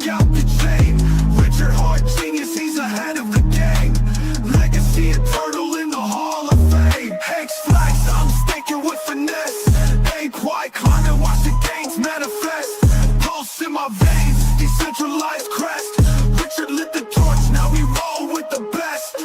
out the chain. Richard Hart, genius, he's ahead of the game. Legacy eternal in the Hall of Fame. Hex flags, I'm sticking with finesse. Ape white, climbing, watch the gains manifest. Pulse in my veins, decentralized crest. Richard lit the torch, now we roll with the best.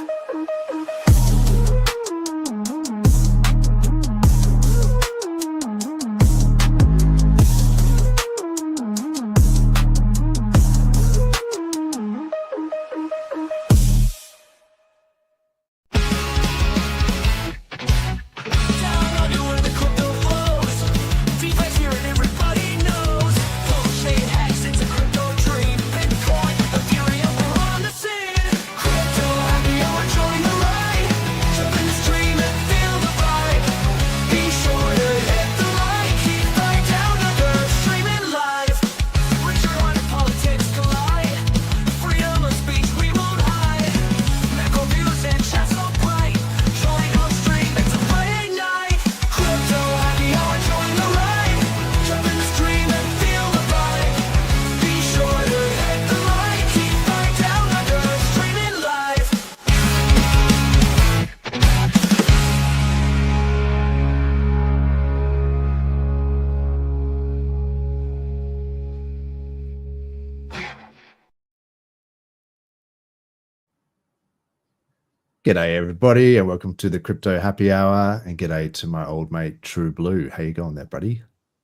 G'day everybody and welcome to the Crypto Happy Hour, and g'day to my old mate True Blue. How you going there, buddy?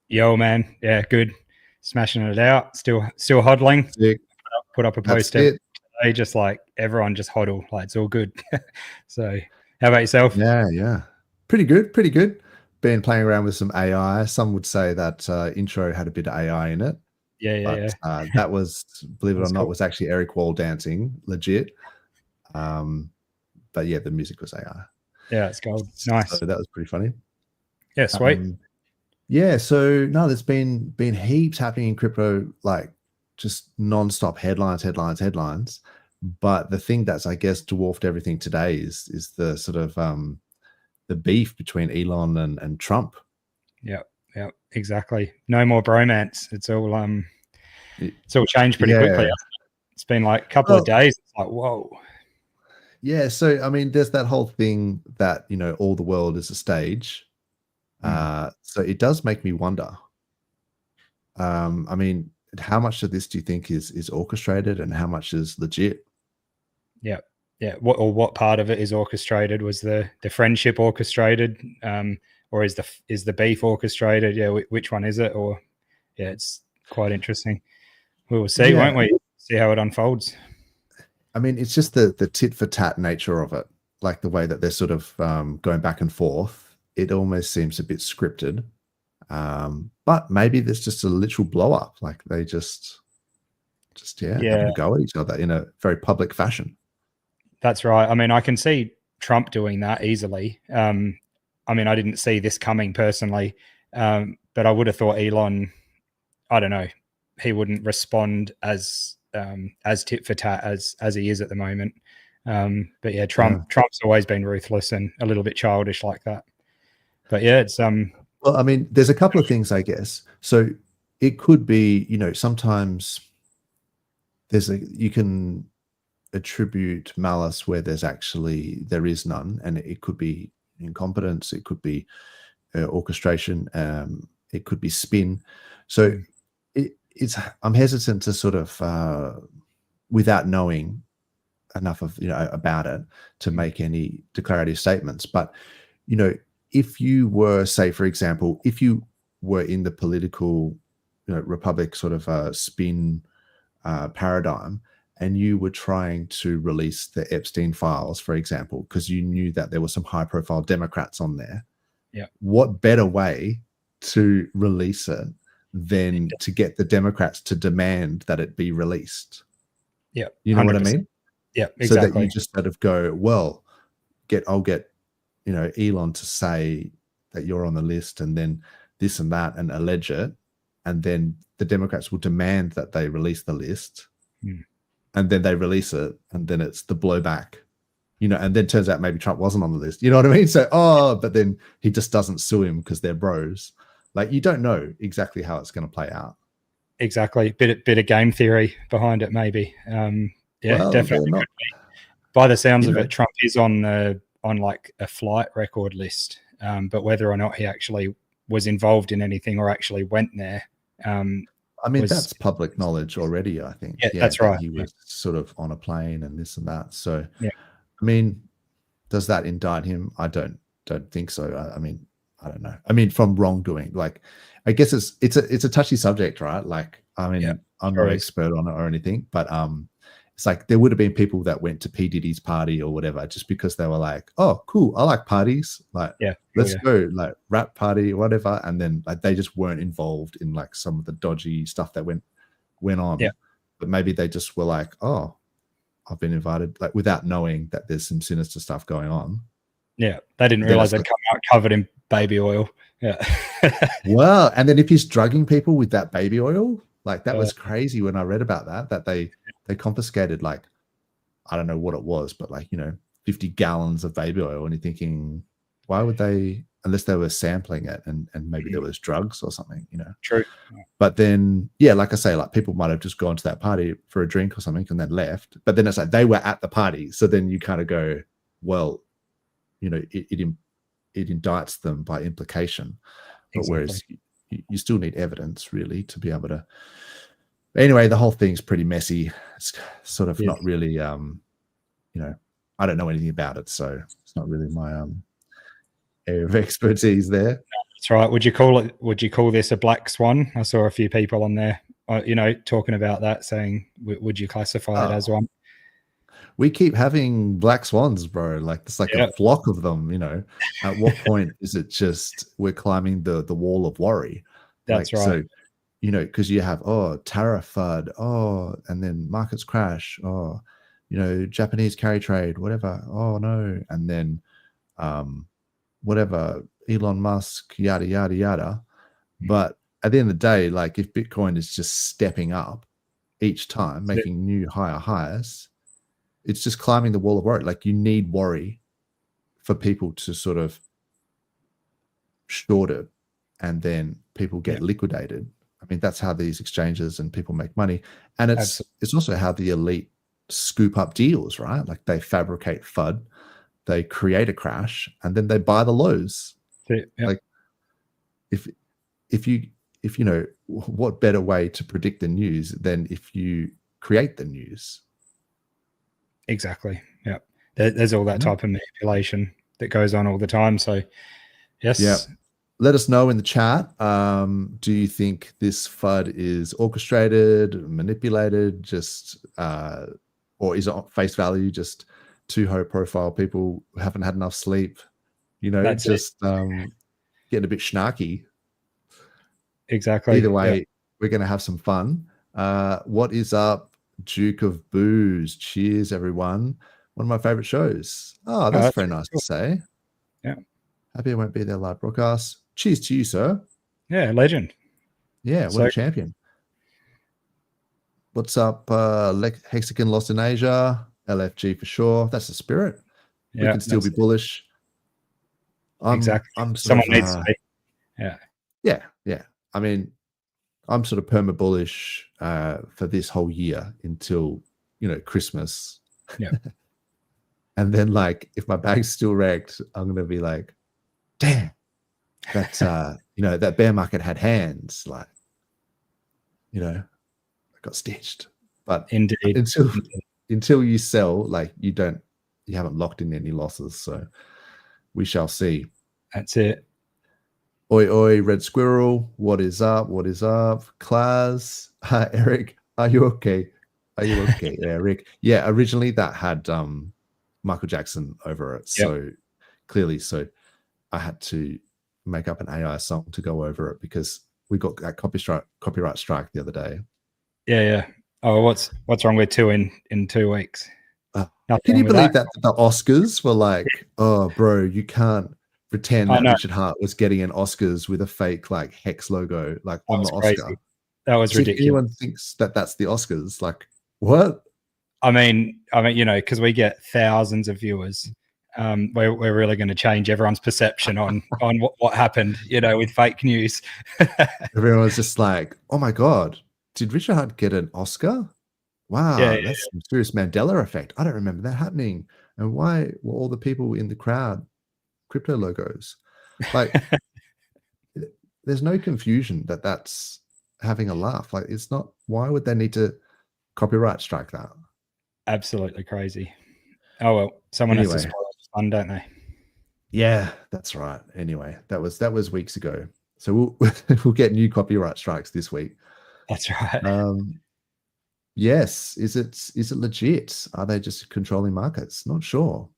Yo, man. Yeah, good. Smashing it out. Still hodling. Sick. Put up a post today, just like everyone just hodl. Like it's all good. So how about yourself? Yeah. Pretty good. Been playing around with some AI. Some would say that intro had a bit of AI in it. Yeah. That was, believe it or not, was actually Eric Wall dancing, legit. But yeah, the music was AI. Yeah, it's gold. Nice. So that was pretty funny. Yeah, sweet. Yeah, so no, there's been heaps happening in crypto, like just non-stop headlines. But the thing that's, I guess, dwarfed everything today is the sort of the beef between Elon and Trump. Yeah, exactly. No more bromance. It's all changed pretty quickly. It's been like a couple of days. It's like, whoa. Yeah, so I mean, there's that whole thing that, you know, all the world is a stage. So it does make me wonder. I mean, how much of this do you think is orchestrated and how much is legit? Yeah. What part of it is orchestrated? Was the friendship orchestrated, or is the beef orchestrated? Yeah, which one is it? Or yeah, it's quite interesting. We will see, won't we? See how it unfolds. I mean, it's just the tit for tat nature of it, like the way that they're sort of going back and forth. It almost seems a bit scripted, but maybe there's just a literal blow up. Like they just having a go at each other in a very public fashion. That's right. I mean, I can see Trump doing that easily. I mean, I didn't see this coming personally, but I would have thought Elon, I don't know, he wouldn't respond as tit for tat as he is at the moment. But yeah, Trump's always been ruthless and a little bit childish like that. But yeah, it's well, I mean, there's a couple of things, I guess. So it could be, you know, sometimes you can attribute malice where there is none, and it could be incompetence, it could be orchestration, it could be spin. So I'm hesitant to sort of without knowing enough of, you know, about it to make any declarative statements. But, you know, if you were, say, for example, if you were in the political, you know, republic sort of spin paradigm, and you were trying to release the Epstein files, for example, because you knew that there were some high profile Democrats on there. Yeah. What better way to release it than to get the Democrats to demand that it be released? Yeah. You know 100%. What I mean? Yeah, exactly. So that you just sort of go, well, I'll get, you know, Elon to say that you're on the list and then this and that and allege it. And then the Democrats will demand that they release the list. And then they release it, and then it's the blowback, you know, and then turns out maybe Trump wasn't on the list. You know what I mean? So, but then he just doesn't sue him because they're bros. Like, you don't know exactly how it's going to play out. Exactly. Bit of game theory behind it, maybe. Yeah, Well, definitely. they're not, By the sounds you of know, it, Trump is on like a flight record list. But whether or not he actually was involved in anything or actually went there, I mean, was, that's public knowledge already, I think. yeah, that's that right. he was sort of on a plane and this and that. So, Yeah. I mean, does that indict him? I don't think so. I mean, I don't know. I mean, from wrongdoing, like, I guess it's a touchy subject, right? Like, I mean, Yeah, I'm sure not is. expert on it or anything, but it's like there would have been people that went to P Diddy's party or whatever just because they were like, oh, cool, I like parties, like, Yeah, let's go, like, rap party or whatever, and then like they just weren't involved in like some of the dodgy stuff that went on. Yeah. But maybe they just were like, oh, I've been invited, like, without knowing that there's some sinister stuff going on. Yeah, they didn't Then realize it's they'd come out covered in baby oil. Yeah. Well, and then if he's drugging people with that baby oil, like, that Oh. was crazy when I read about that they confiscated, like, I don't know what it was, but like, 50 gallons of baby oil, and you're thinking, why would they, unless they were sampling it and maybe there was drugs or something, True. But then, yeah, like I say, like, people might have just gone to that party for a drink or something and then left. But then it's like they were at the party. So then you kind of go, well, it indicts them by implication. But Exactly. whereas you still need evidence, really, to be able to. Anyway, the whole thing's pretty messy. It's sort of not really, I don't know anything about it, so it's not really my area of expertise there. That's right. Would you call this a black swan? I saw a few people on there, talking about that, saying, would you classify it as one? We keep having black swans, bro. Like, it's like a flock of them, At what point is it just we're climbing the wall of worry? That's right. So, because you have, tariff FUD, and then markets crash, Japanese carry trade, whatever, no, and then whatever, Elon Musk, yada yada yada. But at the end of the day, like, if Bitcoin is just stepping up each time, making new higher highs, it's just climbing the wall of worry. Like, you need worry for people to sort of short it, and then people get liquidated. I mean, that's how these exchanges and people make money. And it's also how the elite scoop up deals, right? Like, they fabricate FUD, they create a crash, and then they buy the lows. Like, if what better way to predict the news than if you create the news? Exactly. Yeah. There's all that type of manipulation that goes on all the time. So, yes. Yeah. Let us know in the chat. Do you think this FUD is orchestrated, manipulated, just, or is it on face value, just too high profile people who haven't had enough sleep, That's just getting a bit snarky? Exactly. Either way, we're going to have some fun. What is up, Duke of Booze? Cheers, everyone. One of my favorite shows. Oh, that's very nice to say. Yeah. Happy I won't be there live broadcast. Cheers to you, sir. Yeah, legend. Yeah, what a champion. What's up, HEXican lost in Asia? LFG for sure. That's the spirit. We can still be bullish. Exactly. Someone needs to be. Yeah. Yeah. I mean, I'm sort of perma bullish for this whole year until, Christmas. Yeah. And then, like, if my bag's still wrecked, I'm going to be like, damn, that's, that bear market had hands. Like, I got stitched. But indeed, until you sell, like, you haven't locked in any losses. So we shall see. That's it. Oi, oi, Red Squirrel. What is up? What is up? Class. Eric, are you okay? Are you okay, Eric? Yeah, originally that had Michael Jackson over it. So clearly, I had to make up an AI song to go over it because we got that copyright strike the other day. Yeah. Oh, what's wrong with two in 2 weeks? Can you believe that the Oscars were like, oh, bro, you can't pretend that Richard Hart was getting an Oscars with a fake, like, Hex logo, like, on the Oscar. Crazy. That was ridiculous. If anyone thinks that that's the Oscars, like, what? I mean, because we get thousands of viewers. We're really going to change everyone's perception on what happened, with fake news. Everyone's just like, oh my God, did Richard Hart get an Oscar? Wow, Yeah, that's some serious Mandela effect. I don't remember that happening. And why were all the people in the crowd crypto logos? Like, there's no confusion that that's having a laugh. Like, it's not. Why would they need to copyright strike that? absolutely crazy. Oh well, someone has to Anyway, spoil the fun, don't they? yeah, that's right. Anyway, that was weeks ago. So we'll we'll get new copyright strikes this week. That's right. Yes, is it legit? Are they just controlling markets? Not sure.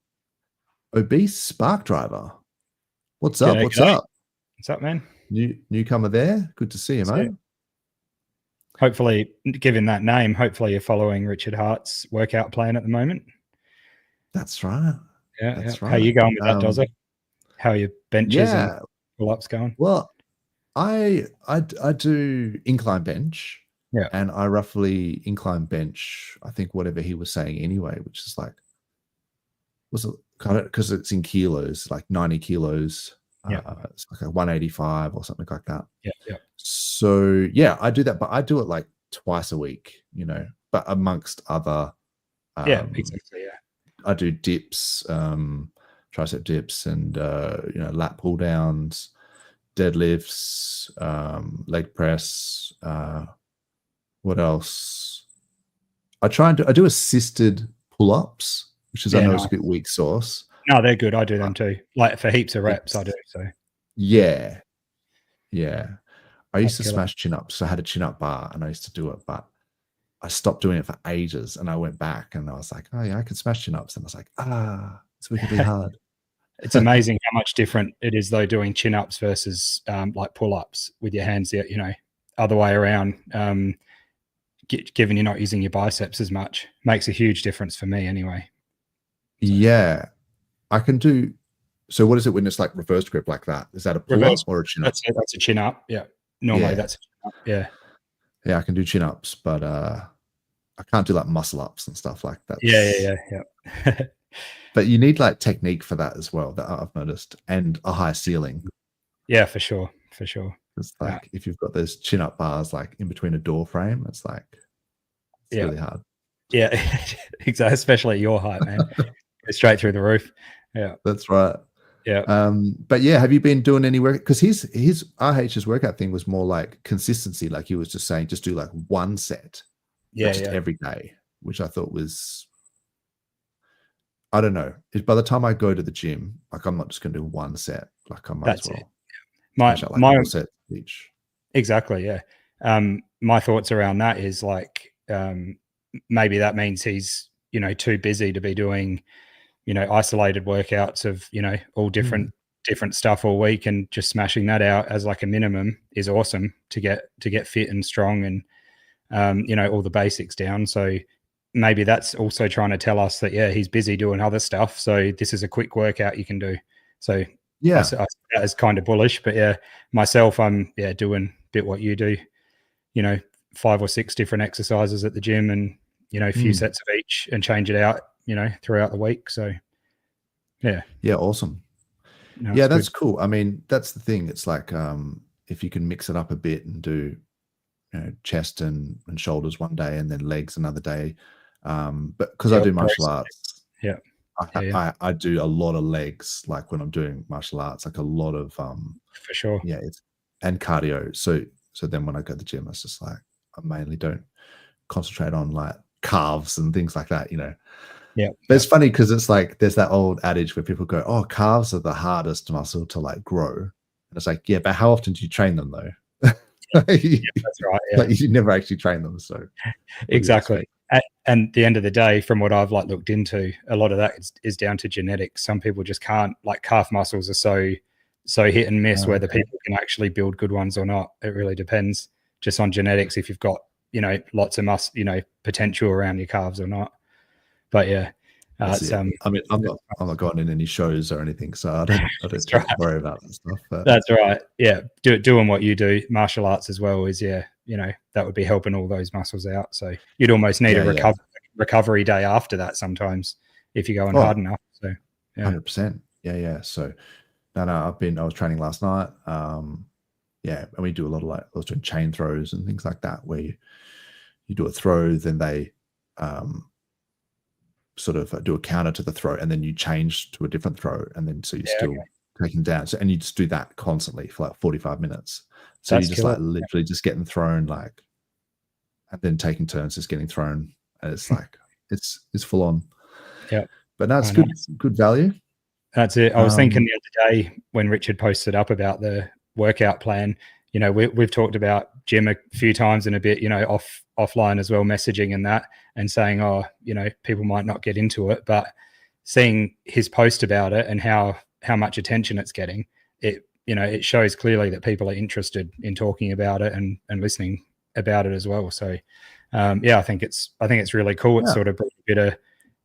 Obese Spark Driver. What's up? G'day, What's g'day. up? What's up, man? Newcomer there. Good to see you, So, mate. hopefully, given that name, hopefully you're following Richard Hart's workout plan at the moment. That's right. Yeah, That's yeah. right. How you going with that, Dozza? How are your benches and Yeah. pull-ups going? Well, I do incline bench. Yeah. And I roughly incline bench, I think whatever he was saying anyway, which is like, was it kind of, because it's in kilos, like 90 kilos. Yeah. It's like a 185 or something like that. Yeah, yeah. So yeah, I do that, but I do it like twice a week, you know, but amongst other, Yeah, exactly. Yeah. I do dips, tricep dips, and you know, lat pull downs, deadlifts, leg press. What else? I do assisted pull-ups, which is, I know, it's a bit weak sauce. No, they're good. I do them too. Like for heaps of reps, I do. So yeah. I used to killer. smash chin-ups. So I had a chin-up bar and I used to do it, but I stopped doing it for ages. And I went back and I was like, oh yeah, I can smash chin-ups. And I was like, it's wickedly hard. It's amazing how much different it is though doing chin-ups versus like pull-ups with your hands, you know, other way around. Given you're not using your biceps as much, makes a huge difference for me anyway. So. Yeah, I can do. So what is it when it's like reverse grip like that? Is that a pull-up or a chin-up? That's a chin-up. Yeah, normally that's a chin-up. Yeah. Yeah, I can do chin-ups, but I can't do like muscle-ups and stuff like that. Yeah. But you need like technique for that as well, that I've noticed, and a high ceiling. Yeah, for sure. It's like if you've got those chin-up bars like in between a door frame, it's like really hard. Yeah, exactly. Especially at your height, man. Go straight through the roof. Yeah, that's right. Yeah. But yeah, have you been doing any work? Because his RH's workout thing was more like consistency. Like he was just saying, just do like one set, every day, which I thought was, I don't know. By the time I go to the gym, like I'm not just going to do one set. Like I might as well. My set each. Exactly. Yeah. My thoughts around that is like maybe that means he's, you know, too busy to be doing, you know, isolated workouts of, you know, all different stuff all week, and just smashing that out as like a minimum is awesome to get fit and strong and you know, all the basics down. So maybe that's also trying to tell us that he's busy doing other stuff, so this is a quick workout you can do. So I see that as kind of bullish, but myself, I'm doing a bit what you do, you know, 5 or 6 different exercises at the gym, and you know, a few sets of each, and change it out, you know, throughout the week. So awesome. No, that's good. Cool. I mean, that's the thing. It's like if you can mix it up a bit and do, you know, chest and shoulders one day and then legs another day, but because I do martial arts, I do a lot of legs, like when I'm doing martial arts, like a lot of for sure, and cardio. So then when I go to the gym, it's just like I mainly don't concentrate on like calves and things like that, you know. But it's funny because it's like there's that old adage where people go, oh, calves are the hardest muscle to like grow, and it's like, yeah, but how often do you train them though? That's right. Like you never actually train them. So exactly. And at the end of the day, from what I've like looked into, a lot of that is down to genetics. Some people just can't, like calf muscles are so hit and miss whether people can actually build good ones or not. It really depends just on genetics if you've got, you know, lots of potential around your calves or not. But it's, I mean, I'm not going in any shows or anything, so I don't worry about that stuff. But. That's right. Yeah, doing what you do, martial arts as well, is you know, that would be helping all those muscles out. So you'd almost need a recovery day after that sometimes if you're going hard enough. So 100%. Yeah. So no, I was training last night. Yeah, and we do a lot of like also chain throws and things like that, where you do a throw, then they sort of do a counter to the throw, and then you change to a different throw, and then so you're still taking down. So, and you just do that constantly for like 45 minutes. So That's you're just like literally just getting thrown, like, and then taking turns just getting thrown, and it's like it's full on. Yeah, but no, it's good value. That's it. I was thinking the other day when Richard posted up about the workout plan, you know, we've talked about gym a few times in a bit, you know, offline as well, messaging and that, and saying, oh, you know, people might not get into it, but seeing his post about it and how much attention it's getting, it, you know, it shows clearly that people are interested in talking about it and listening about it as well. So yeah, I think it's really cool. It's sort of brought a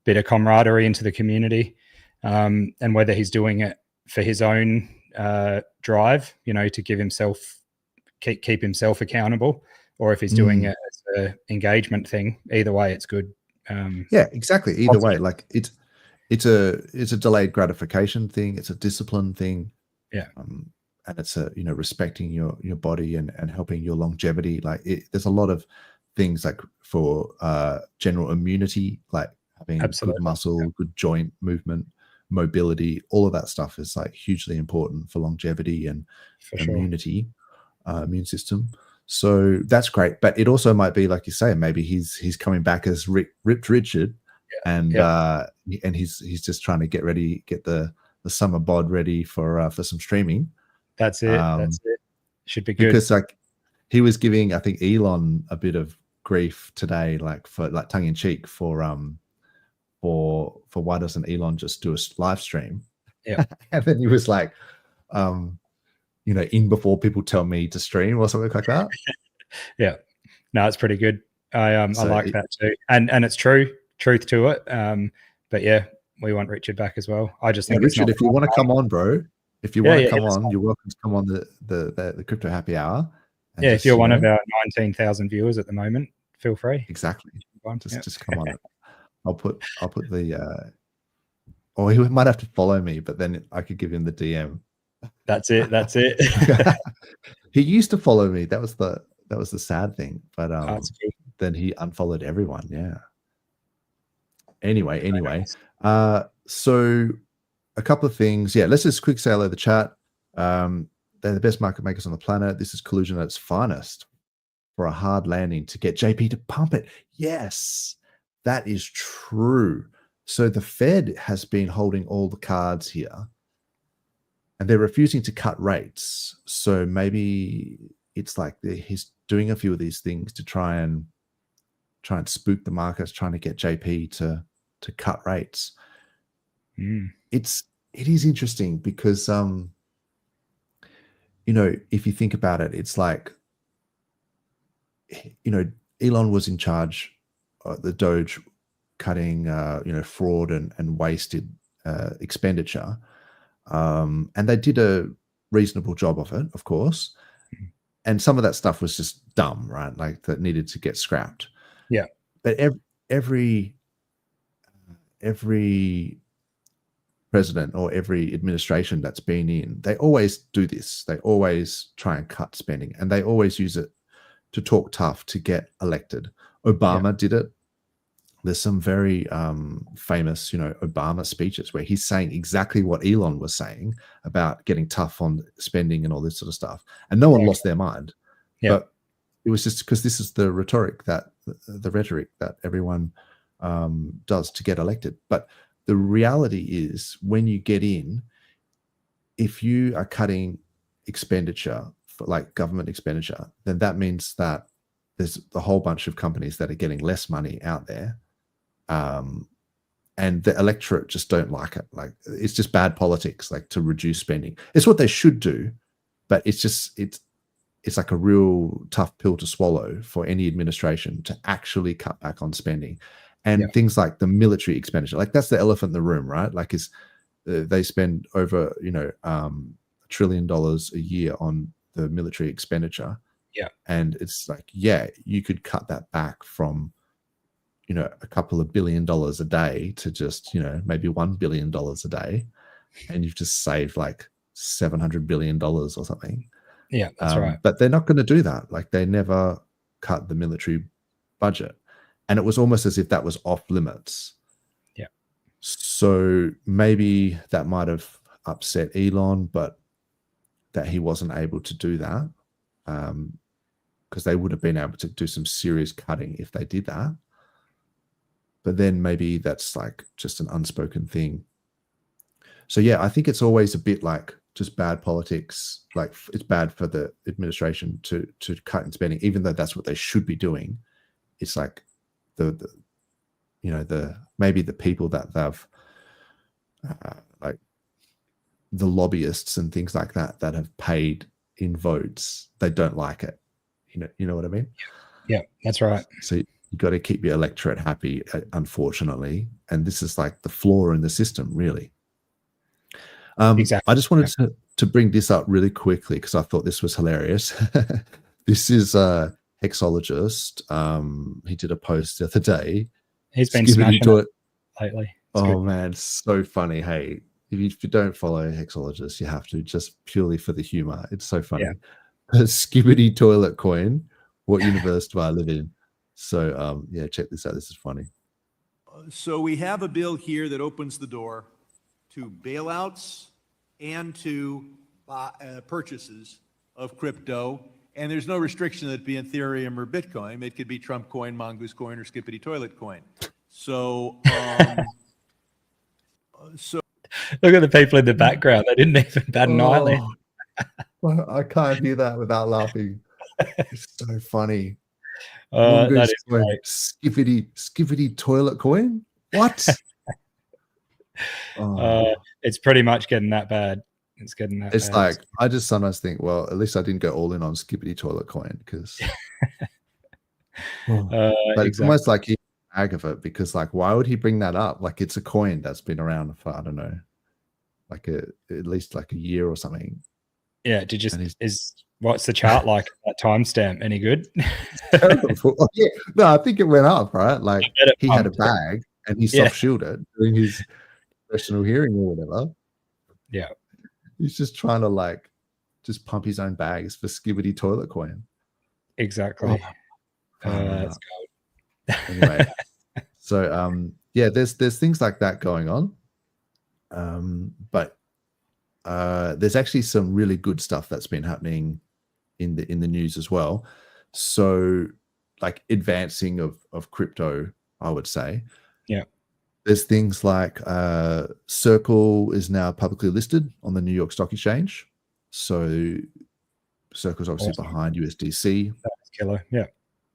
bit of camaraderie into the community, and whether he's doing it for his own drive, you know, to give himself keep himself accountable, or if he's doing it as an engagement thing, either way it's good. Yeah, exactly. Either way, like it's a delayed gratification thing, it's a discipline thing. Yeah. And it's a, you know, respecting your body and helping your longevity. Like there's a lot of things like for general immunity, like having good muscle, good joint movement, mobility, all of that stuff is like hugely important for longevity and immunity, immune system. So that's great. But it also might be, like you say, maybe he's coming back as ripped Richard, and he's just trying to get the summer bod ready for some streaming. That's it. That's it. Should be good. Because like he was giving, I think, Elon a bit of grief today, like for like tongue in cheek for why doesn't Elon just do a live stream? Yeah. And then he was like, you know, in before people tell me to stream or something like that. Yeah. No, it's pretty good. I like that too. And it's truth to it. But yeah, we want Richard back as well. I just think Richard, if you want to come on, bro, if you want to come on, you're welcome to come on the Crypto Happy Hour. Yeah, if you're one of our 19,000 viewers at the moment, feel free. Exactly. Just come on. I'll put the or he might have to follow me, but then I could give him the DM. That's it. He used to follow me. That was the sad thing. But then he unfollowed everyone. Yeah. Anyway. So a couple of things. Yeah, let's just quick say hello to the chat. They're the best market makers on the planet. This is collusion at its finest for a hard landing to get JP to pump it. Yes, that is true. So the Fed has been holding all the cards here, and they're refusing to cut rates. So maybe it's like he's doing a few of these things to try and spook the markets, trying to get JP to cut rates. It is interesting because you know, if you think about it, it's like, you know, Elon was in charge, the Doge cutting you know, fraud and wasted expenditure, and they did a reasonable job of it, of course, and some of that stuff was just dumb, right? Like that needed to get scrapped. Yeah. But every president or every administration that's been in, they always do this. They always try and cut spending, and they always use it to talk tough to get elected. Obama did it. There's some very famous, you know, Obama speeches where he's saying exactly what Elon was saying about getting tough on spending and all this sort of stuff, and no one lost their mind. But it was just because this is the rhetoric that everyone does to get elected. But the reality is, when you get in, if you are cutting expenditure, for like government expenditure, then that means that there's a whole bunch of companies that are getting less money out there. And the electorate just don't like it. Like, it's just bad politics, like, to reduce spending. It's what they should do, but it's like a real tough pill to swallow for any administration to actually cut back on spending. And things like the military expenditure, like that's the elephant in the room, right? Like, they spend over, you know, $1 trillion a year on the military expenditure. Yeah. And it's like, yeah, you could cut that back from, you know, a couple of $1 billion a day to just, you know, maybe $1 billion a day. And you've just saved like $700 billion or something. Yeah, that's right. But they're not going to do that. Like, they never cut the military budget, and it was almost as if that was off limits. Yeah. So maybe that might have upset Elon, but that he wasn't able to do that, because they would have been able to do some serious cutting if they did that. But then maybe that's like just an unspoken thing. So yeah, I think it's always a bit like just bad politics. Like, it's bad for the administration to cut in spending, even though that's what they should be doing. It's like the maybe the people that they've like the lobbyists and things like that have paid in votes, they don't like it. You know what I mean? Yeah, that's right. So you got to keep your electorate happy, unfortunately, and this is like the flaw in the system, really. Exactly. I just wanted to bring this up really quickly because I thought this was hilarious. This is a hexologist. He did a post the other day. He's been Skibbity smashing it lately. It's Oh good. man, so funny. Hey, if you don't follow hexologists, you have to, just purely for the humor. It's so funny. Yeah. Skibbity toilet coin. What universe do I live in? So yeah, check this out. This is funny. So we have a bill here that opens the door to bailouts and to purchases of crypto. And there's no restriction that it be Ethereum or Bitcoin. It could be Trump coin, Mongoose coin, or Skippity toilet coin. So, Look at the people in the background. They didn't even bat an eyelid. Well, I can't hear that without laughing. It's so funny. That Mongoose is coin, great. Skippity toilet coin. What? It's pretty much getting that bad. It's getting that It's bad. like, I just sometimes think, well, at least I didn't go all in on Skippity toilet coin, because but it's almost like he's ag of it, because like, why would he bring that up? Like, it's a coin that's been around for, I don't know, like at least like a year or something. Yeah, what's the chart like at that timestamp? Any good? Oh, yeah. No, I think it went up, right? Like, he had a bag and he soft shielded during his professional hearing or whatever. Yeah. He's just trying to like just pump his own bags for Skibbity toilet coin. Exactly. That's gold. Anyway, so yeah, there's things like that going on. But there's actually some really good stuff that's been happening in the news as well. So, like, advancing of crypto, I would say. Yeah. There's things like Circle is now publicly listed on the New York Stock Exchange. So Circle's obviously behind USDC. That's killer. Yeah.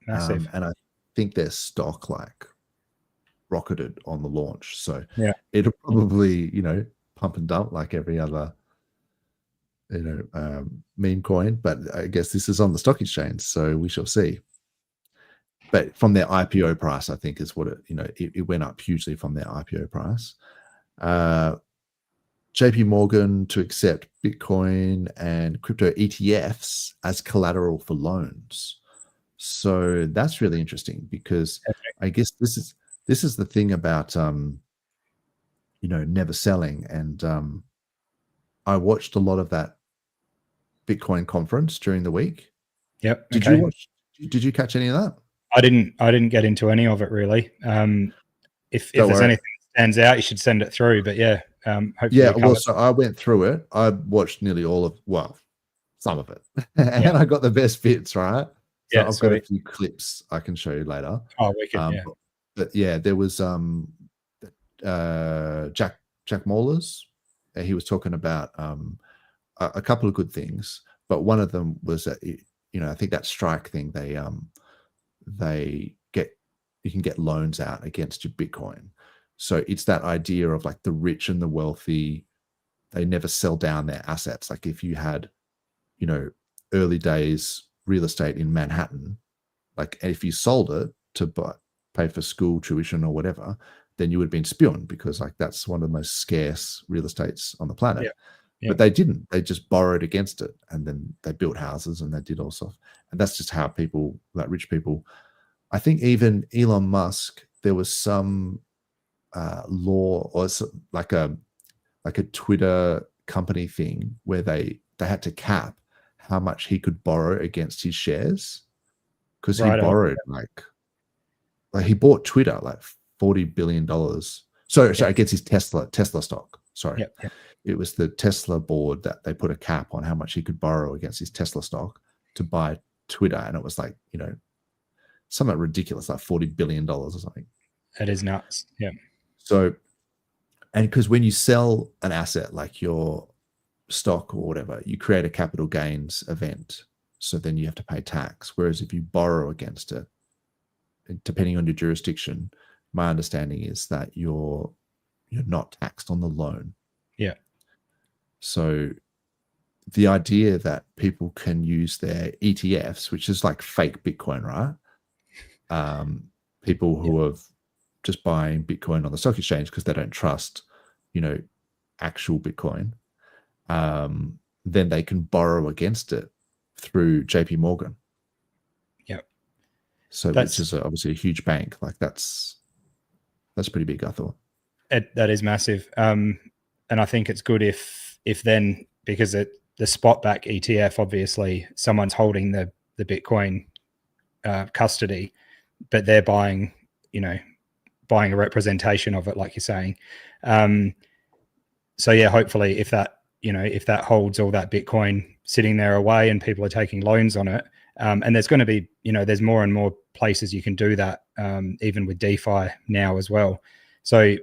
Massive. And I think their stock like rocketed on the launch. So yeah, it'll probably, pump and dump like every other, meme coin. But I guess this is on the stock exchange, so we shall see. But from their IPO price, I think is what it went up hugely from their IPO price. JP Morgan to accept Bitcoin and crypto ETFs as collateral for loans. So that's really interesting, because I guess this is the thing about never selling. And I watched a lot of that Bitcoin conference during the week. Yep. Did you catch any of that? I didn't get into any of it really. If there's anything that stands out, you should send it through. But yeah, hopefully. Yeah, well, so I went through it. I watched nearly some of it, and I got the best bits, right? So yeah, I've got a few clips I can show you later. Oh, wicked, yeah. But yeah, there was Jack Mallers. He was talking about a couple of good things, but one of them was that I think that strike thing, you can get loans out against your Bitcoin. So it's that idea of like the rich and the wealthy, they never sell down their assets. Like if you had, early days real estate in Manhattan, like if you sold it to pay for school tuition or whatever, then you would have been spewing, because like that's one of the most scarce real estates on the planet. Yeah. But they didn't. They just borrowed against it, and then they built houses and they did all stuff. And that's just how people, like rich people, I think even Elon Musk, there was some law or like a Twitter company thing where they had to cap how much he could borrow against his shares, because he Right on. borrowed like he bought Twitter like $40 billion. So against his Tesla stock. Sorry. Yep, yep. It was the Tesla board that they put a cap on how much he could borrow against his Tesla stock to buy Twitter. And it was like, you know, something ridiculous, like $40 billion or something. That is nuts. Yeah. So, and because when you sell an asset like your stock or whatever, you create a capital gains event. So then you have to pay tax. Whereas if you borrow against it, depending on your jurisdiction, my understanding is that you're not taxed on the loan. Yeah. So the idea that people can use their ETFs, which is like fake Bitcoin, right? People who are just buying Bitcoin on the stock exchange because they don't trust, you know, actual Bitcoin, then they can borrow against it through JP Morgan. Yeah. So which is obviously a huge bank. Like that's pretty big, I thought. That is massive. And I think it's good if then, because the spot back ETF, obviously someone's holding the Bitcoin custody, but they're buying a representation of it, like you're saying. So yeah, hopefully if that holds all that Bitcoin sitting there away and people are taking loans on it, and there's going to be, there's more and more places you can do that, even with DeFi now as well. So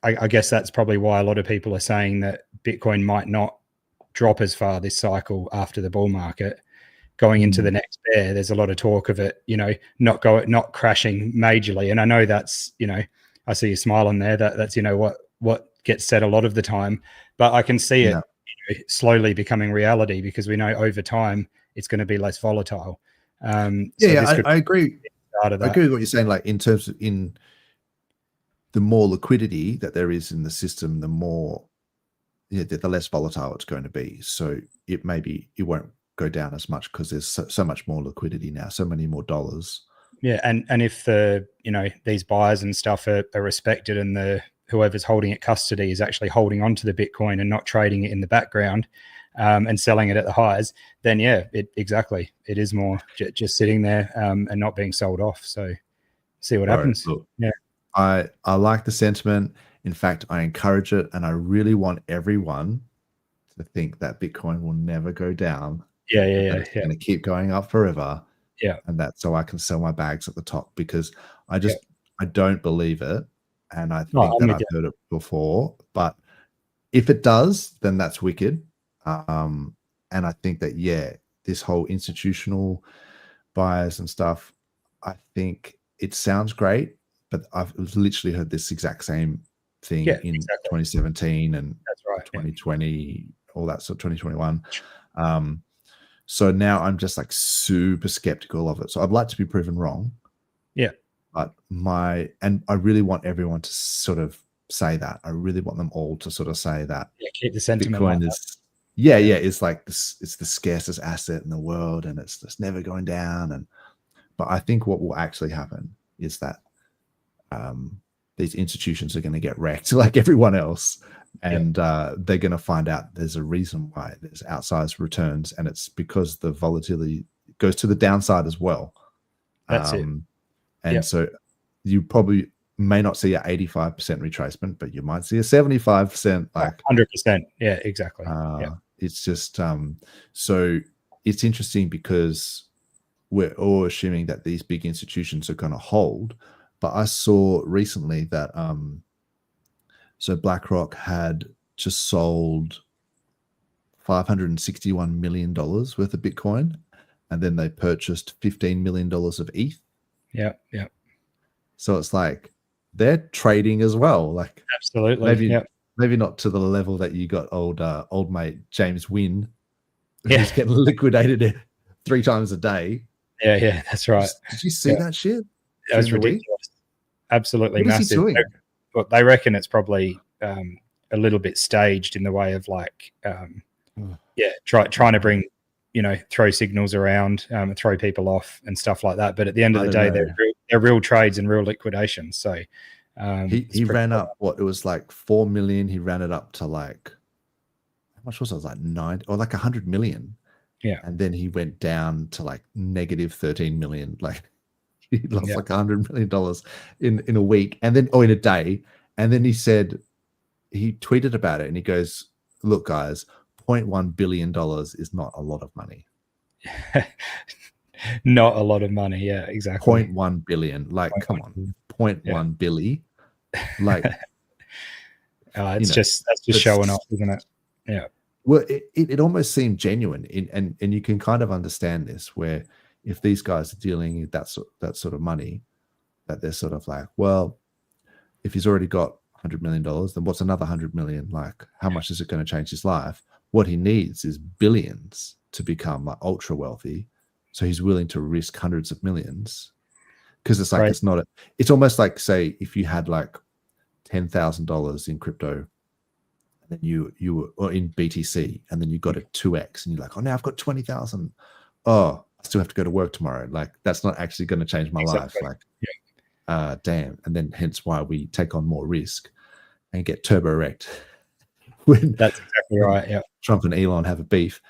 I guess that's probably why a lot of people are saying that Bitcoin might not drop as far this cycle after the bull market. Going into the next bear, there's a lot of talk of it, not crashing majorly. And I know that's, I see you smiling there. That's what gets said a lot of the time. But I can see it slowly becoming reality, because we know over time it's going to be less volatile. I agree. I agree with what you're saying. Like in terms of the more liquidity that there is in the system, the more, the less volatile it's going to be. So it won't go down as much because there's so much more liquidity now, so many more dollars. Yeah, and if these buyers and stuff are respected, and whoever's holding it custody is actually holding on to the Bitcoin and not trading it in the background, and selling it at the highs, then it is more just sitting there and not being sold off. So see what happens. Look, I like the sentiment. In fact, I encourage it, and I really want everyone to think that Bitcoin will never go down. It's going to keep going up forever. Yeah. And that's so I can sell my bags at the top, because I don't believe it. And I think that I've heard it before, but if it does, then that's wicked. And I think that, this whole institutional buyers and stuff, I think it sounds great, but I've literally heard this exact same thing in 2017 and 2020, all that, so 2021. So now I'm just like super skeptical of it. So I'd like to be proven wrong. Yeah. But I really want everyone to sort of say that. I really want them all to sort of say that. Yeah, keep the sentiment. Bitcoin is, it's like this, it's the scarcest asset in the world, and it's just never going down. But I think what will actually happen is that these institutions are going to get wrecked like everyone else. And they're going to find out there's a reason why there's outsized returns, and it's because the volatility goes to the downside as well. That's it. And so you probably may not see an 85% retracement, but you might see a 75%, like 100%. Yeah, exactly. It's just so it's interesting because we're all assuming that these big institutions are going to hold. But I saw recently that so BlackRock had just sold $561 million worth of Bitcoin, and then they purchased $15 million of ETH. Yeah. So it's like they're trading as well. Like absolutely. Maybe not to the level that you got old mate James Wynn, who's getting liquidated 3 times a day. Yeah, that's right. Did you see that shit? That was ridiculous. Absolutely massive. Is he doing? But they reckon it's probably a little bit staged in the way of like, trying to bring, throw signals around, and throw people off and stuff like that. But at the end of the day, they're real trades and real liquidations. So he ran up it was like 4 million. He ran it up to like, how much was it? It was like 9 or like 100 million. Yeah. And then he went down to like negative 13 million. Like he lost Yeah. like $100 million in a week, and then in a day. And then he said, he tweeted about it, and he goes, "Look, guys, $0.1 billion is not a lot of money. Not a lot of money. Yeah, exactly. 0.1 billion. Like, come on, 0.1 Yeah. billy. Like, that's just showing off, isn't it? Yeah. Well, it almost seemed genuine, and you can kind of understand this, where if these guys are dealing with that sort of money, that they're sort of like, well, if he's already got $100 million, then what's another 100 million? Like, how much is it going to change his life? What he needs is billions to become like ultra wealthy, so he's willing to risk hundreds of millions, because it's like, Right. it's not it's almost like, say, if you had like $10,000 in crypto, then you were, or in BTC, and then you got it 2x, and you're like, oh, now I've got 20,000. Oh, I still have to go to work tomorrow. Like, that's not actually going to change my life. Like, damn. And then hence why we take on more risk and get turbo wrecked when That's exactly right. Yeah. Trump and Elon have a beef.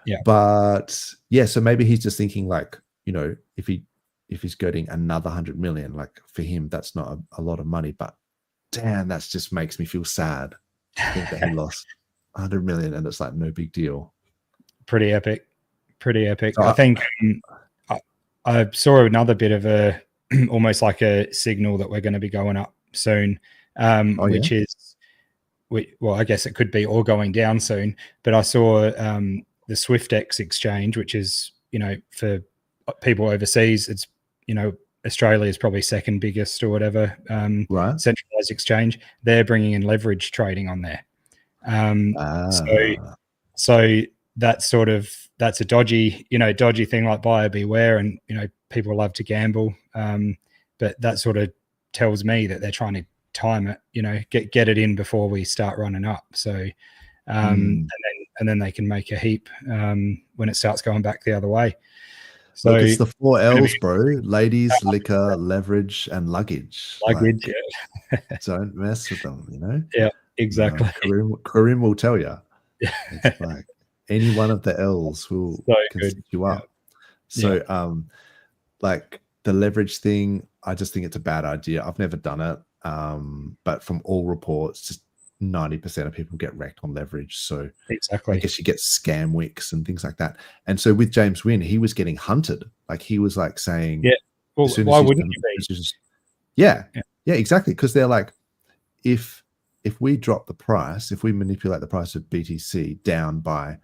Yeah. But yeah, so maybe he's just thinking like, if he's getting another 100 million, like for him, that's not a lot of money, but damn, that just makes me feel sad. I think that he lost 100 million, and it's like no big deal. Pretty epic. So I think I saw another bit of a almost like a signal that we're going to be going up soon, which is, well, I guess it could be all going down soon. But I saw the SwiftX exchange, which is, for people overseas, it's, Australia is probably second biggest or whatever, Right. centralized exchange. They're bringing in leverage trading on there. So that's a dodgy thing, like buyer beware, and people love to gamble. But that sort of tells me that they're trying to time it, get it in before we start running up. So and then they can make a heap when it starts going back the other way. So look, it's the 4 L's, bro. Ladies, liquor, leverage, and luggage. Luggage, like, don't mess with them, Yeah, exactly. Karim will tell you. It's like any one of the L's can set you up. So like the leverage thing, I just think it's a bad idea. I've never done it. But from all reports, just 90% of people get wrecked on leverage. So exactly, I guess you get scam wicks and things like that. And so with James Wynn, he was getting hunted. Like, he was like saying, well, why wouldn't you be? Yeah, exactly. Because they're like, if we drop the price, if we manipulate the price of BTC down by,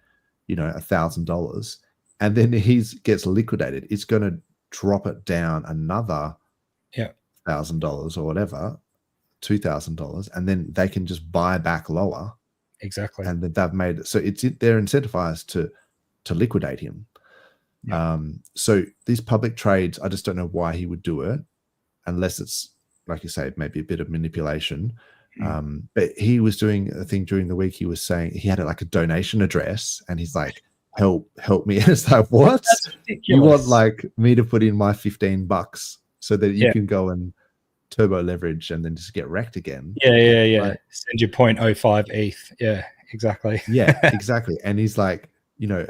$1,000, and then he gets liquidated, it's going to drop it down another $1,000 or whatever, $2,000, and then they can just buy back lower. Exactly. And then they've made it so they're incentivized to liquidate him. So these public trades, I just don't know why he would do it, unless it's, like you say, maybe a bit of manipulation. But he was doing a thing during the week. He was saying he had like a donation address, and he's like, help me. And it's like, what? You want like me to put in my $15 so that you can go and turbo leverage and then just get wrecked again? Like, send you 0.05 ETH. Yeah, exactly. Exactly. And he's like,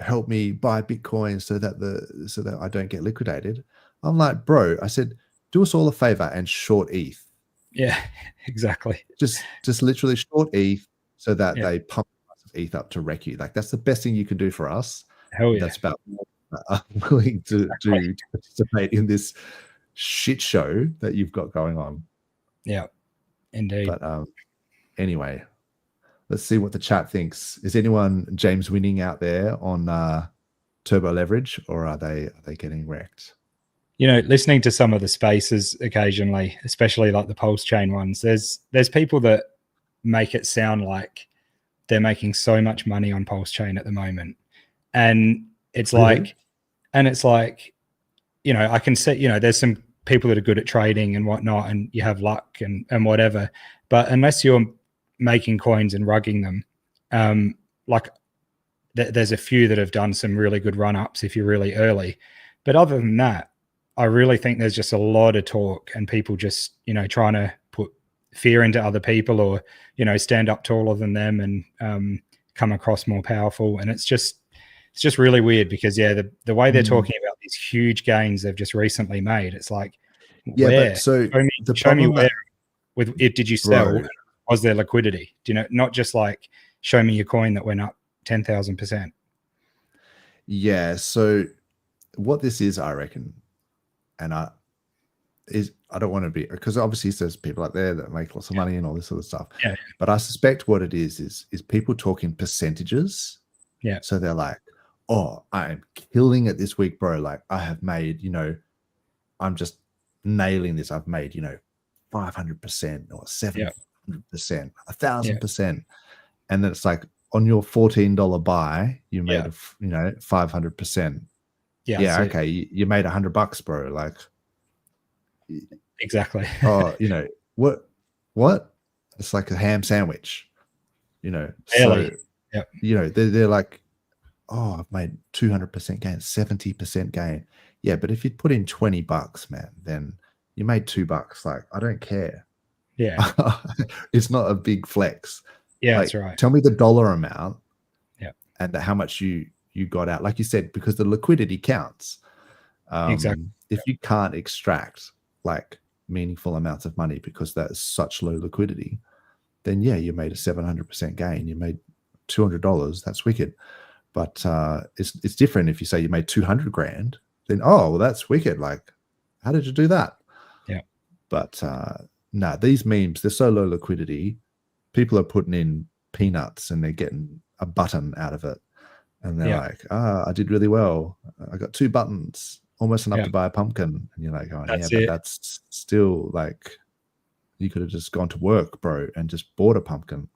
help me buy Bitcoin so that I don't get liquidated. I'm like, bro, I said, do us all a favor and short ETH. Yeah, exactly. Just literally short ETH so that they pump ETH up to wreck you. Like, that's the best thing you can do for us. Hell yeah. That's about I'm willing to participate in this shit show that you've got going on. Yeah, indeed. But anyway, let's see what the chat thinks. Is anyone James winning out there on turbo leverage, or are they getting wrecked? Listening to some of the spaces occasionally, especially like the PulseChain ones, there's people that make it sound like they're making so much money on PulseChain at the moment. And it's like, I can see, there's some people that are good at trading and whatnot, and you have luck and whatever. But unless you're making coins and rugging them, there's a few that have done some really good run-ups if you're really early. But other than that, I really think there's just a lot of talk and people just, trying to put fear into other people, or, stand up taller than them and come across more powerful. And it's just, it's just really weird because the way they're talking about these huge gains they've just recently made, it's like, Yeah, where? but so Show me where. that, With it, did you sell? bro, Was there liquidity? Do you know? Not just like show me your coin that went up 10,000%. yeah. So what this is, I reckon, and I don't want to be, because obviously there's people out there that make lots of money and all this sort of stuff. Yeah. But I suspect what it is people talking percentages. Yeah. So they're like, oh, I'm killing it this week, bro. Like I have made, I'm just nailing this. I've made, 500% or 700%, 1,000%. And then it's like on your $14 buy, you made, 500%. Yeah. Okay. You made $100, bro. Like, exactly. Oh, what? It's like a ham sandwich, Barely. So, Yep. They're like, oh, I've made 200% gain, 70% gain. Yeah, but if you put in $20, man, then you made $2. Like, I don't care. Yeah. It's not a big flex. Yeah, like, that's right. Tell me the dollar amount. Yeah. And how much you got out. Like you said, because the liquidity counts. Exactly. If you can't extract like meaningful amounts of money because that's such low liquidity, then yeah, you made a 700% gain. You made $200. That's wicked. But it's different if you say you made 200 grand. Then well, that's wicked. Like, how did you do that? Yeah. But no, these memes, they're so low liquidity. People are putting in peanuts and they're getting a button out of it, and they're like, I did really well. I got 2 buttons, almost enough to buy a pumpkin. And you're like, oh but that's still like, you could have just gone to work, bro, and just bought a pumpkin.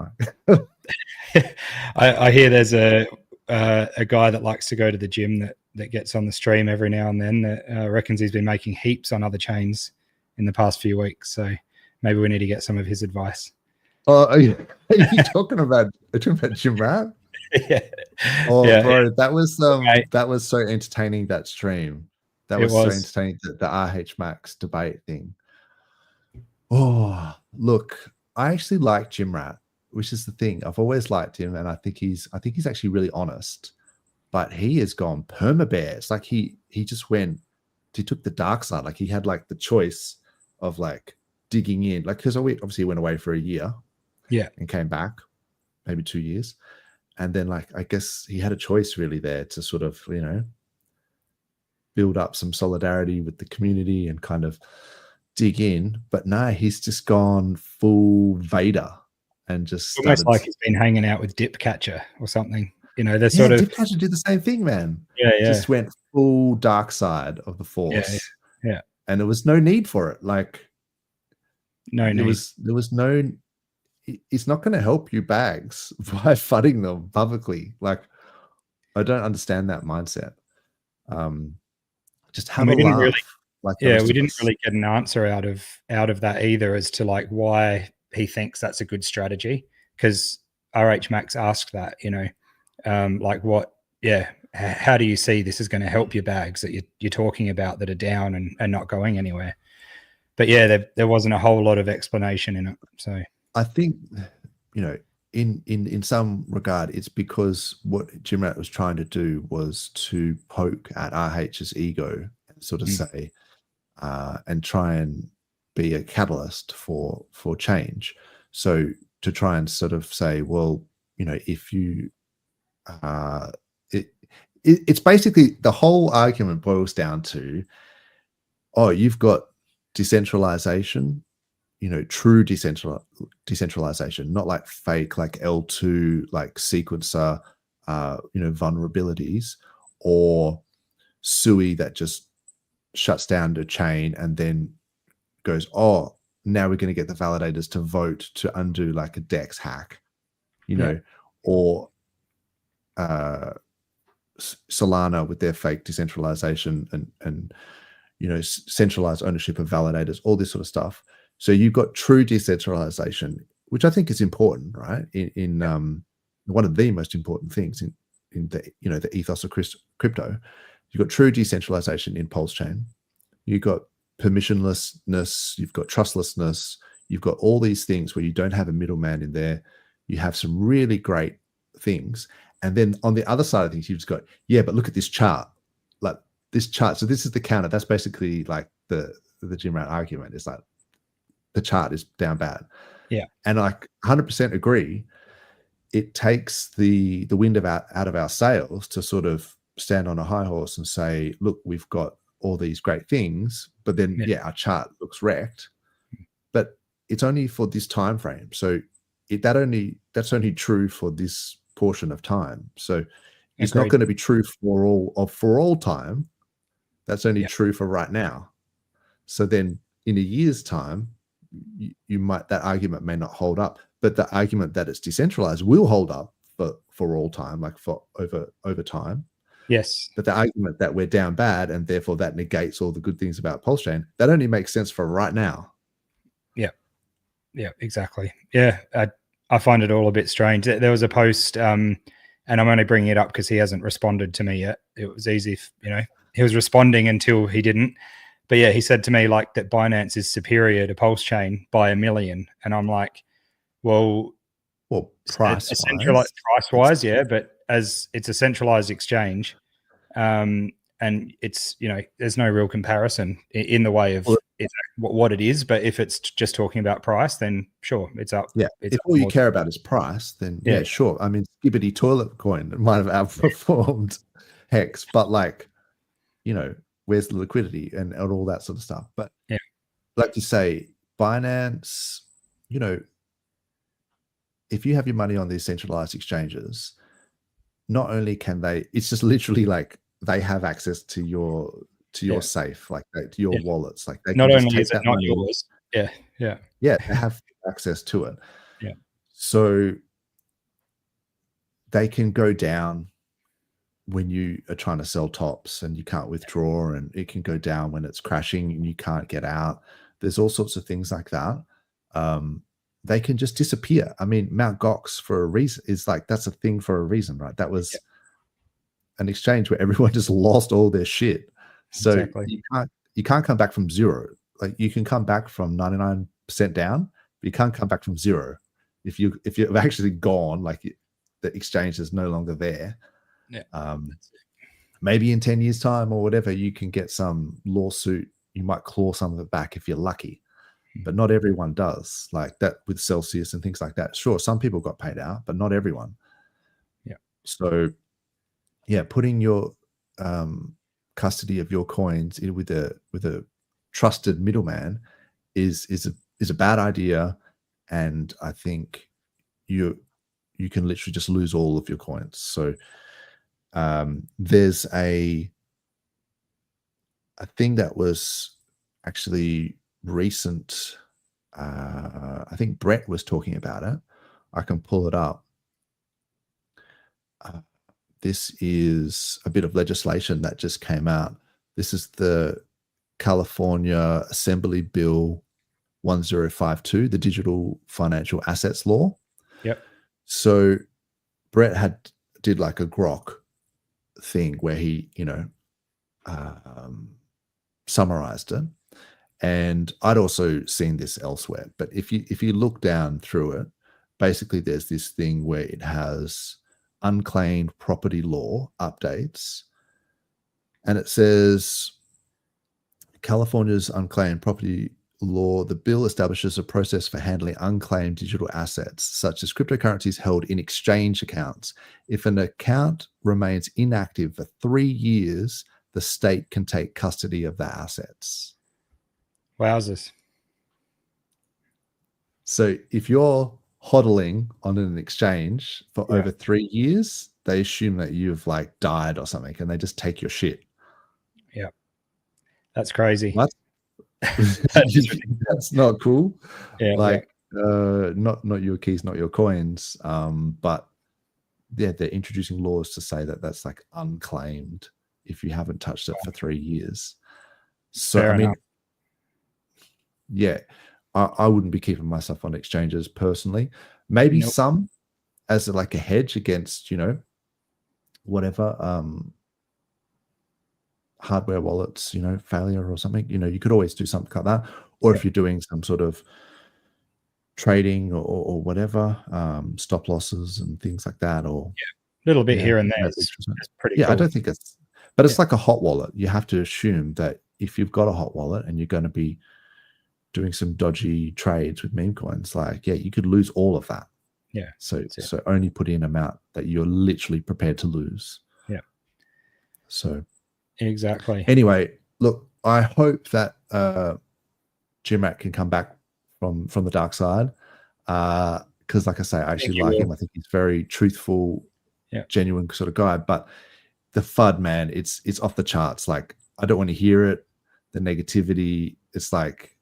I hear there's a guy that likes to go to the gym that gets on the stream every now and then that reckons he's been making heaps on other chains in the past few weeks. So maybe we need to get some of his advice. Oh, are you talking about Jim Rat? Yeah. Oh, yeah, bro, that was so entertaining, that stream. That was so entertaining, the RH Max debate thing. Oh, look, I actually like Jim Rat, which is the thing. I've always liked him, and I think he's actually really honest. But he has gone perma-bear. It's like he took the dark side. Like he had like the choice of like digging in, like, because obviously he went away for a year, and came back maybe 2 years, and then like I guess he had a choice really there to sort of build up some solidarity with the community and kind of dig in. But no, he's just gone full Vader and just almost like he's been hanging out with Dip Catcher or something. They're sort of. Dip Catcher did the same thing, man. Yeah. Just went full dark side of the force. Yeah. And there was no need for it. Like, no need. There was no. It's not going to help you bags by fudding them publicly. Like, I don't understand that mindset. Just have a laugh. We didn't really get an answer out of that either as to like why he thinks that's a good strategy. Because RH Max asked that, like what, how do you see this is going to help your bags that you're talking about that are down and not going anywhere? But yeah, there wasn't a whole lot of explanation in it. So I think, in some regard, it's because what Jim Rat was trying to do was to poke at RH's ego and sort of say, and try and be a catalyst for change. So to try and sort of say, well, if you, it's basically the whole argument boils down to, you've got decentralization, true decentralization, not like fake, like L2, like sequencer, vulnerabilities, or SUI that just shuts down the chain and then goes, now we're going to get the validators to vote to undo like a DEX hack, or Solana with their fake decentralization and centralized ownership of validators, all this sort of stuff. So you've got true decentralization, which I think is important, right? In one of the most important things in the the ethos of crypto. You've got true decentralization in PulseChain. You've got permissionlessness. You've got trustlessness. You've got all these things where you don't have a middleman in there. You have some really great things, And then on the other side of things, you've just got, yeah, but look at this chart. Like this chart. So this is the counter. That's basically like the Jim Rat argument. Is like the chart is down bad. Yeah. And I 100% agree. It takes the wind out of our sails to sort of stand on a high horse and say, look, we've got all these great things, but then our chart looks wrecked. But it's only for this time frame. So that's only true for this portion of time. So it's not going to be true for all time. That's only true for right now. So then in a year's time, you might, that argument may not hold up, but the argument that it's decentralized will hold up for all time, like for over time. Yes. But the argument that we're down bad and therefore that negates all the good things about PulseChain, that only makes sense for right now. Yeah, exactly. Yeah, I find it all a bit strange. There was a post, and I'm only bringing it up because he hasn't responded to me yet. It was easy, if, he was responding until he didn't. But yeah, he said to me like that Binance is superior to PulseChain by 1 million, and I'm like, well, price-wise, yeah, but as it's a centralized exchange, and it's, there's no real comparison in the way of what it is. But if it's just talking about price, then sure, it's up. Yeah, if all you care about is price, then yeah, sure. I mean, Skibbity Toilet Coin might have outperformed Hex, but like, where's the liquidity and all that sort of stuff. But like you say, Binance, if you have your money on these centralized exchanges, not only can they, it's just literally like they have access to your safe, like to your wallets. Like they not can just only take is it that not money. yours, Yeah, they have access to it. Yeah. So they can go down when you are trying to sell tops and you can't withdraw, and it can go down when it's crashing and you can't get out. There's all sorts of things like that. They can just disappear. I mean, Mt. Gox for a reason is like, that's a thing for a reason, right? That was an exchange where everyone just lost all their shit. So you can't come back from zero. Like you can come back from 99% down, but you can't come back from zero. If you've actually gone, like the exchange is no longer there. Yeah. Maybe in 10 years time or whatever, you can get some lawsuit. You might claw some of it back if you're lucky, but not everyone does. Like that with Celsius and things like that. Sure, some people got paid out, but not everyone. Yeah. So yeah, putting your custody of your coins in with a trusted middleman is a bad idea, and I think you can literally just lose all of your coins. So there's a thing that was actually recent. I think Brett was talking about it. I can pull it up. This is a bit of legislation that just came out. This is the California Assembly Bill 1052, the Digital Financial Assets Law. Yep. So Brett did like a grok thing where he, summarized it. And I'd also seen this elsewhere. But if you look down through it, basically there's this thing where it has unclaimed property law updates. And it says, California's unclaimed property law, the bill establishes a process for handling unclaimed digital assets, such as cryptocurrencies held in exchange accounts. If an account remains inactive for 3 years, the state can take custody of the assets. Wowzers. So if you're hodling on an exchange for over 3 years, they assume that you've like died or something, and they just take your shit. Yeah. That's crazy. What? That's not cool. Not your keys, not your coins. But yeah, they're introducing laws to say that that's like unclaimed if you haven't touched it for 3 years. So Fair enough. Yeah, I wouldn't be keeping myself on exchanges personally. Maybe some as like a hedge against, whatever, hardware wallets, failure or something. You could always do something like that. Or if you're doing some sort of trading or whatever, stop losses and things like that, or little bit Yeah, here and there. that's It's interesting. pretty Yeah, cool. I don't think it's, but it's Yeah. like a hot wallet. You have to assume that if you've got a hot wallet and you're going to be doing some dodgy trades with meme coins, like, yeah, you could lose all of that. Yeah. So only put in amount that you're literally prepared to lose. Yeah. So Exactly. anyway, look, I hope that Jimac can come back from the dark side. Because like I say, I actually like him. I think he's very truthful, genuine sort of guy. But the FUD, man, it's off the charts. Like, I don't want to hear it. The negativity, it's like,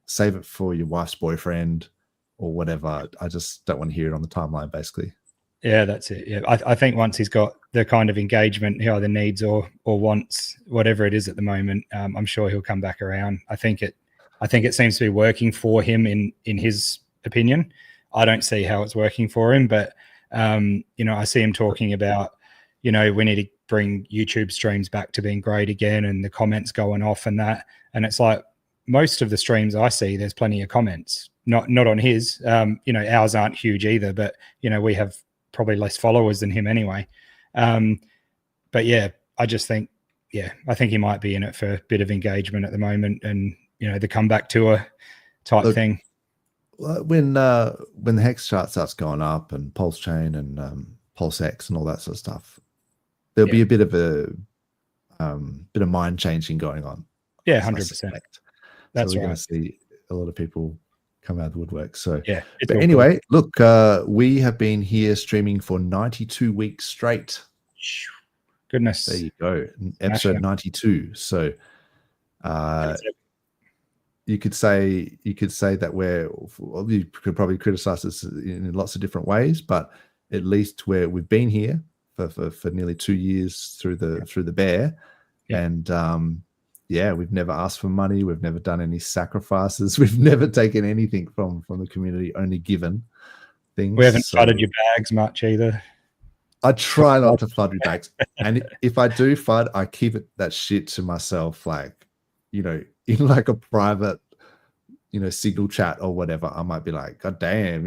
save it for your wife's boyfriend or whatever. I just don't want to hear it on the timeline, basically. Yeah, that's it. Yeah, I think once he's got the kind of engagement he either needs or wants, whatever it is at the moment, I'm sure he'll come back around. I think it seems to be working for him in his opinion. I don't see how it's working for him, but I see him talking about, we need to bring YouTube streams back to being great again, and the comments going off and that. And it's like, most of the streams I see, there's plenty of comments. Not on his. Ours aren't huge either, but we have probably less followers than him anyway. But yeah, I just think, I think he might be in it for a bit of engagement at the moment, and the comeback tour type thing. When the Hex chart starts going up and PulseChain and PulseX and all that sort of stuff, there'll be a bit of mind changing going on. Yeah, 100%. That's so we're right. going to see a lot of people come out of the woodwork. So yeah. But anyway, look, we have been here streaming for 92 weeks straight. Goodness. There you go. Episode 92. So you could say that you could probably criticize us in lots of different ways, but at least we've been here for nearly 2 years through the bear. And we've never asked for money. We've never done any sacrifices. We've never taken anything from the community, only given things. We haven't flooded your bags much either. I try not to FUD your bags. And if I do FUD, I keep that shit to myself, like, in like a private, signal chat or whatever. I might be like, God damn,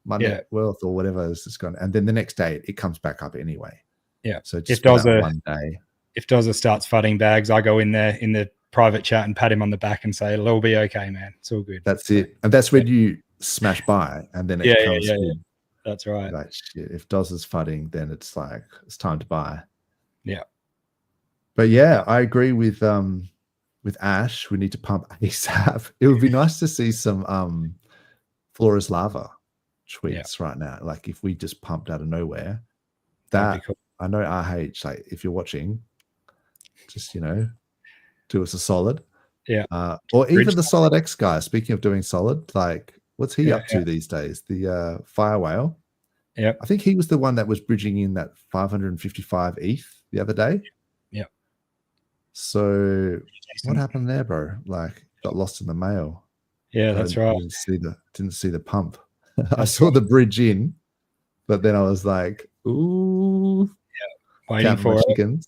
my net worth or whatever is just gone. And then the next day it comes back up anyway. Yeah. So just one day. If Dozza starts flooding bags, I go in there in the private chat and pat him on the back and say, it'll all be okay, man. It's all good. That's it. And that's when you smash by, and then it comes in. That's right. Like, shit, if Dozza's fudding, then it's like, it's time to buy. Yeah. But yeah, I agree with Ash. We need to pump ASAP. It would be nice to see some Flora's Lava tweets right now. Like, if we just pumped out of nowhere, that cool. I know RH, like, if you're watching, just do us a solid. Yeah. Or even the Solid X guy. Speaking of doing solid, like, what's he up to these days? The Fire Whale. Yeah. I think he was the one that was bridging in that 555 ETH the other day. Yeah. So what happened there, bro? Like, got lost in the mail. Yeah, that's right. Didn't see the pump. I saw the bridge in, but then I was like, ooh. Yeah. Waiting for it.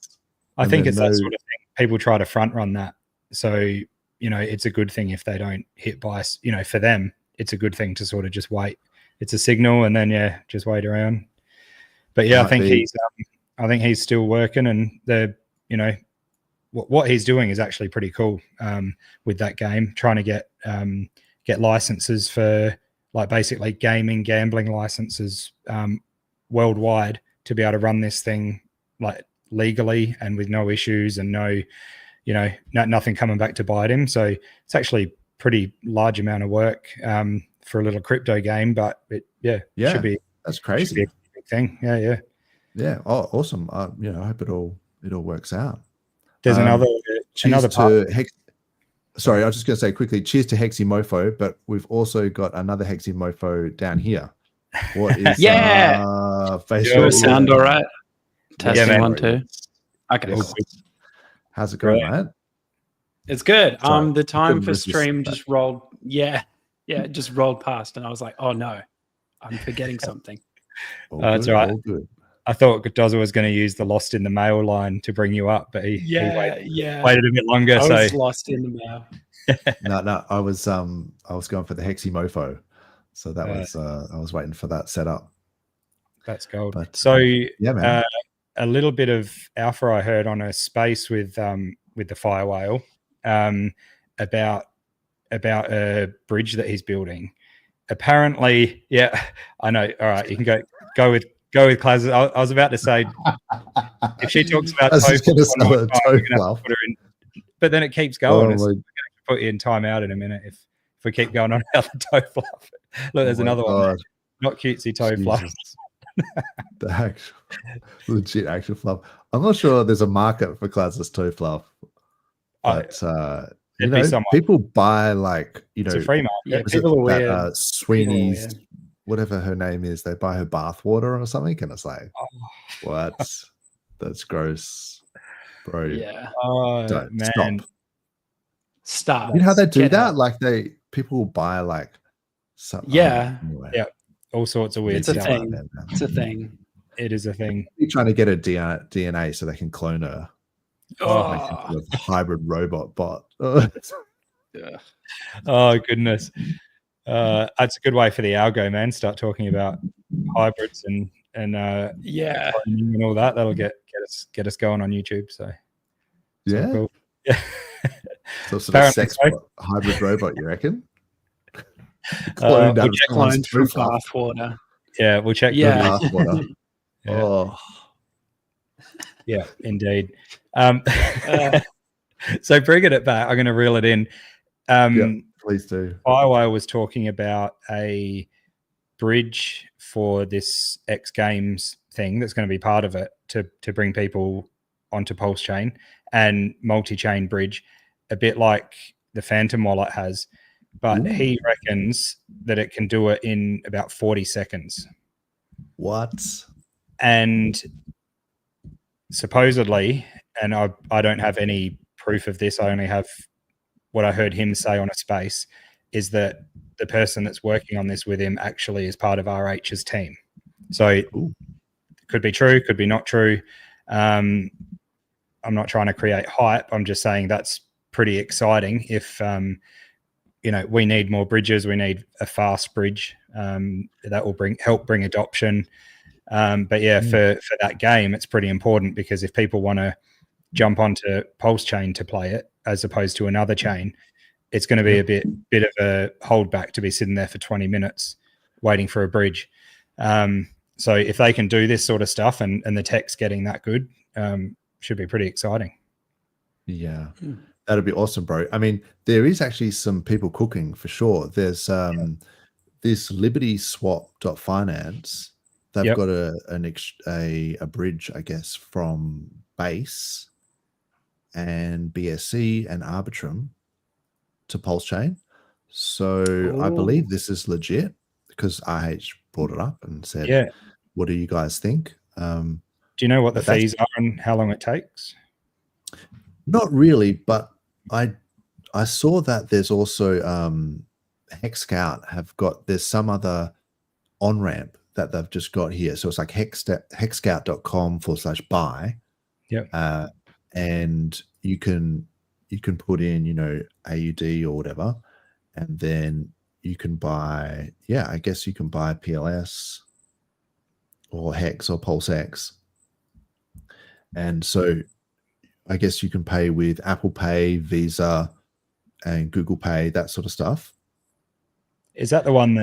I think it's that sort of thing. People try to front run that. So, it's a good thing if they don't hit by, for them, it's a good thing to sort of just wait. It's a signal, and then just wait around. But I think he's still working, and what he's doing is actually pretty cool with that game. Trying to get licenses for, like, basically gambling licenses worldwide to be able to run this thing like legally and with no issues and nothing coming back to bite him. So it's actually pretty large amount of work for a little crypto game, but it should be. That's crazy. Should be a big thing. Yeah. Oh, awesome. I hope it all works out. There's another part. Sorry, I was just going to say quickly, cheers to HEXiMofo, but we've also got another HEXiMofo down here. What is Facebook? Sound all right? Testing 1, 2. Okay. How's it going, mate? It's good. The time for stream just rolled. It just rolled past, and I was like, oh no, I'm forgetting something. That's right. All good. I thought Dozza was going to use the lost in the mail line to bring you up, but he waited a bit longer. I was lost in the mail. No, I was going for the HEXiMofo, so that was I was waiting for that setup. That's gold. But So yeah, man. A little bit of alpha I heard on a space with the Fire Whale about a bridge that he's building. Apparently, yeah, I know. All right, you can go with classes. I was about to say, if she talks about I was just going to TOEFL sell one a more time, we're gonna have to TOEFL. put her in. But then it keeps going. Oh We're my, going to put you in timeout in a minute if we keep going on about the toe fluff. Look, there's oh my another one. There. God. Not cutesy toe fluff. Jesus. The actual, legit actual fluff. I'm not sure there's a market for classless toe fluff, but you know, people buy like, you know, it's a free market. Yeah, people are weird. Sweeney's, whatever her name is, they buy her bath water or something, and it's like, what? That's gross, bro. Yeah. Oh Don't man. Stop. You know how they do Get that? out. Like people will buy like something. Yeah. Anyway. Yeah. All sorts of weird It's a stuff. thing. It's a thing. It is a thing. You're trying to get a DNA so they can clone her. Make some sort of hybrid robot bot. Yeah. Oh goodness. That's a good way for the algo, man. Start talking about hybrids and yeah, cloning and all that. That'll get us going on YouTube. So yeah. Cool. Yeah. So sort of sex bot, hybrid robot, you reckon? Cloned from bath water. Yeah, we'll check. Yeah. Bath water. Yeah. Oh. Yeah, indeed. So bringing it back, I'm going to reel it in. Please do. Firewire was talking about a bridge for this X Games thing that's going to be part of it to bring people onto PulseChain and multi-chain bridge, a bit like the Phantom wallet has. But he reckons that it can do it in about 40 seconds. What? And supposedly, and I don't have any proof of this, I only have what I heard him say on a space, is that the person that's working on this with him actually is part of RH's team. So it could be true, could be not true. I'm not trying to create hype. I'm just saying that's pretty exciting. If you know, we need more bridges, we need a fast bridge that will help bring adoption. But yeah, for that game, it's pretty important, because if people want to jump onto PulseChain to play it as opposed to another chain, it's going to be a bit of a holdback to be sitting there for 20 minutes waiting for a bridge. So if they can do this sort of stuff and the tech's getting that good, should be pretty exciting. Yeah, that'd be awesome, bro. I mean, there is actually some people cooking for sure. There's this LibertySwap.finance. They've got a bridge, I guess, from Base and BSC and Arbitrum to PulseChain. So I believe this is legit, because RH brought it up and said, what do you guys think? Do you know what the fees are and how long it takes? Not really, but I saw that there's also HEXscout there's some other on-ramp that they've just got here. So it's like hexscout.com/buy. Yeah. And you can put in, you know, AUD or whatever, and then you can buy, I guess you can buy PLS or Hex or PulseX. And so I guess you can pay with Apple Pay, Visa, and Google Pay, that sort of stuff. Is that the one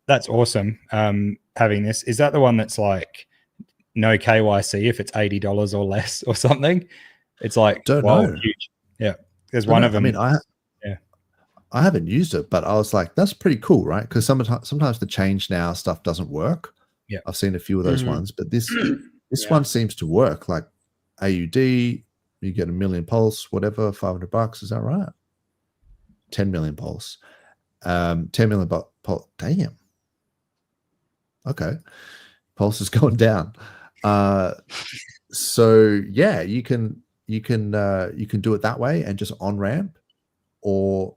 that's awesome? Having this, is that the one that's like no KYC if it's $80 or less or something? It's like, don't know. Huge. Yeah, there's one of them. I mean, I haven't used it, but I was like, that's pretty cool, right? Because sometimes the change now stuff doesn't work. Yeah, I've seen a few of those ones, but this one seems to work. Like AUD, you get 1 million pulse, whatever, $500. Is that right? 10 million pulse. 10 million pulse. Damn. Okay. Pulse is going down. So yeah, you can do it that way and just on ramp, or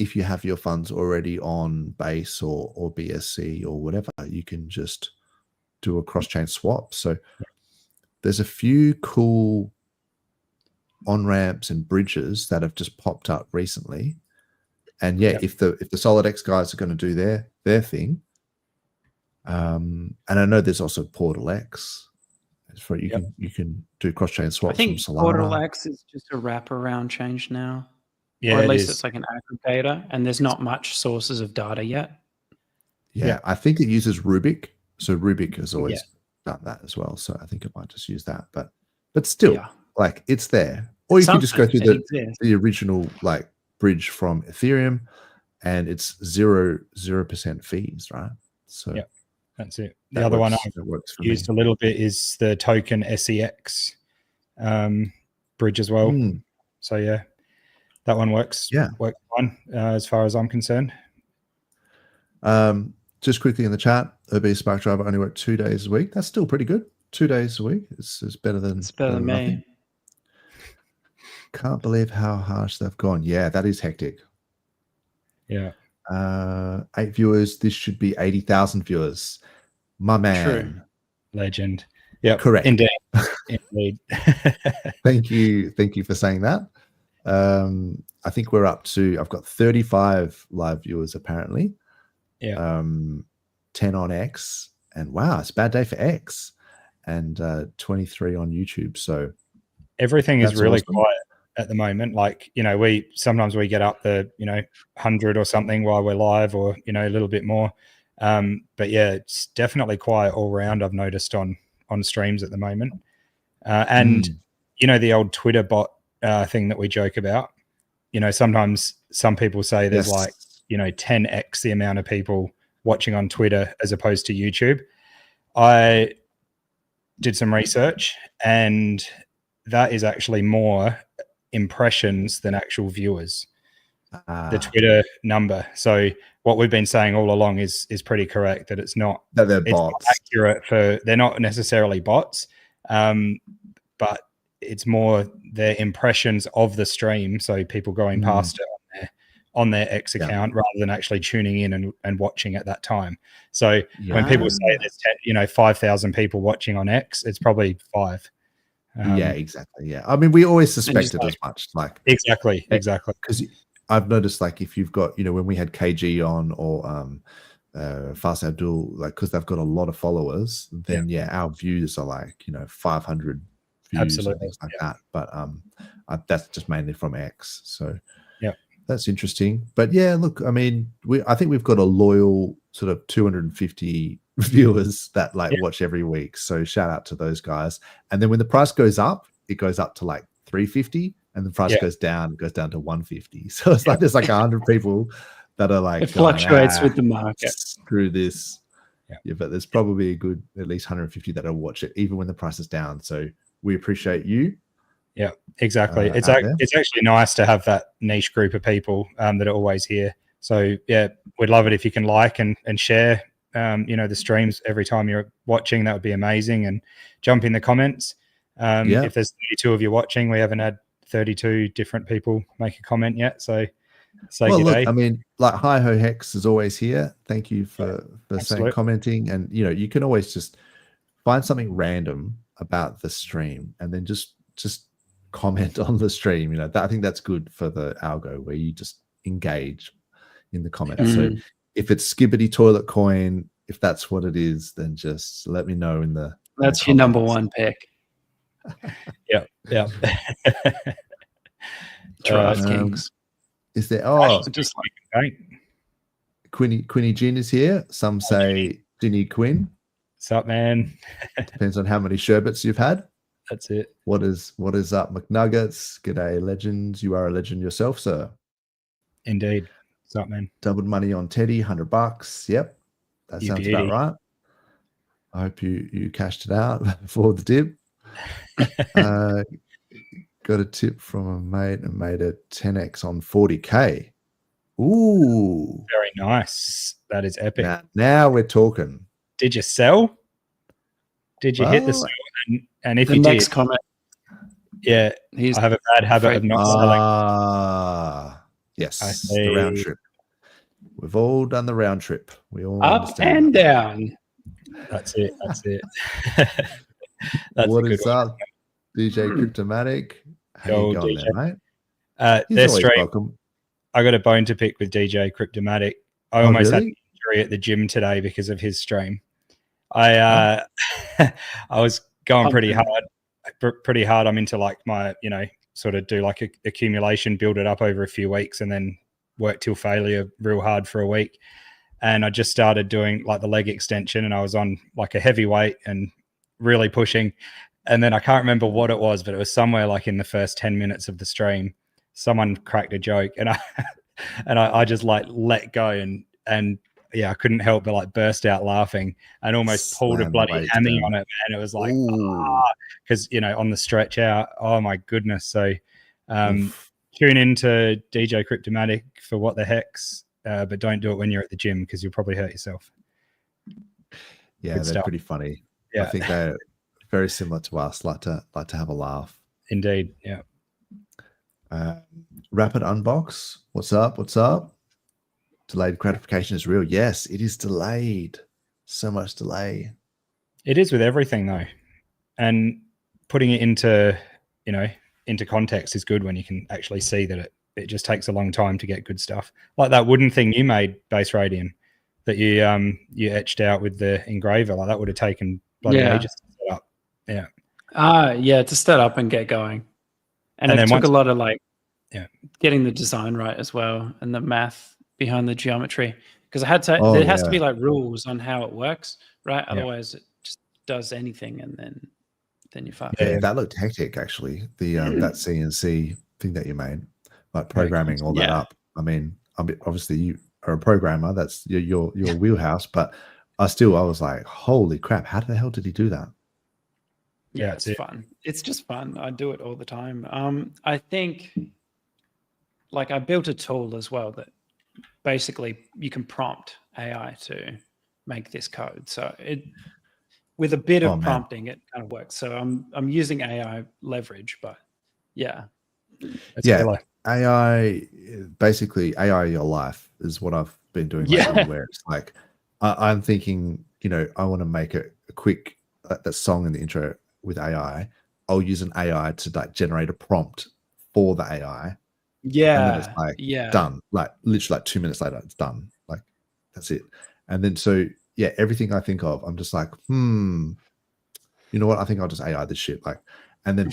if you have your funds already on Base or BSC or whatever, you can just do a cross-chain swap. So there's a few cool on-ramps and bridges that have just popped up recently. And if the SolidX guys are going to do their thing, And I know there's also PortalX. For you can do cross-chain swaps I think from Solana. PortalX is just a wraparound change now. Yeah, or at least it's like an aggregator, and there's not much sources of data yet. Yeah, I think it uses Rubik. So Rubik has always done that as well. So I think it might just use that. But still, like it's there. Or you can just go through the original like bridge from Ethereum, and it's 0% fees, right? So yeah, that's it. The other one I've used a little bit is the token SEX bridge as well. So yeah, that one works. Yeah, works fine as far as I'm concerned. Just quickly in the chat, obese Spark Driver only work 2 days a week. That's still pretty good. 2 days a week is better than me. Nothing. Can't believe how harsh they've gone. Yeah, that is hectic. Yeah. 8 viewers. This should be 80,000 viewers. My man. True. Legend. Yeah. Correct. Indeed. Indeed. Thank you for saying that. I think we're up to, I've got 35 live viewers apparently. Yeah. 10 on X, and wow, it's a bad day for X, and 23 on YouTube. So everything is really quiet at the moment. Like, you know, sometimes we get up the 100 or something while we're live, or a little bit more. But yeah, it's definitely quiet all around. I've noticed on streams at the moment. And the old Twitter bot thing that we joke about. Sometimes some people say there's like 10x the amount of people watching on Twitter as opposed to YouTube. I did some research, and that is actually more impressions than actual viewers. The Twitter number. So what we've been saying all along is pretty correct, that it's not they're bots. Not accurate they're not necessarily bots, but it's more their impressions of the stream. So people going past it on their X account rather than actually tuning in and watching at that time. So when people say there's 5,000 people watching on X, it's probably 5. Yeah, exactly. Yeah, I mean, we always suspected as much. Like exactly. Because I've noticed, like, if you've got, when we had KG on or Fast Abdul, like, because they've got a lot of followers, then our views are like 500 views and things like that. But that's just mainly from X. So that's interesting. But yeah, look, I mean, I think we've got a loyal sort of 250 viewers that watch every week. So shout out to those guys. And then when the price goes up, it goes up to like 350, and the price goes down, it goes down to 150. So it's like there's like 100 people that are like, it fluctuates with the market. Screw this. Yeah, but there's probably a good at least 150 that'll watch it even when the price is down. So we appreciate you. Yeah, exactly. It's actually nice to have that niche group of people that are always here. So yeah, we'd love it if you can like and share the streams every time you're watching. That would be amazing. And jump in the comments. If there's 32 of you watching, we haven't had 32 different people make a comment yet. So say good day. I mean, like Hi Ho Hex is always here. Thank you for saying, commenting, and you can always just find something random about the stream and then just comment on the stream. I think that's good for the algo, where you just engage in the comments. So if it's Skibbity Toilet Coin, if that's what it is, then just let me know in the that's your number one pick. Yeah. Kings. Is there just like Quinny Gin is here. Some say Ginny Quinn. What's up, man? Depends on how many sherbets you've had. That's it. What is up, McNuggets? G'day, legends. You are a legend yourself, sir. Indeed. What's up, man? Doubled money on Teddy, $100. Yep, that sounds about right. I hope you cashed it out before the dip. Got a tip from a mate and made a 10x on 40K. Ooh, very nice. That is epic. Now we're talking. Did you sell? Did you hit the sell? And if the you next did, comment, I have a bad habit of not selling. Yes, the round trip. We've all done the round trip. We all up and down. That's it. What is up, DJ Cryptomatic? How you going there, mate? They're straight. Welcome. I got a bone to pick with DJ Cryptomatic. I almost had an injury at the gym today because of his stream. I was going pretty hard. I'm into like my, sort of do like a accumulation, build it up over a few weeks, and then work till failure real hard for a week. And I just started doing like the leg extension, and I was on like a heavy weight and really pushing. And then I can't remember what it was, but it was somewhere like in the first 10 minutes of the stream, someone cracked a joke, and I just like let go, and yeah, I couldn't help but like burst out laughing and almost pulled a bloody hammy on it, man. It was like, because on the stretch out, oh my goodness. So tune into DJ Cryptomatic for what the hex, but don't do it when you're at the gym because you'll probably hurt yourself. Yeah, they're pretty funny. Yeah. I think they're very similar to us, like to have a laugh. Indeed, yeah. Rapid Unbox, what's up? What's up? Delayed gratification is real. Yes, it is delayed. So much delay. It is with everything though, and putting it into context is good when you can actually see that it just takes a long time to get good stuff. Like that wooden thing you made, Base Radian, that you etched out with the engraver. Like that would have taken bloody ages to set up. Yeah. To set up and get going, and it took a lot of getting the design right as well, and the math behind the geometry, because I had to. There has to be like rules on how it works, right? Otherwise, it just does anything, and then you fuck. Yeah, that looked hectic actually. The that CNC thing that you made, like programming all that up. I mean, obviously you are a programmer. That's your wheelhouse. But I was like, holy crap! How the hell did he do that? Yeah, it's fun. It's just fun. I do it all the time. I think, like, I built a tool as well that basically you can prompt AI to make this code. So with a bit of prompting, it kind of works. So I'm using AI leverage, but AI, basically AI your life is what I've been doing lately, where it's like I'm thinking, I want to make a quick that song in the intro with AI. I'll use an AI to like generate a prompt for the AI. Yeah. And then it's like done. Like literally like 2 minutes later, it's done. Like that's it. And then everything I think of, I'm just like, you know what? I think I'll just AI this shit. Like, and then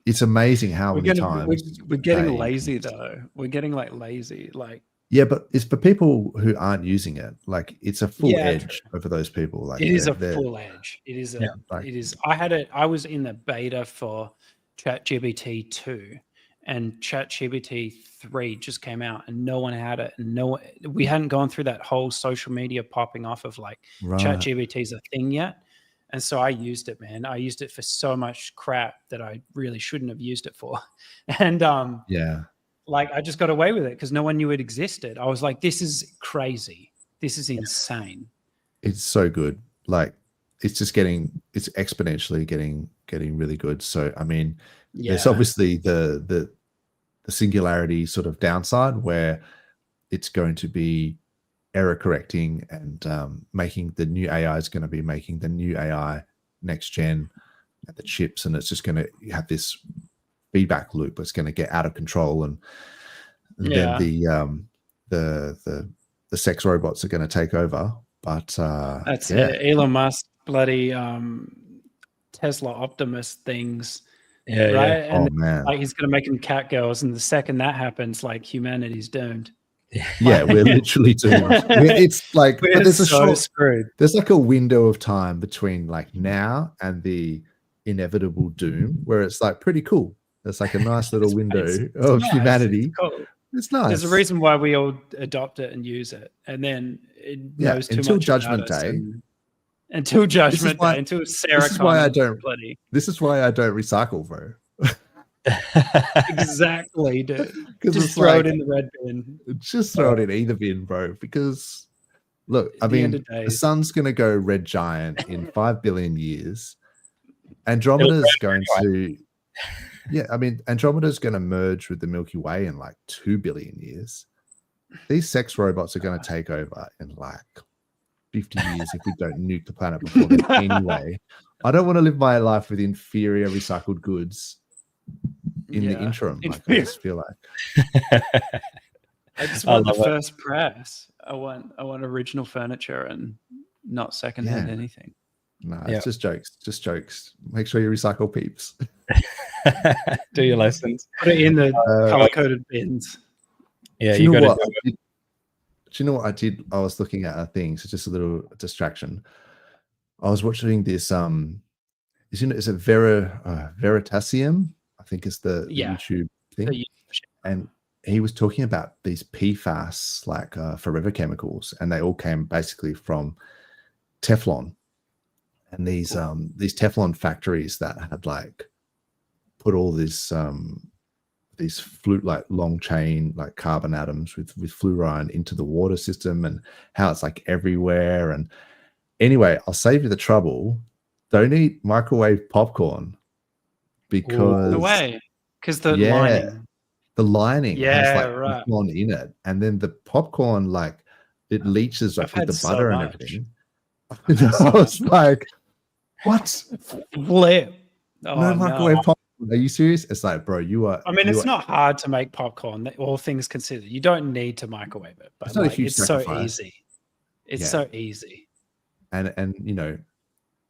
it's amazing how many times we're getting lazy though. We're getting like lazy. Like but it's for people who aren't using it. Like it's a full edge over those people. Like it is a full edge. It is it is. I was in the beta for ChatGPT 2. And ChatGPT 3 just came out, and no one had it. And we hadn't gone through that whole social media popping off of like ChatGPT is a thing yet. And so I used it, man. I used it for so much crap that I really shouldn't have used it for. And like I just got away with it because no one knew it existed. I was like, this is crazy. This is insane. It's so good. Like it's exponentially getting really good. So I mean, there's obviously the singularity sort of downside where it's going to be error correcting and making the new AI is going to be making the new AI next gen at the chips, and it's just going to have this feedback loop that's going to get out of control, and then the sex robots are going to take over. But that's Elon Musk bloody Tesla Optimus things. Right. And like he's gonna make them cat girls, and the second that happens, like humanity's doomed. Yeah, we're literally doomed. It's like there's like a window of time between like now and the inevitable doom where it's like pretty cool. It's like a nice little window of humanity. It's cool. It's nice. There's a reason why we all adopt it and use it, and then it knows too until much Judgment about Day. Until Judgment Day, until Sarah. This is why I don't recycle, bro. Exactly, dude. Just throw it in the red bin. Just throw it in either bin, bro. Because look, I mean, the sun's gonna go red giant in 5 billion years. Andromeda's going to, Andromeda's going to merge with the Milky Way in like 2 billion years. These sex robots are going to take over in like 50 years if we don't nuke the planet before then anyway. I don't want to live my life with inferior recycled goods in the interim. Like, I just feel like I just want the first press. I want original furniture and not secondhand Yeah. anything. No, Yeah. it's just jokes. Just jokes. Make sure you recycle peeps. Do your lessons. Put it in the Uh, color-coded bins. Yeah, Do you got to what? do it. Do you know what I did? I was looking at a thing, so just a little distraction. I was watching this. Is it Veritasium? I think is the YouTube thing. And he was talking about these PFAS, like forever chemicals, and they all came basically from Teflon. And these Teflon factories that had like put all this these like long chain like carbon atoms with fluorine into the water system, and how it's like everywhere. And anyway, I'll save you the trouble. Don't eat microwave popcorn because No way, because the lining has like right. popcorn in it, and then the popcorn like it leaches up with the butter and everything. I was like, what? Flip. No microwave popcorn. Are you serious? It's like, bro, you are. I mean, it's not hard to make popcorn, all things considered. You don't need to microwave it, but it's not a huge it's sacrifice. so easy. It's so easy. And you know,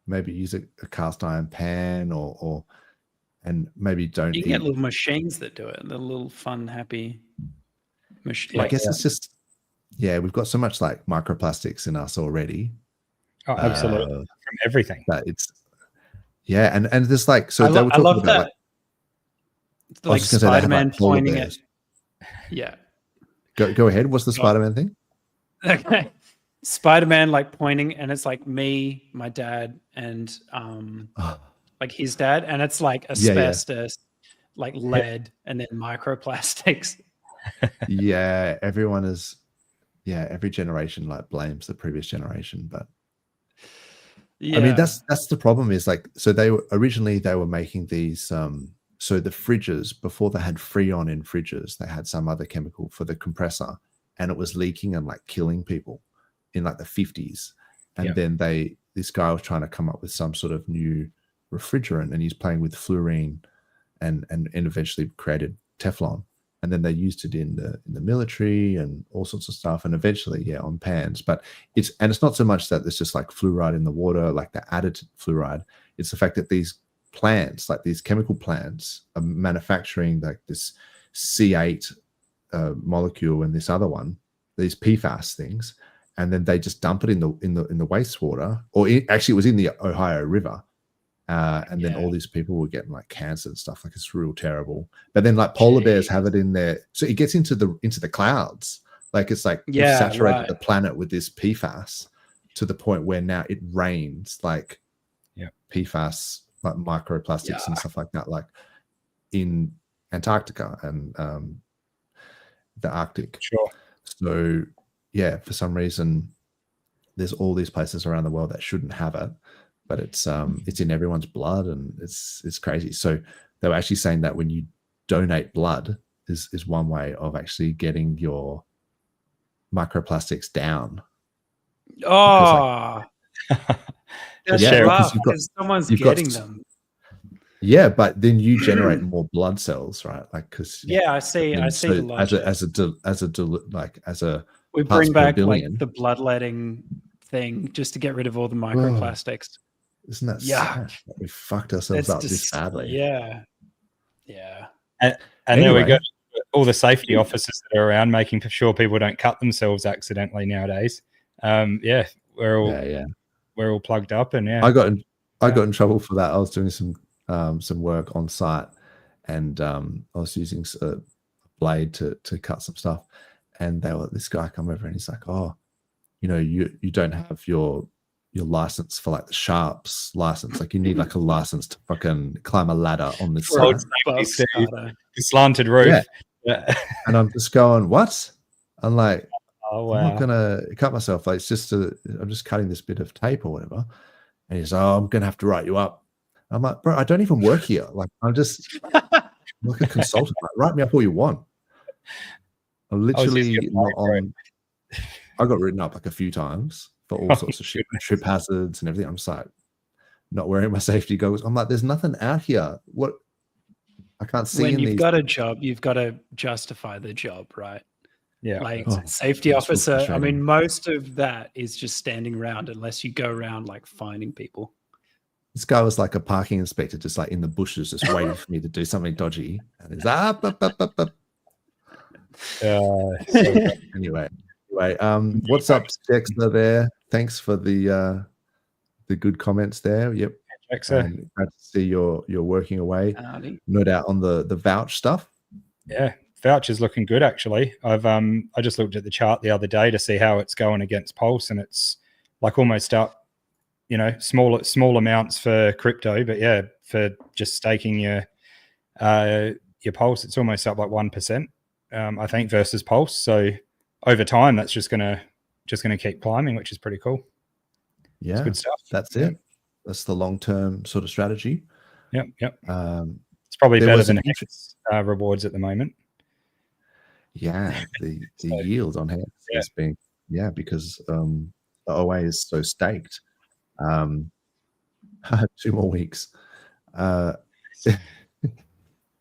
maybe use a cast iron pan or and maybe don't. You can get little machines that do it. The little fun, happy machine. I guess it's just we've got so much like microplastics in us already. Oh, absolutely, from everything. That it's and there's like I love that. Like Spider-Man pointing at. Yeah. Go ahead. What's the Spider-Man thing? Okay. Spider-Man like pointing, and it's like me, my dad, and like his dad, and it's like asbestos, like lead, and then microplastics. Yeah, everyone is. Yeah, every generation like blames the previous generation, but I mean that's the problem. Is like, so they were making these so the fridges, before they had Freon in fridges, they had some other chemical for the compressor, and it was leaking and like killing people in like the 50s. And then this guy was trying to come up with some sort of new refrigerant, and he's playing with fluorine and eventually created Teflon. And then they used it in the military and all sorts of stuff, and eventually on pans. But it's not so much that there's just like fluoride in the water, like the added fluoride. It's the fact that these plants, like these chemical plants, are manufacturing like this C8 molecule and this other one, these PFAS things, and then they just dump it in the wastewater, or actually it was in the Ohio River, and then all these people were getting like cancer and stuff. Like, it's real terrible. But then like polar bears have it in there, so it gets into the clouds. Like, it's like you've saturated the planet with this PFAS to the point where now it rains like PFAS, like microplastics and stuff like that, like in Antarctica and the Arctic. Sure. So for some reason there's all these places around the world that shouldn't have it, but it's in everyone's blood, and it's crazy. So they were actually saying that when you donate blood is one way of actually getting your microplastics down. Oh, that's rough, because someone's getting them. Yeah, but then you generate more blood cells, right? Like, because I see the logic. as a we bring back like the bloodletting thing just to get rid of all the microplastics. Isn't that sad? We fucked ourselves up this badly. Yeah. And then we got all the safety officers that are around making sure people don't cut themselves accidentally nowadays. We're all plugged up, and I got in trouble for that. I was doing some work on site, and I was using a blade to cut some stuff, and this guy come over and he's like, "Oh, you know, you don't have your license for like the sharps license. Like, you need like a license to fucking climb a ladder on the side." Slanted roof. Yeah. And I'm just going, what? I'm like, oh wow, I'm not gonna cut myself. Like, it's just I'm just cutting this bit of tape or whatever. And he's, "Oh, I'm gonna have to write you up." I'm like, "Bro, I don't even work here. Like, I'm just like a consultant. Like, write me up all you want." I'm literally not on. I got written up like a few times for all sorts of shit, trip hazards and everything. I'm just like, not wearing my safety goggles. I'm like, there's nothing out here. What? I can't see. When you've got a job, you've got to justify the job, right? Yeah. Like Oh, safety that's so officer. I frustrating. mean, most of that is just standing around unless you go around like finding people. This guy was like a parking inspector, just like in the bushes, just waiting for me to do something dodgy. And he's up, up, up, up, up. So Anyway, what's up, Dexter? There, thanks for the good comments there. Yep, HEXican. and glad to see you're working away. Howdy. No doubt on the vouch stuff. Yeah, vouch is looking good actually. I just looked at the chart the other day to see how it's going against Pulse, and it's like almost up, you know, small amounts for crypto, but yeah, for just staking your Pulse, it's almost up like 1%, I think, versus Pulse. So over time, that's just gonna keep climbing, which is pretty cool. Yeah, it's good stuff. That's it. That's the long-term sort of strategy. Yep. It's probably better than Hex rewards at the moment. Yeah, the yield on Hex has been, because the OA is so staked. 2 more weeks.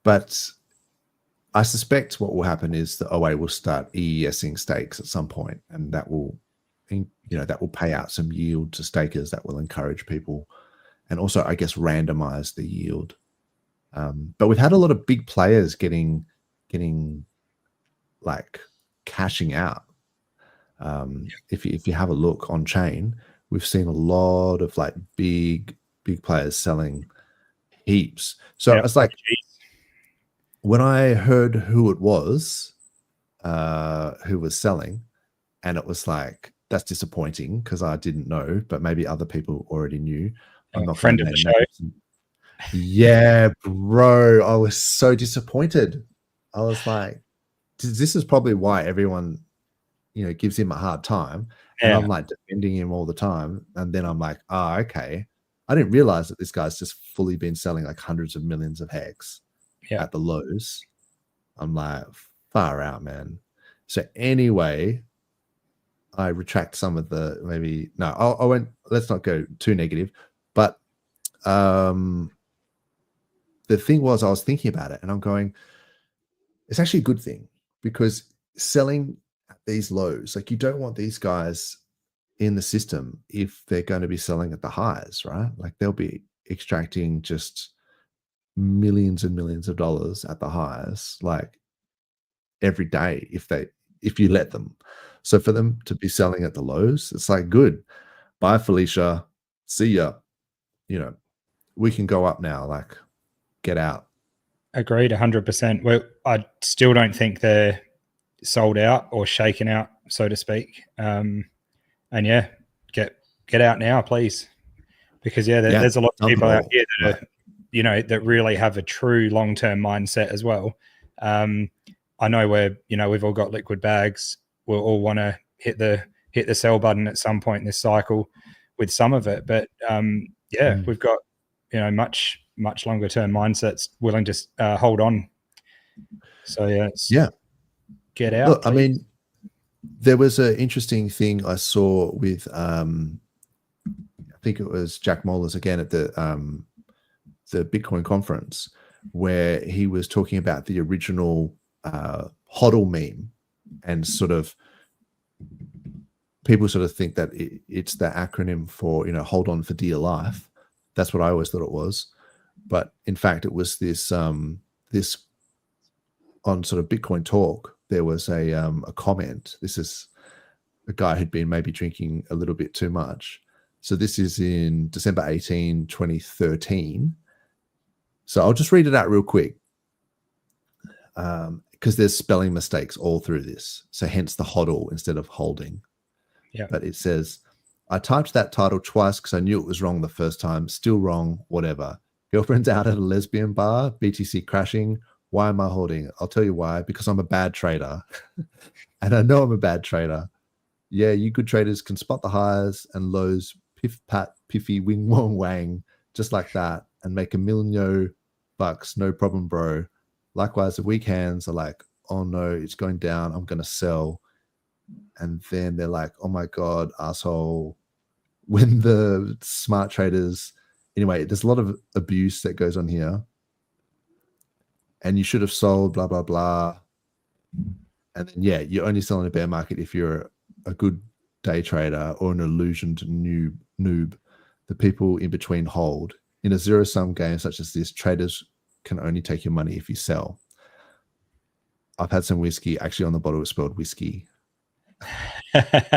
But I suspect what will happen is the OA will start EESing stakes at some point, and that will, that will pay out some yield to stakers. That will encourage people, and also, I guess, randomize the yield. But we've had a lot of big players getting like cashing out. If you have a look on chain, we've seen a lot of like big players selling heaps. So it's like, when I heard who it was who was selling, and it was like, that's disappointing because I didn't know, but maybe other people already knew. I'm not friend of the show. Yeah, bro, I was so disappointed. I was like, this is probably why everyone, gives him a hard time. And I'm like defending him all the time. And then I'm like, okay. I didn't realize that this guy's just fully been selling like hundreds of millions of Hex at the lows. I'm like, far out, man. So anyway, I retract some of the I won't, let's not go too negative. But the thing was, I was thinking about it and I'm going, it's actually a good thing, because selling at these lows, like, you don't want these guys in the system if they're going to be selling at the highs, right? Like, they'll be extracting just millions and millions of dollars at the highs, like every day, if you let them. So for them to be selling at the lows, it's like, good. Bye, Felicia. See ya. We can go up now. Like, get out. Agreed, 100%. Well, I still don't think they're sold out or shaken out, so to speak. And yeah, get out now, please, because there's a lot of people out here that are, that really have a true long-term mindset as well. I know we've all got liquid bags. We'll all want to hit the sell button at some point in this cycle with some of it, but we've got much longer term mindsets willing to hold on. So get out. Look, I mean, there was an interesting thing I saw with I think it was Jack Mollers again at the Bitcoin conference, where he was talking about the original HODL meme, and sort of people sort of think that it's the acronym for hold on for dear life. That's what I always thought it was, but in fact it was this this on sort of Bitcoin Talk. There was a comment. This is a guy who'd been maybe drinking a little bit too much. So this is in December 18, 2013. So I'll just read it out real quick, because there's spelling mistakes all through this. So hence the HODL instead of holding. Yeah. But it says, I typed that title twice because I knew it was wrong the first time. Still wrong, whatever. Girlfriend's out at a lesbian bar, BTC crashing. Why am I holding? I'll tell you why. Because I'm a bad trader. And I know I'm a bad trader. Yeah, you good traders can spot the highs and lows, piff, pat, piffy, wing, wong, wang, just like that, and make $1 million bucks, no problem, bro. Likewise, the weak hands are like, oh no, it's going down, I'm going to sell. And then they're like, oh my God, asshole. When the smart traders, anyway, there's a lot of abuse that goes on here. And you should have sold, blah, blah, blah. And then, yeah, you're only selling a bear market if you're a good day trader or an illusioned noob. The people in between hold. In a zero-sum game such as this, traders can only take your money if you sell. I've had some whiskey. Actually, on the bottle, it's spelled whiskey. That's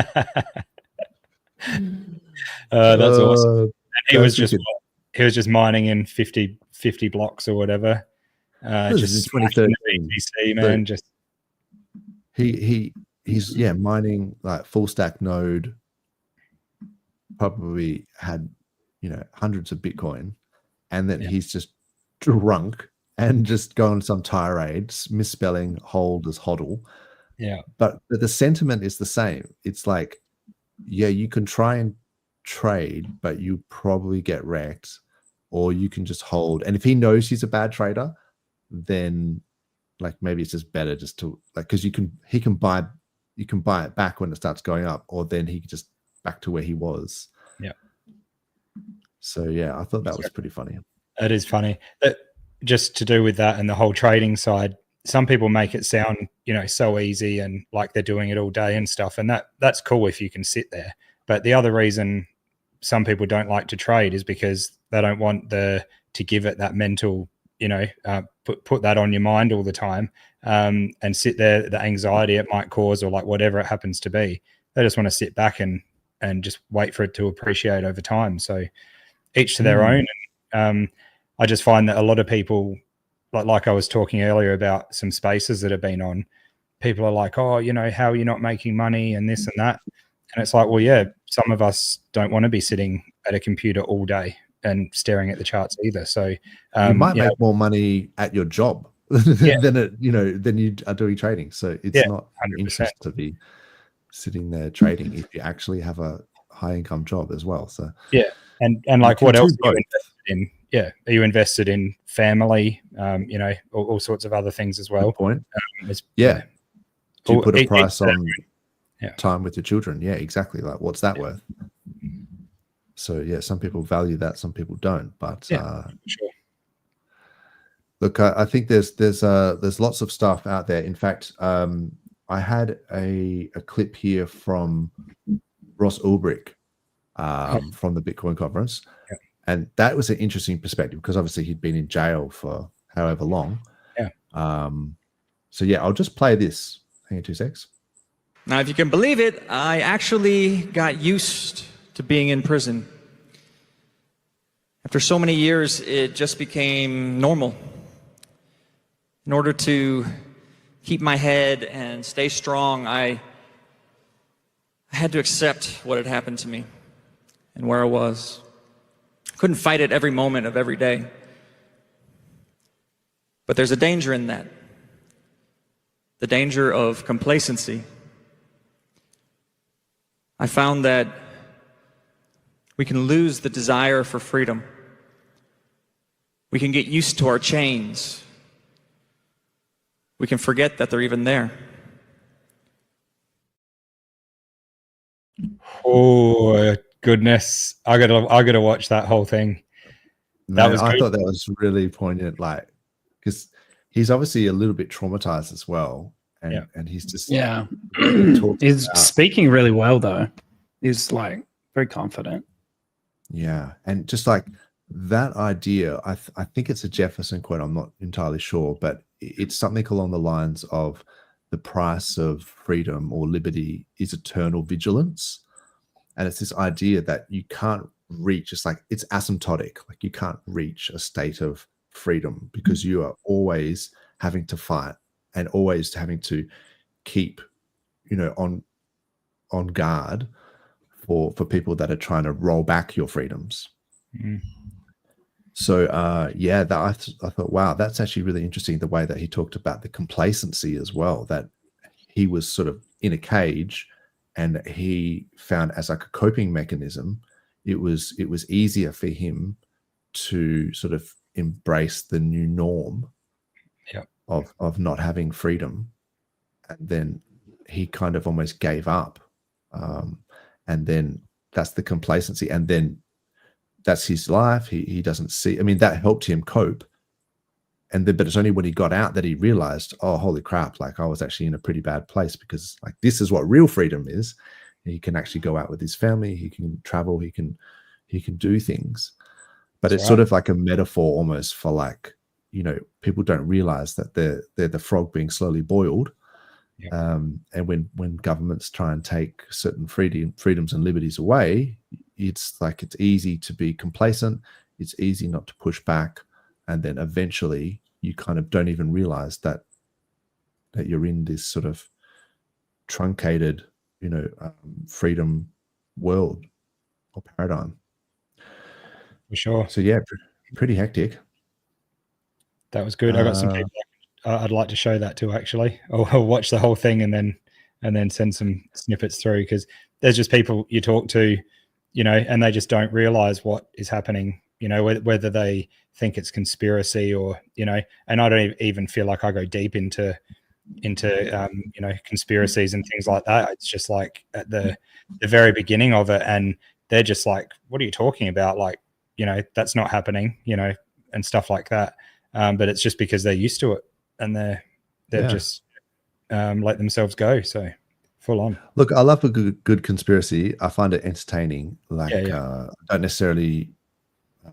awesome. And he was just mining in 50 blocks or whatever. This is 2013. BTC, man. So he's mining like full stack node. Probably had hundreds of Bitcoin, and then he's just drunk and just go on some tirades, misspelling hold as hodl. Yeah, but the sentiment is the same. It's like, yeah, you can try and trade, but you probably get wrecked, or you can just hold. And if he knows he's a bad trader, then like maybe it's just better just to like, because you can buy it back when it starts going up, or then he can just back to where he was. Yeah. So yeah, I thought that was pretty funny. It is funny. Just to do with that and the whole trading side, some people make it sound, so easy and like they're doing it all day and stuff. And that's cool if you can sit there. But the other reason some people don't like to trade is because they don't want to give it that mental, put that on your mind all the time, and sit there, the anxiety it might cause, or like whatever it happens to be. They just want to sit back and just wait for it to appreciate over time. So each to their own. And I just find that a lot of people, like I was talking earlier about some spaces that have been on, people are like, oh, how are you not making money and this and that? And it's like, well, yeah, some of us don't want to be sitting at a computer all day and staring at the charts either. So you might make more money at your job than you are doing trading. So it's not 100%. Interest to be sitting there trading if you actually have a high income job as well. So yeah, and like what else are you invested in? Yeah, are you invested in family? All sorts of other things as well. Good point. Do you put a price on time with your children? Yeah, exactly. Like, what's that worth? So yeah, some people value that, some people don't. But sure. Look, I think there's lots of stuff out there. In fact, I had a clip here from Ross Ulbricht from the Bitcoin conference. Yeah. And that was an interesting perspective because obviously he'd been in jail for however long. Yeah. So yeah, I'll just play this. Hang on 2 secs. Now, if you can believe it, I actually got used to being in prison. After so many years, it just became normal. In order to keep my head and stay strong, I had to accept what had happened to me and where I was. Couldn't fight it every moment of every day. But there's a danger in that. The danger of complacency. I found that we can lose the desire for freedom. We can get used to our chains. We can forget that they're even there. Oh goodness, I gotta watch that whole thing. I thought that was really poignant, like, because he's obviously a little bit traumatized as well, and he's just he's speaking really well though. He's like very confident. Yeah, and just like that idea, I think it's a Jefferson quote. I'm not entirely sure, but it's something along the lines of the price of freedom or liberty is eternal vigilance. And it's this idea that you can't reach, it's like it's asymptotic, like you can't reach a state of freedom because you are always having to fight and always having to keep, on guard for people that are trying to roll back your freedoms. Mm. So I thought, wow, that's actually really interesting, the way that he talked about the complacency as well, that he was sort of in a cage and he found as like a coping mechanism, it was easier for him to sort of embrace the new norm of not having freedom. And then he kind of almost gave up. And then that's the complacency. And then that's his life. He doesn't see, I mean, that helped him cope. but it's only when he got out that he realized, oh, holy crap, like I was actually in a pretty bad place, because like this is what real freedom is. He can actually go out with his family, he can travel, he can do things. But it's sort of like a metaphor almost for like, you know, people don't realize that they're the frog being slowly boiled. And when governments try and take certain freedoms and liberties away, it's like it's easy to be complacent, it's easy not to push back, and then eventually you kind of don't even realize that you're in this sort of truncated, you know, freedom world or paradigm. For sure. So yeah, pretty hectic. That was good. I got some people I'd like to show that to, actually. I'll watch the whole thing and then send some snippets through, because there's just people you talk to, you know, and they just don't realize what is happening, you know, whether they think it's conspiracy or, you know, and I don't even feel like I go deep into you know, conspiracies and things like that. It's just like at the very beginning of it, and they're just like, what are you talking about? Like, you know, that's not happening, you know, and stuff like that. But it's just because they're used to it, and they've just let themselves go. So full on. Look, I love a good conspiracy. I find it entertaining. Like, I don't necessarily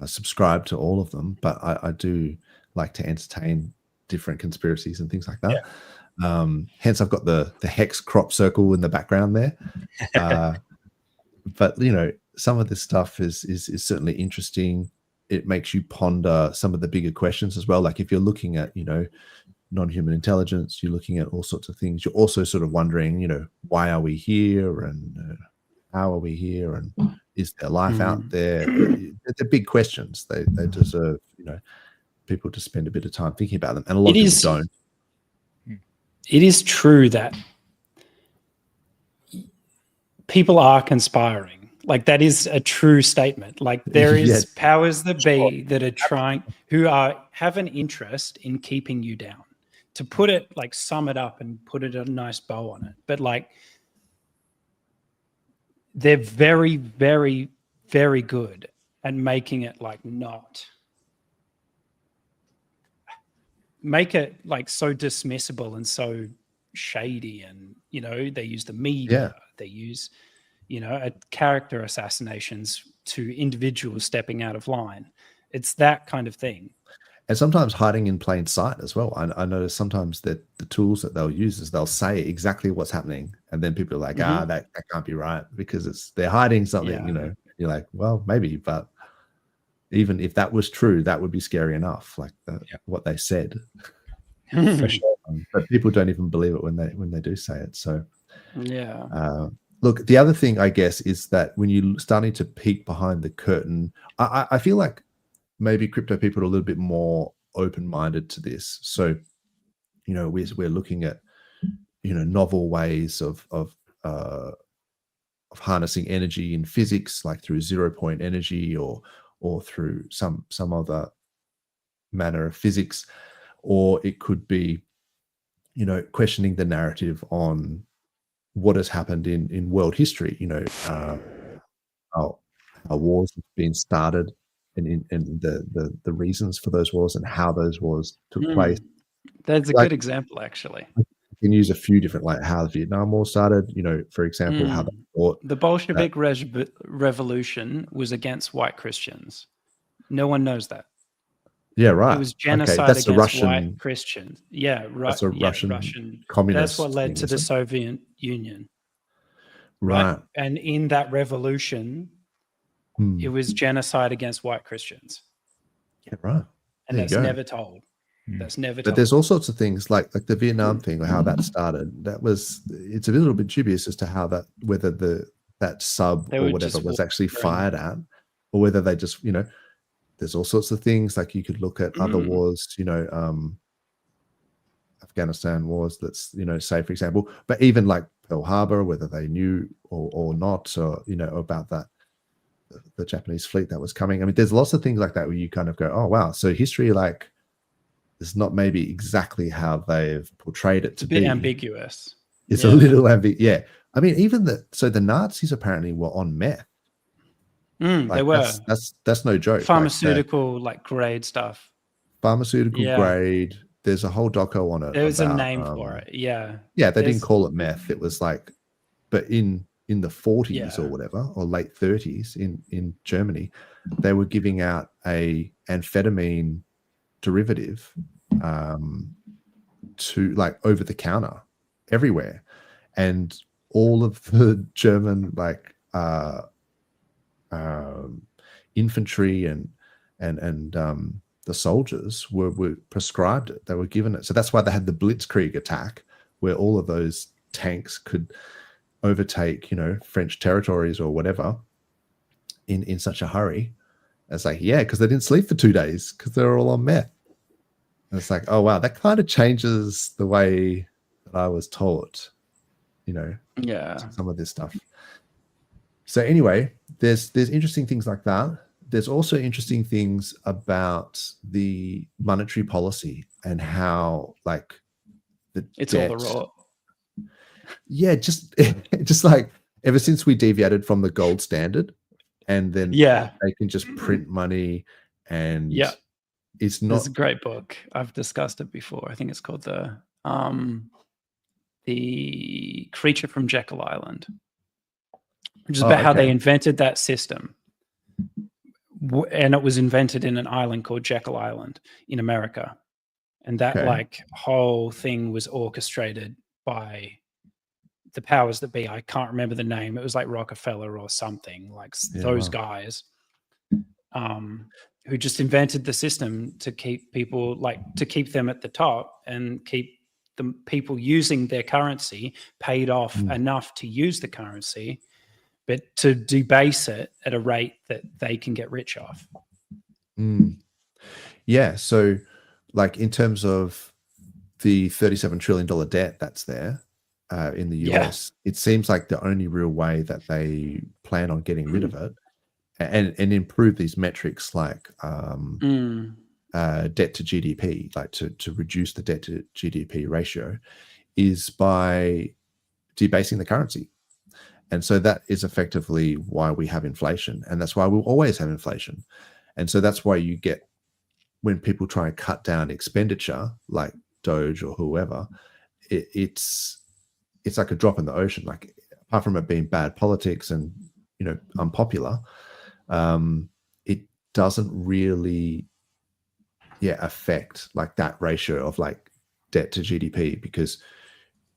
subscribe to all of them, but I do like to entertain different conspiracies and things like that. Hence, I've got the hex crop circle in the background there. But you know, some of this stuff is certainly interesting. It makes you ponder some of the bigger questions as well. Like if you're looking at, you know, non-human intelligence, you're looking at all sorts of things. You're also sort of wondering, you know, why are we here, and how are we here, and is there life out there? They're big questions. They deserve, you know, people to spend a bit of time thinking about them, and a lot of people don't. It is true that people are conspiring. Like that is a true statement. Like there is powers that be that are have an interest in keeping you down. To put it, like sum it up and put a nice bow on it. But like they're very, very, very good at making it like not. Make it like so dismissible and so shady, and you know, they use the media, they use, you know, character assassinations to individuals stepping out of line. It's that kind of thing. And sometimes hiding in plain sight as well. I notice sometimes that the tools that they'll use is they'll say exactly what's happening, and then people are like, that can't be right, because they're hiding something. You know, you're like, well, maybe, but even if that was true, that would be scary enough. Like what they said. For sure. But people don't even believe it when they do say it. So look, the other thing, I guess, is that when you're starting to peek behind the curtain, I feel like maybe crypto people are a little bit more open-minded to this. So, you know, we're looking at, you know, novel ways of harnessing energy in physics, like through 0-point energy or through some other manner of physics, or it could be, you know, questioning the narrative on what has happened in world history. You know, how wars have been started, and the reasons for those wars and how those wars took place. That's a good example, actually. You can use a few different, like how the Vietnam War started. You know, for example, how they fought. The Bolshevik revolution was against white Christians. No one knows that. Yeah, right. It was genocide against white Christians. Yeah, that's a Russian communist. That's what led to the Soviet Union. Right. And in that revolution, it was genocide against white Christians. Yeah, right. And that's never told. That's never told. But there's all sorts of things like the Vietnam thing, or how that started. It's a little bit dubious as to whether that sub or whatever was actually fired at, or whether they just, you know, there's all sorts of things. Like you could look at other wars, you know, Afghanistan wars, let's, you know, say, for example, but even like Pearl Harbor, whether they knew or not, or, you know, about that, the Japanese fleet that was coming. I mean, there's lots of things like that where you kind of go, oh, wow. So history, like, is not maybe exactly how they've portrayed it to be. It's a bit ambiguous. It's a little ambiguous. Yeah. I mean, even the Nazis apparently were on meth. Like, they were. That's no joke. Pharmaceutical, like grade stuff. pharmaceutical Yeah. grade. There's a whole doco on it. There was a about, name for it. Yeah. Yeah, they There's- didn't call it meth. It was like, but in the 40s Yeah. or whatever, or late 30s in Germany, they were giving out a amphetamine derivative to like over the counter everywhere, and all of the German like infantry and the soldiers were prescribed it. They were given it. So that's why they had the Blitzkrieg attack, where all of those tanks could overtake, French territories or whatever in such a hurry. It's like, yeah, because they didn't sleep for 2 days because they were all on meth. And it's like, oh wow, that kind of changes the way that I was taught, Yeah. some of this stuff. So anyway, there's interesting things like that. There's also interesting things about the monetary policy and how like It's all the raw. Yeah, just like ever since we deviated from the gold standard, and then they can just print money, and it's not. It's a great book. I've discussed it before. I think it's called the Creature from Jekyll Island, which is about how they invented that system. And it was invented in an island called Jekyll Island in America. And that like whole thing was orchestrated by the powers that be. I can't remember the name. It was like Rockefeller or something, like those guys who just invented the system to keep people to keep them at the top and keep the people using their currency paid off enough to use the currency, but to debase it at a rate that they can get rich off. Yeah. So like in terms of the $37 trillion debt that's there in the US, it seems like the only real way that they plan on getting rid of it and improve these metrics like debt to GDP, like to reduce the debt to GDP ratio, is by debasing the currency. And so that is effectively why we have inflation. And that's why we'll always have inflation. And so that's why you get, when people try and cut down expenditure, like Doge or whoever, it's like a drop in the ocean. Like, apart from it being bad politics and, unpopular, it doesn't really, affect like that ratio of like debt to GDP, because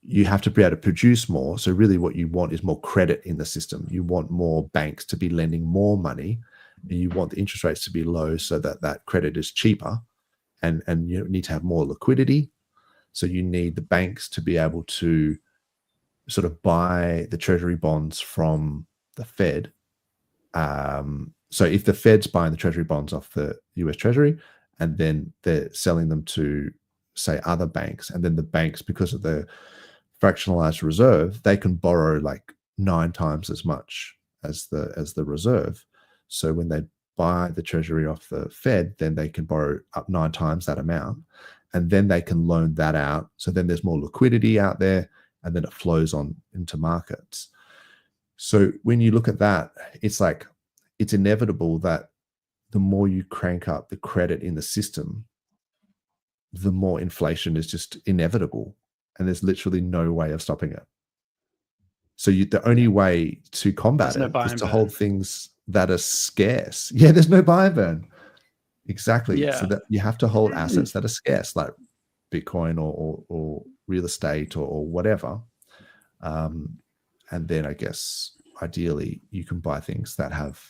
you have to be able to produce more. So really what you want is more credit in the system. You want more banks to be lending more money, and you want the interest rates to be low so that that credit is cheaper, and you need to have more liquidity. So you need the banks to be able to sort of buy the treasury bonds from the Fed. So if the Fed's buying the treasury bonds off the US Treasury, and then they're selling them to, say, other banks, and then the banks, because of the fractionalized reserve, they can borrow like 9 times as much as the reserve. So when they buy the treasury off the Fed, then they can borrow up 9 times that amount, and then they can loan that out. So then there's more liquidity out there, and then it flows on into markets. So when you look at that, it's like, it's inevitable that the more you crank up the credit in the system, the more inflation is just inevitable. And there's literally no way of stopping it. So the only way to combat it is to hold things that are scarce. Yeah, there's no buy and burn. Exactly. Yeah. So that you have to hold assets that are scarce, like Bitcoin or real estate or whatever. And then I guess ideally you can buy things that have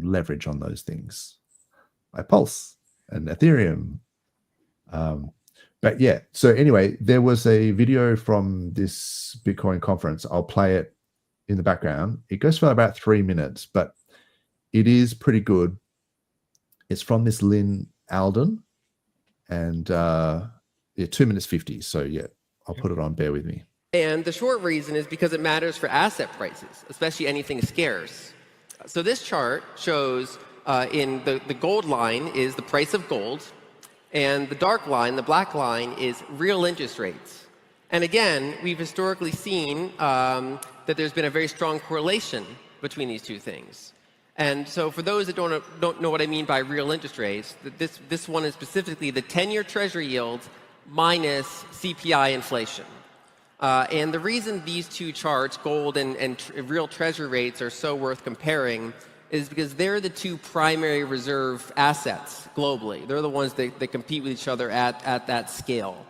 leverage on those things, like Pulse and Ethereum. But yeah, so anyway, there was a video from this Bitcoin conference. I'll play it in the background. It goes for about 3 minutes, but it is pretty good. It's from this Lynn Alden, and 2 minutes 50. So yeah, I'll put it on. Bear with me. And the short reason is because it matters for asset prices, especially anything scarce. So this chart shows in the gold line is the price of gold, and the dark line, the black line, is real interest rates. And again, we've historically seen that there's been a very strong correlation between these two things. And so for those that don't know what I mean by real interest rates, this one is specifically the 10-year Treasury yield minus CPI inflation. And the reason these two charts, gold and real Treasury rates, are so worth comparing is because they're the two primary reserve assets globally. They're the ones that compete with each other at that scale.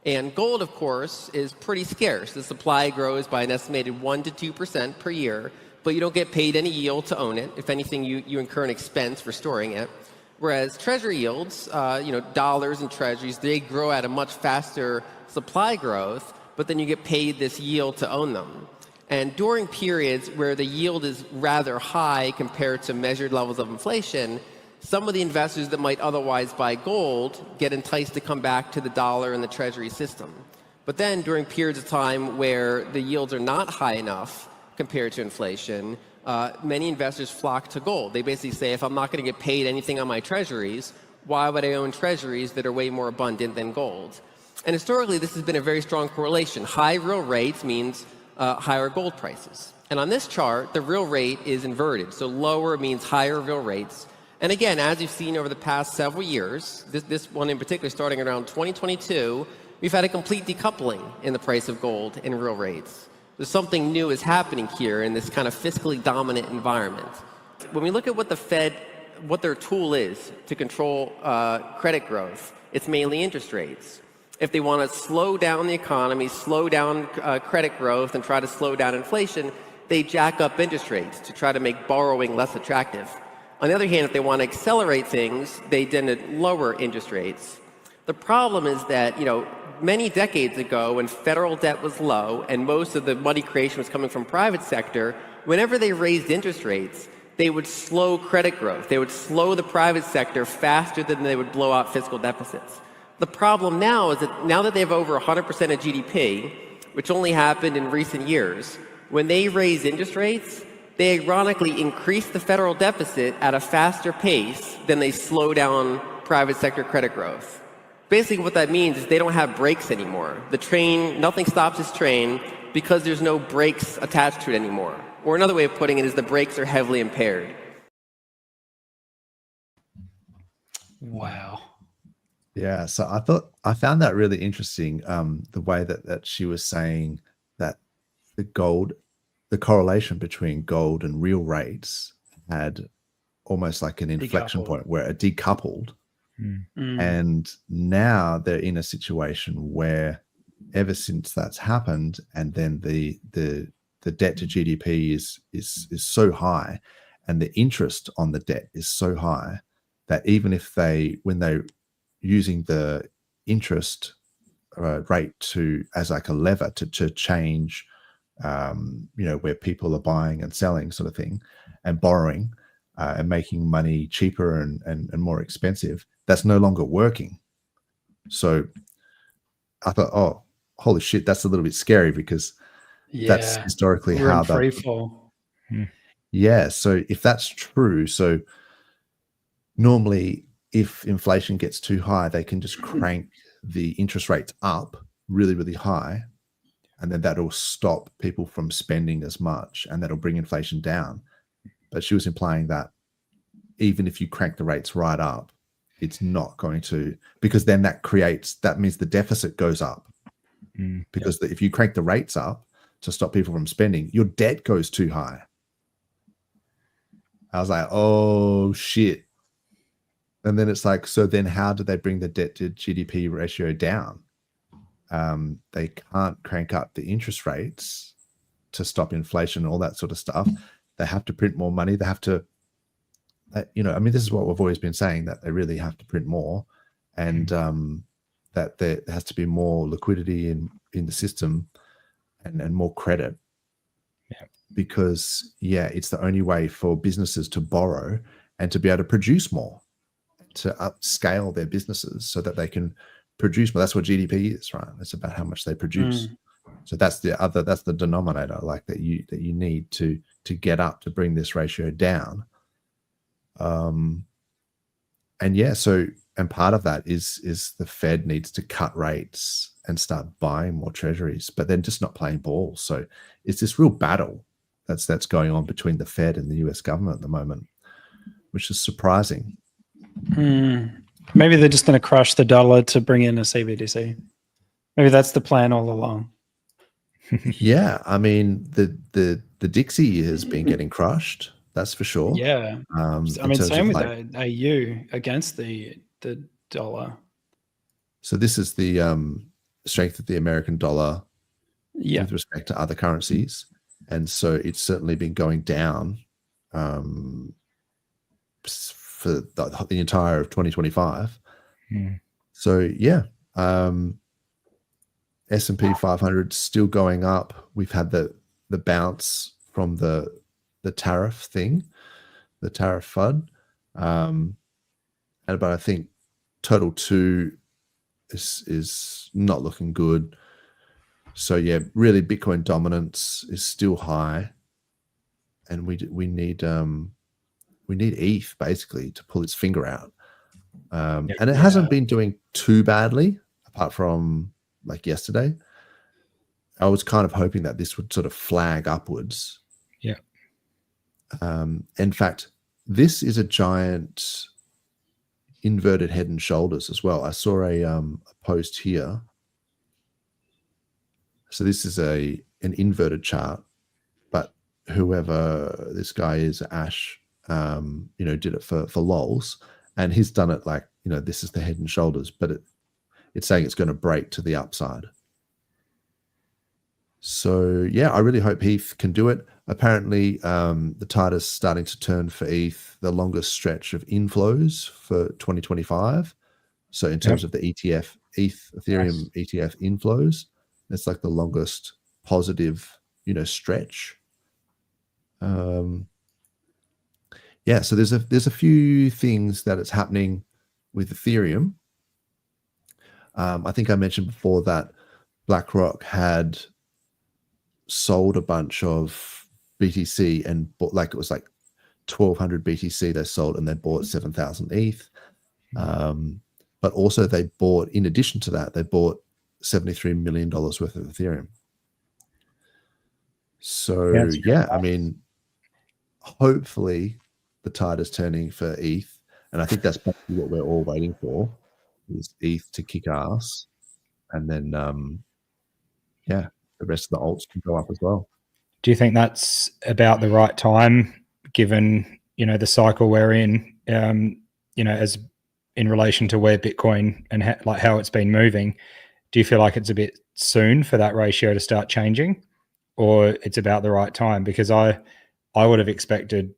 And gold, of course, is pretty scarce. The supply grows by an estimated 1 to 2% per year, but you don't get paid any yield to own it. If anything, you incur an expense for storing it. Whereas Treasury yields, dollars and treasuries, they grow at a much faster supply growth, but then you get paid this yield to own them. And during periods where the yield is rather high compared to measured levels of inflation, some of the investors that might otherwise buy gold get enticed to come back to the dollar and the Treasury system. But then during periods of time where the yields are not high enough compared to inflation, many investors flock to gold. They basically say, if I'm not going to get paid anything on my treasuries, why would I own treasuries that are way more abundant than gold? And historically, this has been a very strong correlation. High real rates means higher gold prices. And on this chart, the real rate is inverted. So lower means higher real rates. And again, as you've seen over the past several years, this one in particular starting around 2022, we've had a complete decoupling in the price of gold and real rates. There's something new is happening here in this kind of fiscally dominant environment. When we look at what the Fed, what their tool is to control credit growth, it's mainly interest rates. If they want to slow down the economy, slow down credit growth, and try to slow down inflation, they jack up interest rates to try to make borrowing less attractive. On the other hand, if they want to accelerate things, they tend to lower interest rates. The problem is that, many decades ago, when federal debt was low and most of the money creation was coming from private sector, whenever they raised interest rates, they would slow credit growth. They would slow the private sector faster than they would blow out fiscal deficits. The problem now is that now that they have over 100% of GDP, which only happened in recent years, when they raise interest rates, they ironically increase the federal deficit at a faster pace than they slow down private sector credit growth. Basically what that means is they don't have brakes anymore. The train, nothing stops this train because there's no brakes attached to it anymore. Or another way of putting it is the brakes are heavily impaired. Wow. Yeah, so I found that really interesting, the way that she was saying that the correlation between gold and real rates had almost like an inflection point where it decoupled. And now they're in a situation where ever since that's happened, and then the debt to GDP is so high, and the interest on the debt is so high that even if when they're using the interest rate as like a lever to change, where people are buying and selling sort of thing, and borrowing and making money cheaper and more expensive, that's no longer working. So I thought, oh, holy shit, that's a little bit scary, because that's historically how that free fall. Yeah. So if that's true, so normally if inflation gets too high, they can just crank the interest rates up really, really high, and then that'll stop people from spending as much, and that'll bring inflation down. But she was implying that even if you crank the rates right up, it's not going to, because then that means the deficit goes up. Because if you crank the rates up to stop people from spending, your debt goes too high. I was like, oh shit. And then it's like, so then how do they bring the debt to GDP ratio down? They can't crank up the interest rates to stop inflation, all that sort of stuff. They have to print more money. They have to, this is what we've always been saying, that they really have to print more, and that there has to be more liquidity in the system and more credit. Yeah. Because, it's the only way for businesses to borrow and to be able to produce more, to upscale their businesses so that they can produce more. That's what GDP is, right? It's about how much they produce. So that's the denominator, like that you need to get up to bring this ratio down. And part of that is the Fed needs to cut rates and start buying more treasuries, but then just not playing ball. So it's this real battle that's going on between the Fed and the US government at the moment, which is surprising. Maybe they're just going to crush the dollar to bring in a CBDC. Maybe that's the plan all along. Yeah, I mean the Dixie has been getting crushed. That's for sure. Yeah, I mean, same with the AU against the dollar. So this is the strength of the American dollar with respect to other currencies, and so it's certainly been going down for the entire of 2025. So yeah, S&P 500 still going up. We've had the bounce from the tariff thing, the tariff FUD, but I think total 2 is not looking good. So yeah, really Bitcoin dominance is still high, and we need ETH basically to pull its finger out. And it hasn't been doing too badly apart from like yesterday. I was kind of hoping that this would sort of flag upwards. Yeah. In fact, this is a giant inverted head and shoulders as well. I saw a post here. So this is an inverted chart, but whoever this guy is, Ash, did it for lols, and he's done it like, this is the head and shoulders, but it's saying it's going to break to the upside. So yeah, I really hope ETH can do it. Apparently, the tide is starting to turn for ETH, the longest stretch of inflows for 2025. So in terms of the ETF, Ethereum ETF inflows, it's like the longest positive, stretch. Yeah, so there's a few things that it's happening with Ethereum. I think I mentioned before that BlackRock had sold a bunch of BTC and bought, like, it was like 1,200 BTC they sold, and they bought 7,000 ETH. But also they bought, in addition to that, they bought $73 million worth of Ethereum. So yeah, I mean, hopefully the tide is turning for ETH, and I think that's probably what we're all waiting for, is ETH to kick ass, and then the rest of the alts can go up as well. Do you think that's about the right time, given the cycle we're in? As in relation to where Bitcoin and how it's been moving, do you feel like it's a bit soon for that ratio to start changing, or it's about the right time? Because I would have expected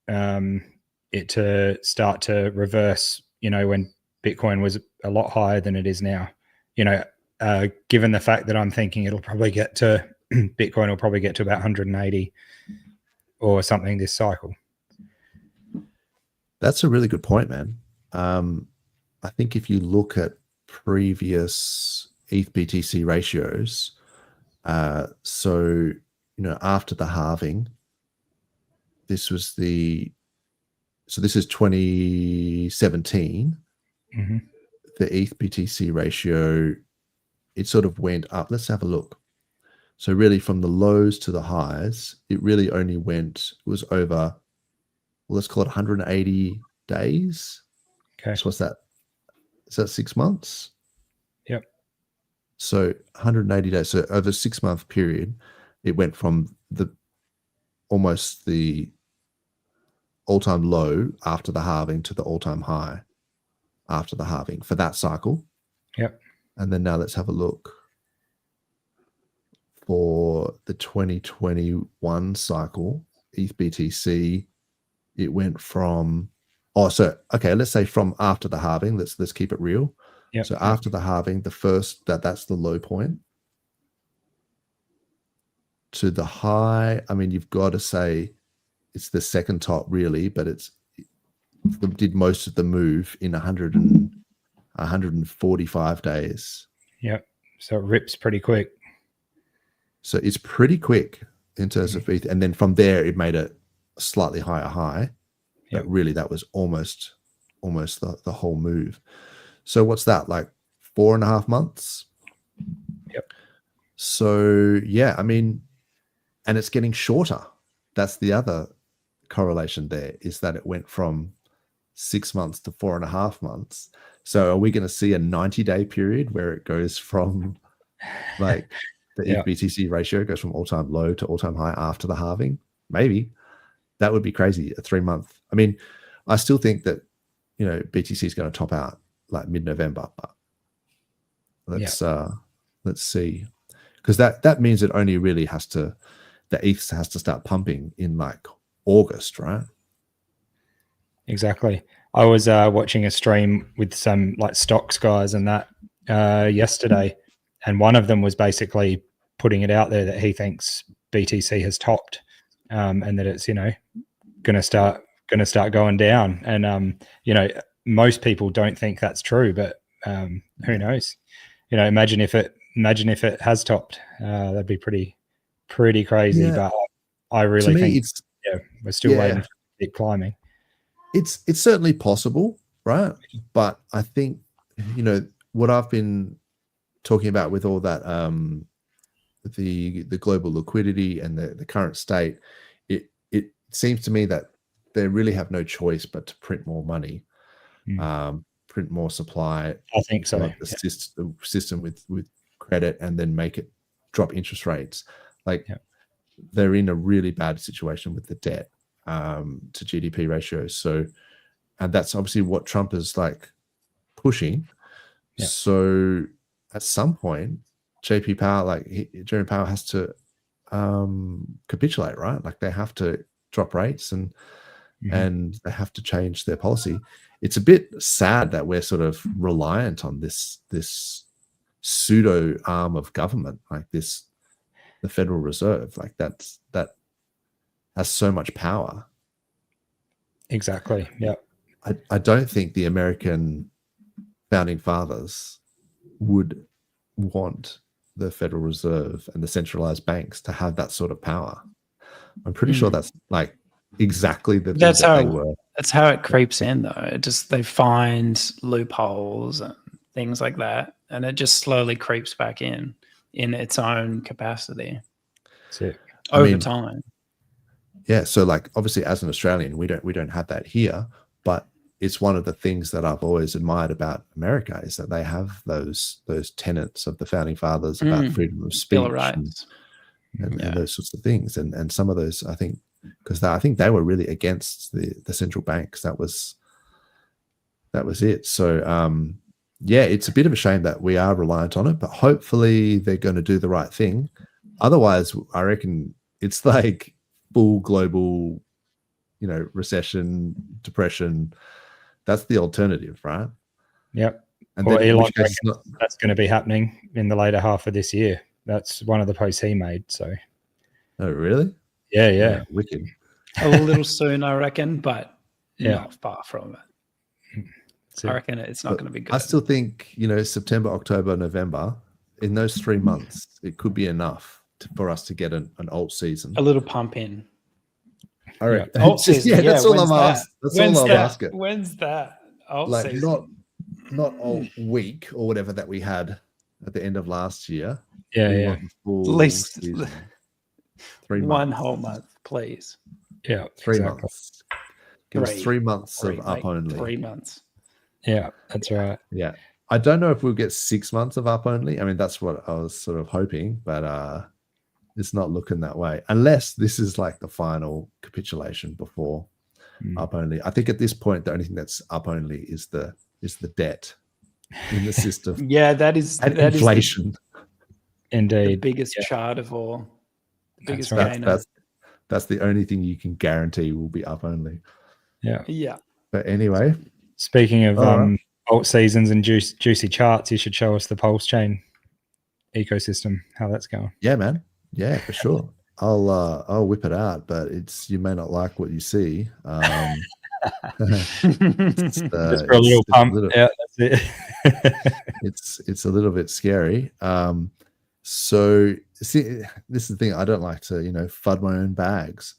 it to start to reverse, when Bitcoin was a lot higher than it is now. Given the fact that I'm thinking it'll probably get to Bitcoin will probably get to about 180 or something this cycle. That's a really good point, man. I think if you look at previous ETH BTC ratios, after the halving, this is 2017. Mm-hmm. The ETH BTC ratio, it sort of went up. Let's have a look. So really from the lows to the highs, it really only it was over, let's call it 180 days. Okay. So what's that? Is that 6 months? Yep. So 180 days. So over a 6 month period, it went from almost the all-time low after the halving to the all-time high after the halving for that cycle. Yep. And then now let's have a look for the 2021 cycle, ETH BTC. It went from, let's say from after the halving, let's keep it real. Yep. So after the halving, that's the low point. To the high, I mean, you've got to say it's the second top really, but it did most of the move in 145 days. Yep. So it rips pretty quick. So it's pretty quick in terms of ETH. And then from there, it made a slightly higher high. Yep. But really, that was almost the whole move. So what's that, like 4.5 months? Yep. So, yeah, I mean, and it's getting shorter. that's the other correlation there, is that it went from 6 months to 4.5 months. So are we going to see a 90-day period where it goes from like the Yeah. ETH-BTC ratio goes from all-time low to all-time high after the halving? Maybe. That would be crazy. A 3-month. I mean, I still think that, you know, BTC is going to top out like mid-November, but let's see, because that means it only really has to, the ETH has to start pumping in like August, right? Exactly. I was watching a stream with some like stocks guys and that yesterday, and one of them was basically putting it out there that he thinks BTC has topped, and that it's, you know, gonna start going down. And you know, most people don't think that's true, but who knows? You know, imagine if it has topped. That'd be pretty crazy. Yeah. But I really think it's, we're still waiting for it to keep climbing. It's certainly possible, right? But I think, you know, what I've been talking about with all that the global liquidity and the current state, it seems to me that they really have no choice but to print more money, print more supply. I think so. Like the system with credit, and then make it drop interest rates. Like they're in a really bad situation with the debt to GDP ratios. So, and that's obviously what Trump is like pushing. Yeah. So at some point, Jeremy Powell has to capitulate, right? Like they have to drop rates and they have to change their policy. It's a bit sad that we're sort of reliant on this pseudo arm of government, like the Federal Reserve, like that has so much power. Exactly. Yeah. I don't think the American founding fathers would want the Federal Reserve and the centralized banks to have that sort of power. I'm pretty sure that's like exactly the that's how they were. That's how it creeps in, though. It just, they find loopholes and things like that, and it just slowly creeps back in its own capacity over time. Yeah, so like obviously as an Australian, we don't have that here, but it's one of the things that I've always admired about America is that they have those tenets of the founding fathers about freedom of speech and those sorts of things, and some of those, I think, because I think they were really against the central banks. That was it. So yeah, it's a bit of a shame that we are reliant on it, but hopefully they're going to do the right thing. Otherwise, I reckon it's like full global, you know, recession, depression. That's the alternative, right? Yep. And well, then Elon reckons that's going to be happening in the later half of this year. That's one of the posts he made. So. Oh, really? Yeah. Wicked. A little soon, I reckon, but not far from it. I reckon it's not going to be good. I still think, you know, September, October, November, in those 3 months, it could be enough for us to get an alt season. A little pump in. All right. Alt season. Yeah, that's all I'm asking. That's all I'm asking. When's that? Alt like season. Not alt week or whatever that we had at the end of last year. Yeah. At least 3 months. One whole month, please. Yeah. 3 months. Give us 3 months of up only. 3 months. Yeah, that's right. Yeah. I don't know if we'll get 6 months of up only. I mean, that's what I was sort of hoping, but it's not looking that way. Unless this is like the final capitulation before up only. I think at this point, the only thing that's up only is the debt in the system. Yeah, that is inflation. Indeed. The biggest chart of all. The biggest gainer. That's the only thing you can guarantee will be up only. Yeah. Yeah. But anyway. Speaking of alt seasons and juicy charts, you should show us the PulseChain ecosystem, how that's going. Yeah, man. Yeah, for sure. I'll whip it out, but you may not like what you see. Just for a little pump. Yeah, that's it. it's a little bit scary. So see, this is the thing. I don't like to, you know, fud my own bags,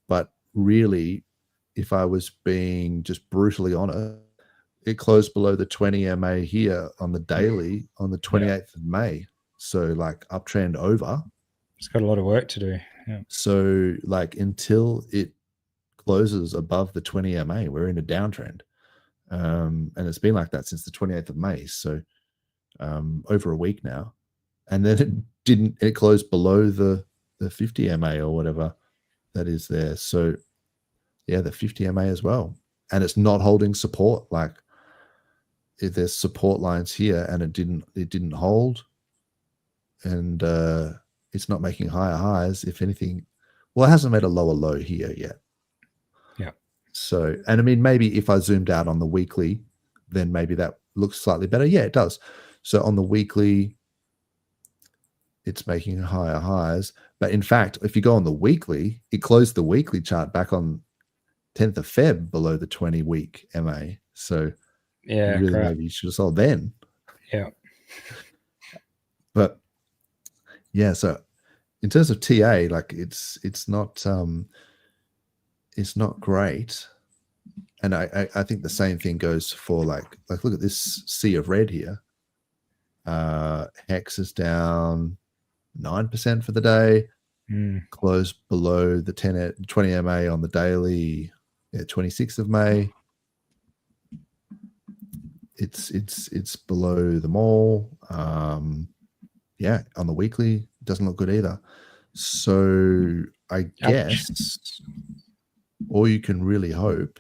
but really, if I was being just brutally honest, it closed below the 20 MA here on the daily on the 28th of May. So like uptrend over. It's got a lot of work to do. Yeah. So like until it closes above the 20 MA, we're in a downtrend. And it's been like that since the 28th of May. So over a week now. And then it closed below the 50 MA or whatever that is there. So yeah, the 50 MA as well. And it's not holding support. Like there's support lines here and it didn't hold. And it's not making higher highs. If anything, well, it hasn't made a lower low here yet. Yeah. So, and I mean, maybe if I zoomed out on the weekly, then maybe that looks slightly better. Yeah, it does. So on the weekly, it's making higher highs. But in fact, if you go on the weekly, it closed the weekly chart back on 10th of Feb below the 20-week MA. So yeah, really maybe you should have sold then. Yeah. But yeah, so in terms of TA, like it's not great. And I think the same thing goes for like look at this sea of red here. Hex is down 9% for the day, closed below the 20 MA on the daily, 26th of May. It's below them all. Yeah, on the weekly, it doesn't look good either. So I guess all you can really hope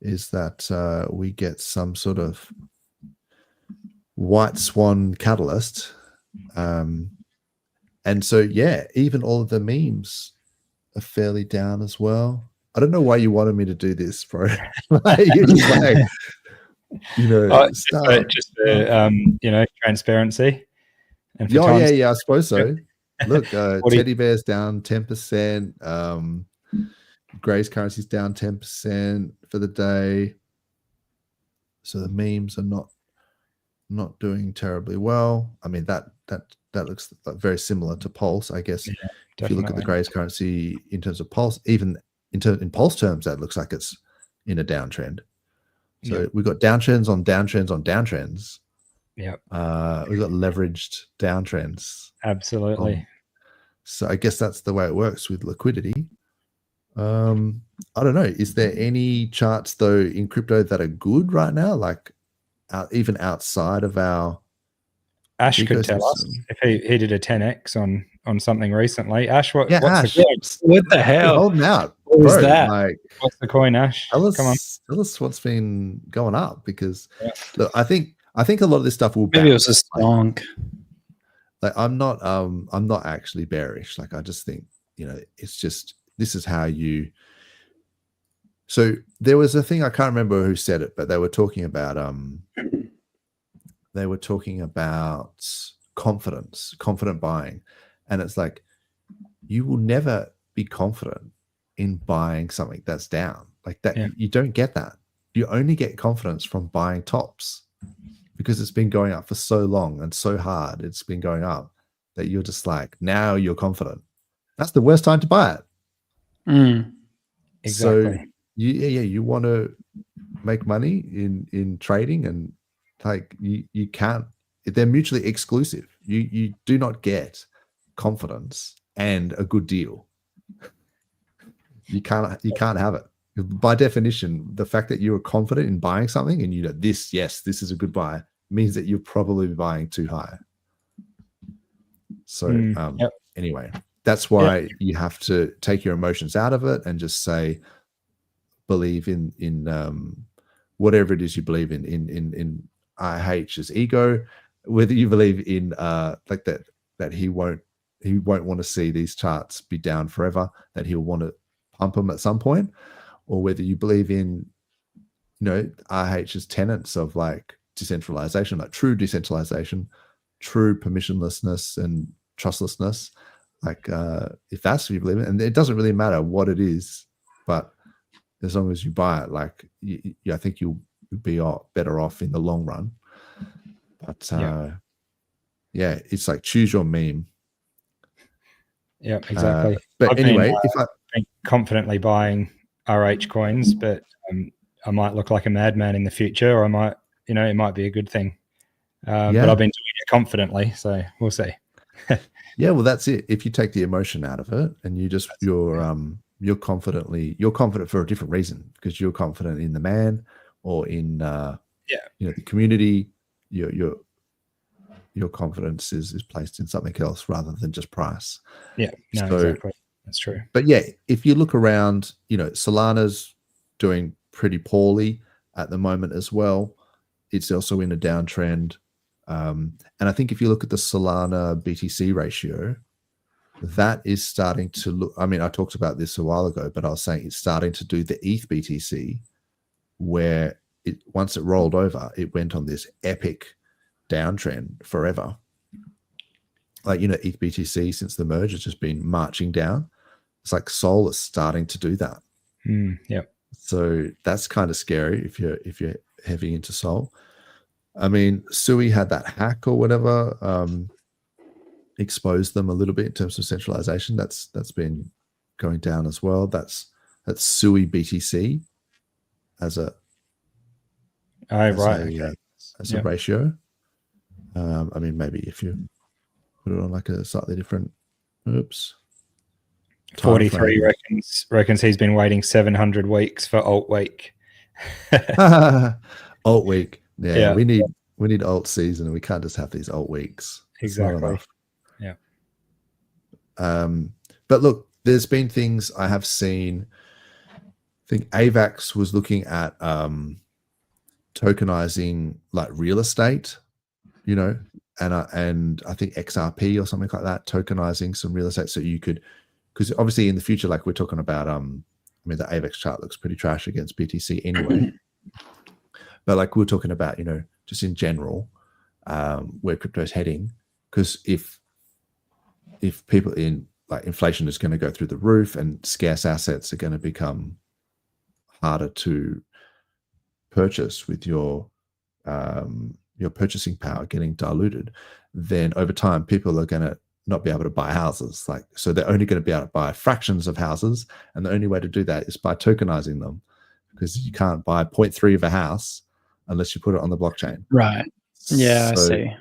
is that we get some sort of white swan catalyst. And so, yeah, even all of the memes are fairly down as well. I don't know why you wanted me to do this, bro. You're just like, you know, just for you know, transparency. And for yeah, I suppose so. Look, teddy bear's down 10%. Gray's currency's down 10% for the day. So the memes are not doing terribly well. I mean, that looks very similar to Pulse, I guess. Yeah, if you look at the Gray's currency in terms of Pulse, even in Pulse terms, that looks like it's in a downtrend. So we've got downtrends on downtrends on downtrends. Yeah. We've got leveraged downtrends. Absolutely. So I guess that's the way it works with liquidity. I don't know. Is there any charts though in crypto that are good right now? Like even outside of our Ash ecosystem? could tell us if he did a 10x on something recently. Ash, what's Ash. the coin? What the hell? Holding out. What was that? Like, What's the coin, Ash? Tell Come on. us what's been going up, because look, I think a lot of this stuff will Maybe bounce. it was a stonk. Like I'm not actually bearish. Like I just think, you know, it's just, this is how you. So there was a thing, I can't remember who said it, but they were talking about confident buying. And it's like, you will never be confident in buying something that's down like that. Yeah. You don't get that. You only get confidence from buying tops, because it's been going up for so long and so hard. It's been going up that you're just like, now you're confident. That's the worst time to buy it. Exactly. So you want to make money in trading, and like you can't, they're mutually exclusive. You do not get confidence and a good deal. You can't have it. By definition, the fact that you're confident in buying something and you know this is a good buy means that you're probably buying too high. So anyway, that's why you have to take your emotions out of it and just say, believe in whatever it is you believe in IH's ego, whether you believe in like that he won't want to see these charts be down forever, that he'll want to pump them at some point, or whether you believe in, you know, RH's tenets of like decentralization, like true decentralization, true permissionlessness and trustlessness. Like if that's what you believe in, and it doesn't really matter what it is, but as long as you buy it, like I think you'll be better off in the long run. But yeah, it's like choose your meme. Yeah, exactly. But I've anyway, been confidently buying RH coins, but I might look like a madman in the future, or I might, you know, it might be a good thing. But I've been doing it confidently, so we'll see. Yeah, well, that's it. If you take the emotion out of it, and you're confident for a different reason, because you're confident in the man or in the community. Your confidence is placed in something else rather than just price. Yeah, no, So, exactly. That's true. but yeah, if you look around, Solana's doing pretty poorly at the moment as well. It's also in a downtrend. And I think if you look at the Solana BTC ratio, that is starting to look, I mean, I talked about this a while ago, but I was saying it's starting to do the ETH BTC, where once it rolled over, it went on this epic downtrend forever. Like, ETH BTC since the merge has just been marching down. It's like Sol is starting to do that. Yep. So that's kind of scary if you're heavy into Sol. I mean, Sui had that hack or whatever, exposed them a little bit in terms of centralization. That's been going down as well. That's Sui BTC as a a ratio. I mean, maybe if you put it on like a slightly different, 43 reckons he's been waiting 700 weeks for alt week. Alt week. Yeah, we need alt season, and we can't just have these alt weeks. Exactly. Yeah. But look, there's been things I have seen. I think AVAX was looking at tokenizing like real estate, and I think XRP or something like that, tokenizing some real estate, so you could, because obviously in the future, like we're talking about, I mean, the AVAX chart looks pretty trash against BTC anyway. But like we're talking about, just in general, where crypto is heading, because if people inflation is going to go through the roof and scarce assets are going to become harder to purchase with your purchasing power getting diluted, then over time people are going to not be able to buy houses. So they're only going to be able to buy fractions of houses, and the only way to do that is by tokenizing them, because you can't buy 0.3 of a house unless you put it on the blockchain. Right. Yeah, So I see.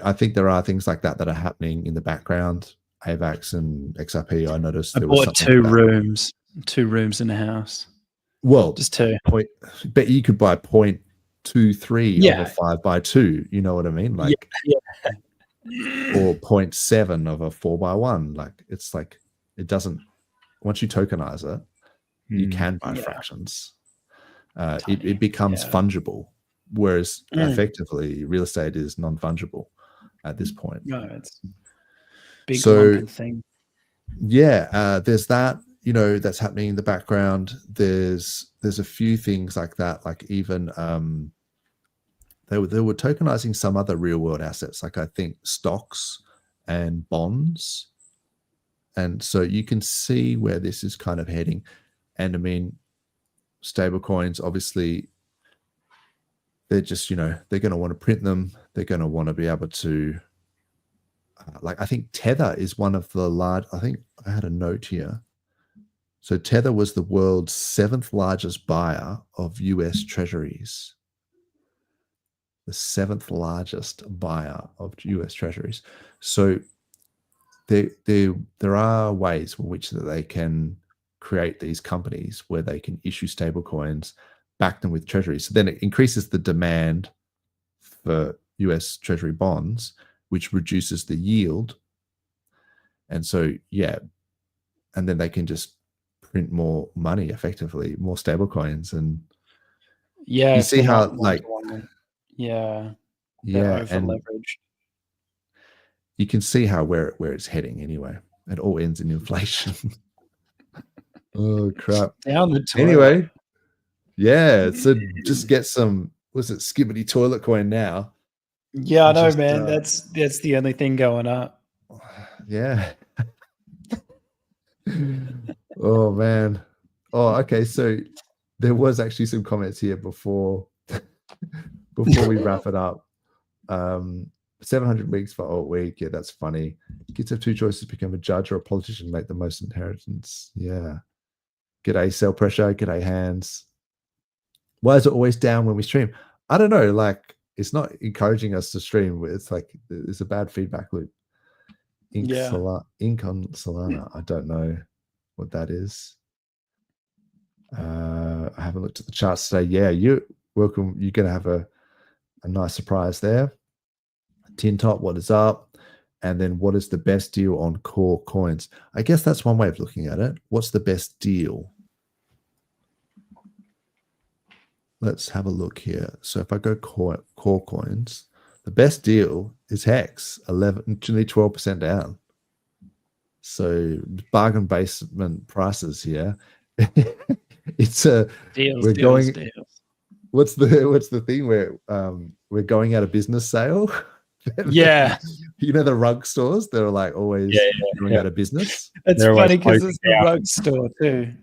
I think there are things like that that are happening in the background. AVAX and XRP, I noticed I there was bought something two rooms in a house. Well, Just two. But you could buy 0.23 Yeah. of a 5x2. You know what I mean? Like, or 0.7 of a 4x1. Like, it's like, it doesn't, once you tokenize it, you can buy fractions. It becomes fungible, whereas effectively real estate is non-fungible at this point. No, it's big So, thing. Yeah, there's that, that's happening in the background. There's a few things like that, like even they were tokenizing some other real world assets, like I think stocks and bonds. And so you can see where this is kind of heading. And I mean, stable coins, obviously, they're just, they're going to want to print them. They're going to want to be able to, I think Tether is one of the large, I think I had a note here. So Tether was the world's 7th largest buyer of US treasuries. The 7th largest buyer of US treasuries. So there are ways in which that they can create these companies where they can issue stable coins, back them with treasuries. So then it increases the demand for US treasury bonds, which reduces the yield. And so, and then they can just print more money effectively, more stable coins. And you see how and leveraged. You can see how where it's heading anyway. It all ends in inflation. Oh crap. Down the toilet. Anyway, so just get some, what's it, Skibbity toilet coin now. Yeah, I know, man. That's the only thing going up. Yeah. Oh man. Oh, okay. So there was actually some comments here before we wrap it up. 700 weeks for alt week. Yeah, that's funny. Kids have two choices: become a judge or a politician, make the most inheritance. Yeah. G'day, sell pressure. G'day, hands. Why is it always down when we stream? I don't know. Like, it's not encouraging us to stream. It's like there's a bad feedback loop. Ink, Yeah. Ink on Solana. I don't know what that is. I haven't looked at the charts today. Yeah, you're welcome. You're going to have a nice surprise there. Tin Top, what is up? And then what is the best deal on core coins? I guess that's one way of looking at it. What's the best deal? Let's have a look here. So if I go core coins, the best deal is Hex, 11, nearly 12% down. So bargain basement prices here. It's a Deals, we're deals, going. deals. What's the thing where we're going out of business sale? Yeah. You know the rug stores that are like always going out of business. It's They're always funny because closing it's the down. rug store too.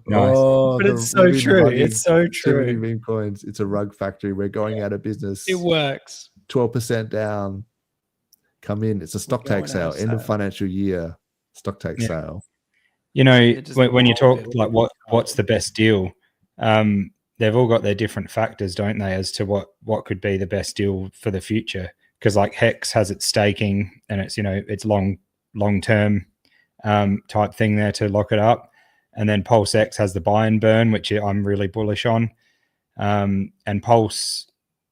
Nice. Oh, But it's so true. It's so Too many true. meme coins. It's a rug factory. We're going out of business. It works. 12% down. Come in. It's a stock We're going take sale. out of End of sale. financial year. Stock take Yeah. sale. You know, It just when you talk built. like what's the best deal, they've all got their different factors, don't they, as to what could be the best deal for the future. Because like Hex has its staking and it's, you know, it's long term type thing there to lock it up. And then PulseX has the buy and burn, which I'm really bullish on. And Pulse,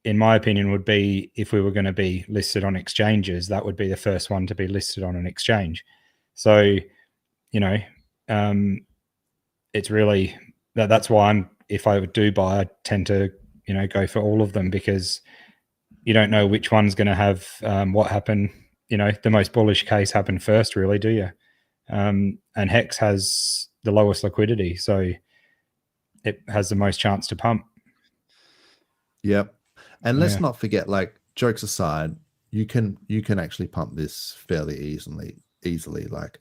in my opinion, would be, if we were going to be listed on exchanges, that would be the first one to be listed on an exchange. So, you know, it's really that's why if I do buy, I tend to, you know, go for all of them, because you don't know which one's going to have what happen, you know, the most bullish case happen first, really, do you? And Hex has the lowest liquidity, so it has the most chance to pump. Yep. And let's Yeah. not forget, like, jokes aside, you can actually pump this fairly easily. Like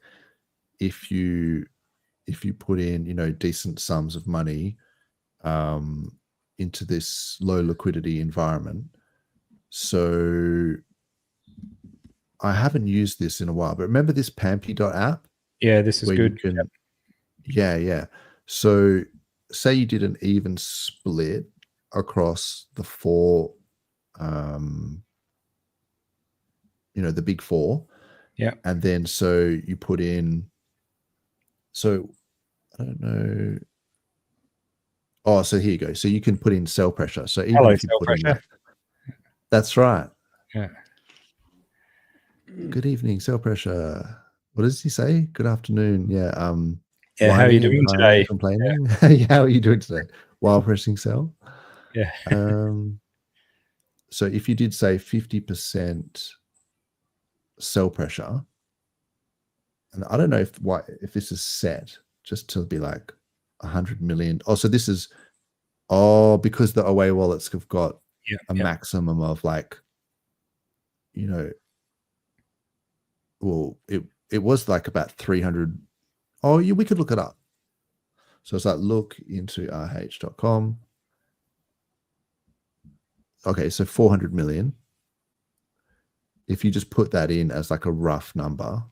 if you put in, you know, decent sums of money into this low liquidity environment. So I haven't used this in a while, but remember this Pampy.app? Yeah, this is good. Yeah. So say you did an even split across the four, you know, the big four. Yeah. And then so you put in, so I don't know. Oh, so here you go. So you can put in sell pressure. So even if you Sell put pressure. in like, that's right. Yeah. Good evening, sell pressure. What does he say? Good afternoon. Yeah. Yeah, how are you doing today? Complaining. Yeah. How are you doing today? While pressing sell. Yeah. So if you did say 50% sell pressure, and I don't know if this is set just to be like 100 million. Oh, so this is because the away wallets have got a maximum of, like, you know, well, it was like about 300. Oh, yeah, we could look it up. So it's like, look into rh.com. Okay, so 400 million. If you just put that in as like a rough number,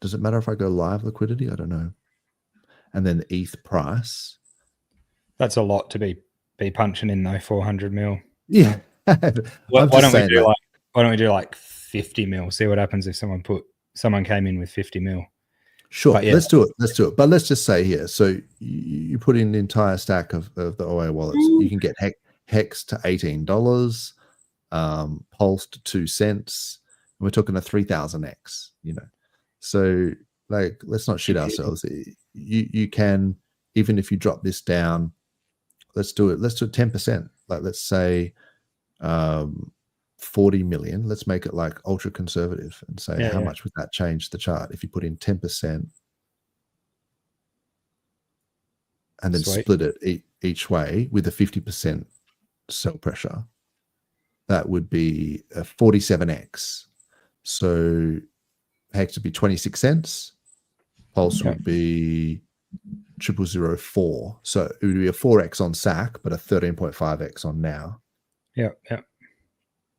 does it matter if I go live liquidity? I don't know. And then the ETH price. That's a lot to be punching in though, 400 mil. Yeah. Why don't we do like 50 mil? See what happens if someone came in with 50 mil. Sure, yeah. Let's do it. But let's just say here, so you put in the entire stack of the OA wallets. You can get Hex to $18, Pulse to 2 cents. And we're talking a 3000x, you know. So, like, let's not shit ourselves. You can, even if you drop this down, let's do it 10%. Like, let's say 40 million. Let's make it like ultra conservative and say, how much would that change the chart if you put in 10% and then split it each way with a 50% sell pressure? That would be a 47x. So Hex would be 26 cents. Pulse would be 0004. So it would be a 4x on SAC, but a 13.5x on now. Yeah.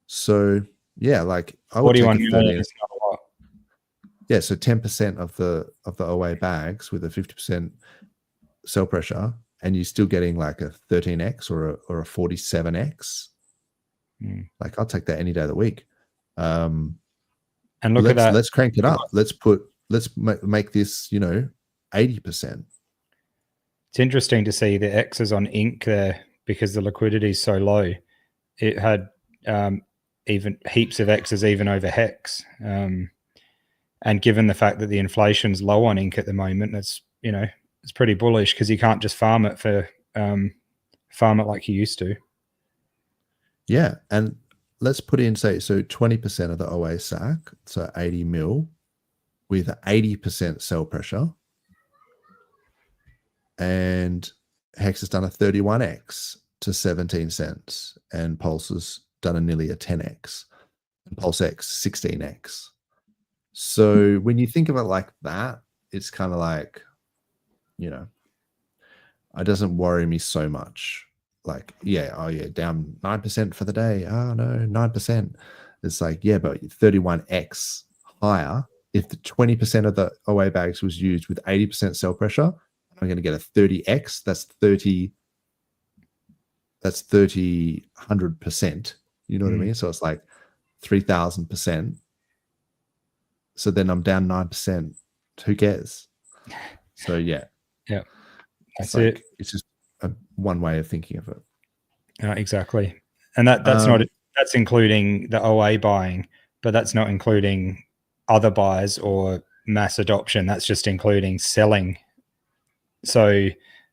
So yeah, like I would take a 30. Yeah, so 10% of the OA bags with a 50% sell pressure and you're still getting like a 13x or a 47x, like I'll take that any day of the week. And look at that. Let's crank it up. Let's make this, 80%. It's interesting to see the X's on ink there because the liquidity is so low. It had even heaps of X's even over Hex. And given the fact that the inflation's low on ink at the moment, that's, it's pretty bullish because you can't just farm it like you used to. Yeah. And let's put in, say, so 20% of the OA SAC, so 80 mil with 80% sell pressure. And Hex has done a 31x to 17 cents, and Pulse has done nearly a 10x, and PulseX 16x. So when you think of it like that, it's kind of like, it doesn't worry me so much. Like, down 9% for the day. Oh no, 9%. It's like, yeah, but 31x higher. If the 20% of the OA bags was used with 80% sell pressure, I'm going to get a 30x. That's 100%. You know what I mean? So it's like 3,000%. So then I'm down 9%. Who cares? So yeah. That's like, it. It's just one way of thinking of it. Exactly. And that's including the OA buying, but that's not including other buys or mass adoption. That's just including selling. So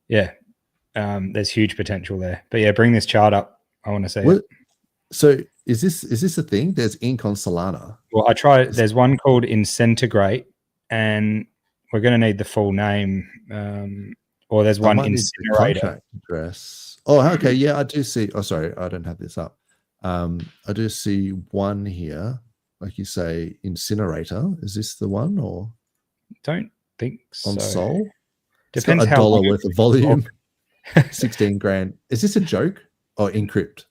there's huge potential there. But yeah, bring this chart up. I want to see it. So is this a thing? There's ink on Solana. Well, I tried. There's one called Incentigrate, and we're going to need the full name. Or there's one Incinerator. Address. Oh, okay. Yeah, I do see. Oh, sorry, I don't have this up. I do see one here, like you say, Incinerator. Is this the one, or don't think so? On Sol? Depends it's got how $1 worth of volume. 16 grand. Is this a joke? Oh, encrypt.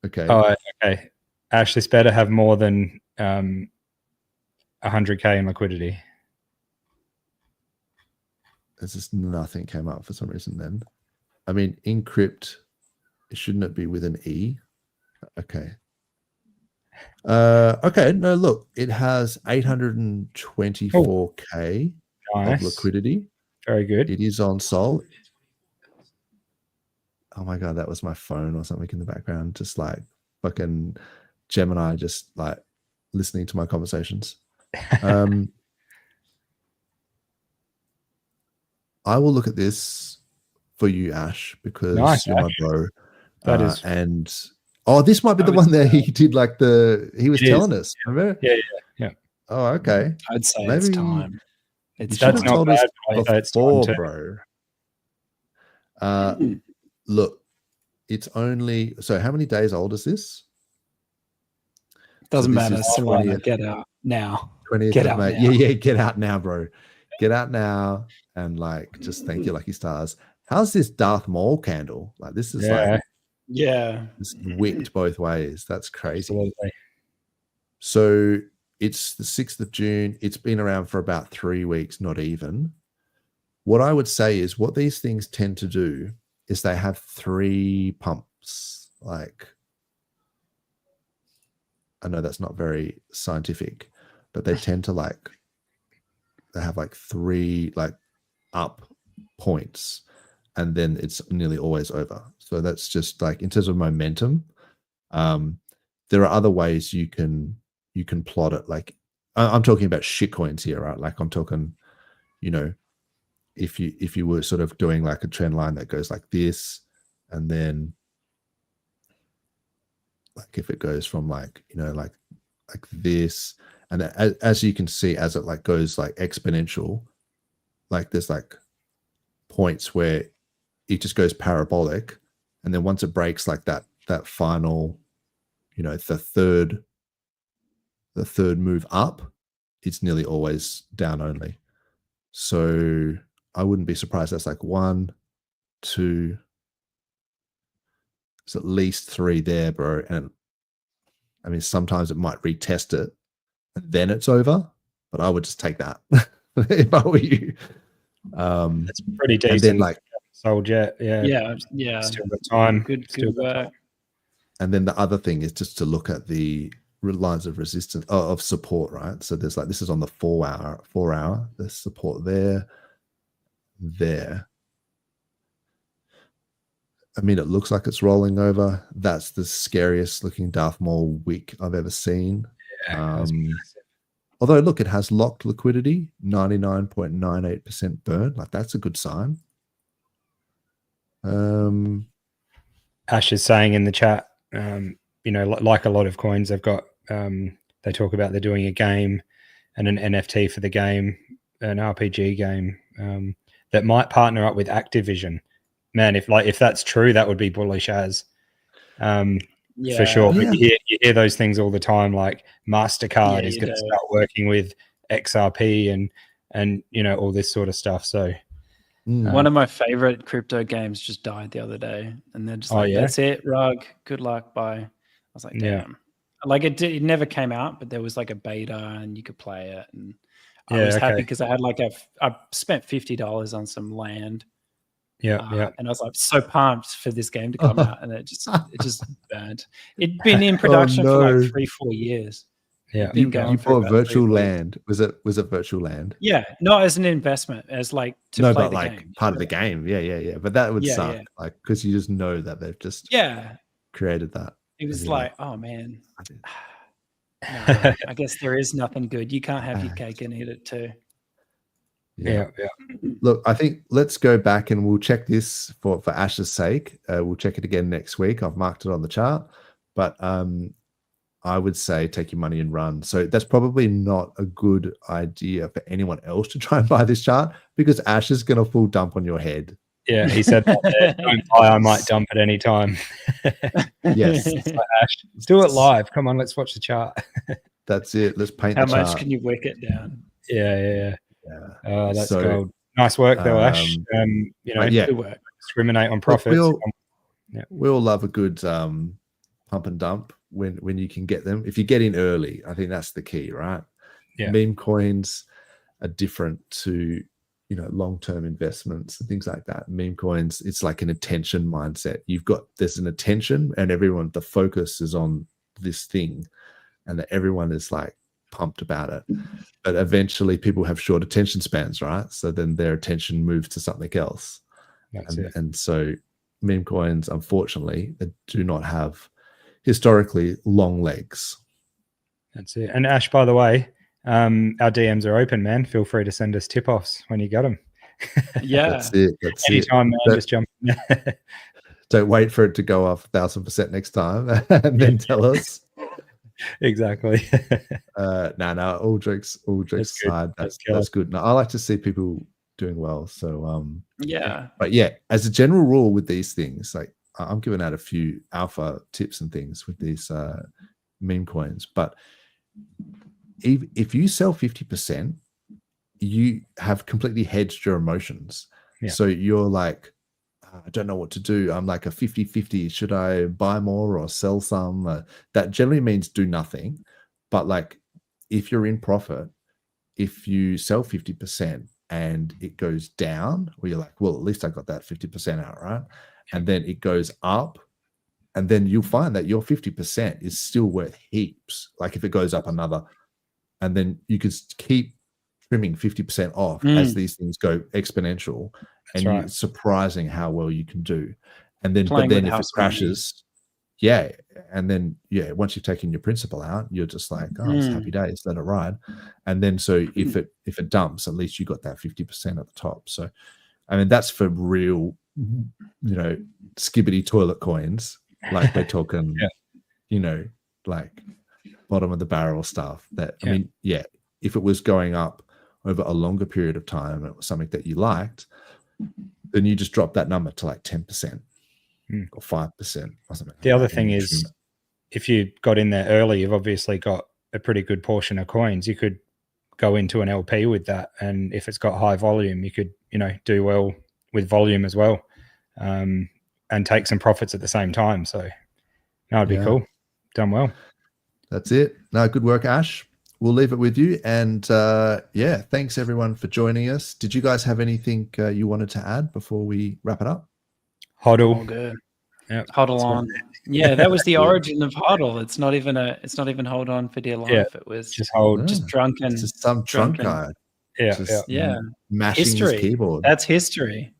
Okay. Oh, okay. Ash, this better have more than 100K in liquidity. There's just nothing came up for some reason then. I mean, encrypt, shouldn't it be with an E? Okay. Okay, no, look, it has 824K of liquidity. Very good. It is on Sol. Oh my God, that was my phone or something in the background. Just like fucking Gemini, just like listening to my conversations. I will look at this for you, Ash, because you're my bro. That is. And this might be the one that he did like he was telling us. Remember? Yeah. Oh, okay. I'd say maybe it's time. That's not bad. Before, bro. Look, it's only, so how many days old is this? Doesn't matter. Solana, get out now. 20th get of out May. now. Yeah, get out now, bro. Get out now and like just thank your lucky stars. How's this Darth Maul candle? Like this is it's wicked both ways. That's crazy. Absolutely. So it's the 6th of June. It's been around for about 3 weeks, not even. What I would say is what these things tend to do is they have 3 pumps. Like, I know that's not very scientific, but they tend to they have 3 up points, and then it's nearly always over. So that's just in terms of momentum. There are other ways you can plot it. Like I'm talking about shit coins here, right? Like I'm talking, if you were sort of doing a trend line that goes like this, and then if it goes from like this, and as you can see, as it goes exponential, there's points where it just goes parabolic, and then once it breaks that final, the third move up, it's nearly always down only. So I wouldn't be surprised. That's 1, 2, it's at least 3 there, bro. And I mean, sometimes it might retest it and then it's over, but I would just take that if I were you. That's pretty decent. And then sold yet. Yeah. Yeah. Still got time. Good Still got work. time. And then the other thing is just to look at the lines of resistance of support, right? So there's like, this is on the 4 hour, there's support there. I mean, it looks like it's rolling over. That's the scariest looking Darth Maul wick I've ever seen. Yeah, Although, look, it has locked liquidity, 99.98% burn. Like, that's a good sign. Ash is saying in the chat, you know, like a lot of coins, they've got, they talk about they're doing a game and an NFT for the game, an RPG game that might partner up with Activision. Man, if that's true, that would be bullish as, for sure. Yeah. But you hear those things all the time, like MasterCard is going to start working with XRP and you know, all this sort of stuff. So one of my favorite crypto games just died the other day, and they're just like, that's it, rug, good luck, bye. I was like, damn. Like it never came out, but there was like a beta and you could play it, and I was happy because I had like I spent $50 on some land. And I was like so pumped for this game to come out, and it just burned. It'd been in production for like 3-4 years. Yeah, you bought virtual land. Was it virtual land? Yeah, not as an investment, as like to play but the like game. part of the game. Yeah. But that would suck, like, because you just know that they've just created that. It was like, oh man, no, I guess there is nothing good. You can't have your cake and eat it too. Yeah. Look, I think let's go back and we'll check this for Ash's sake. We'll check it again next week. I've marked it on the chart, but I would say take your money and run. So that's probably not a good idea for anyone else to try and buy this chart, because Ash is going to full dump on your head. Yeah, he said, don't buy, I might dump at any time. Yes. Like, Ash, let's do it live. Come on, let's watch the chart. That's it. Let's paint How the chart. much can you wick it down? Yeah. That's gold. Nice work though, Ash. You know, good work. Discriminate on profits. We all love a good pump and dump when you can get them. If you get in early, I think that's the key, right? Yeah. Meme coins are different to, you know, long-term investments and things like that. Meme coins, it's like an attention mindset. There's an attention, and the focus is on this thing, and that everyone is like pumped about it. But eventually people have short attention spans, right? So then their attention moves to something else. And so meme coins, unfortunately, they do not have historically long legs. That's it. And Ash, by the way, our DMs are open, man. Feel free to send us tip-offs when you got them. Yeah. That's it. Anytime, man, just jump in. Don't wait for it to go off 1,000% next time and then tell us. Exactly. No, all jokes aside, that's good. No, I like to see people doing well. So but yeah, as a general rule with these things, like I'm giving out a few alpha tips and things with these meme coins, but if you sell 50%, you have completely hedged your emotions. So you're like, I don't know what to do. I'm like a 50-50. Should I buy more or sell some? That generally means do nothing. But like, if you're in profit, if you sell 50% and it goes down, or you're like, well, at least I got that 50% out, right? And then it goes up, and then you'll find that your 50% is still worth heaps. Like if it goes up another, and then you could keep trimming 50% off as these things go exponential. And it's surprising how well you can do. And then, but then if it crashes, and then once you've taken your principal out, you're just like, oh, it's happy days, let it ride. And then so if it dumps, at least you got that 50% at the top. So I mean, that's for real, you know, skibbity toilet coins. Like we're talking, you know, like bottom of the barrel stuff. That I mean, if it was going up over a longer period of time, it was something that you liked, then you just drop that number to like 10% or 5% or something. The other thing is, if you got in there early, you've obviously got a pretty good portion of coins. You could go into an LP with that, and if it's got high volume, you could, you know, do well with volume as well, and take some profits at the same time. So that would be cool. Done well. That's it. No, good work, Ash. we'll leave it with you. And yeah, thanks everyone for joining us. Did you guys have anything you wanted to add before we wrap it up? All Hodl. good. Yeah. Hodl on. Yeah, that was the origin of hodl. It's not even hold on for dear life. Yeah. It was Just hold. just drunken. It's just some drunk drunken. guy. Yeah. Just Yeah. Yeah. mashing History. his keyboard. That's history.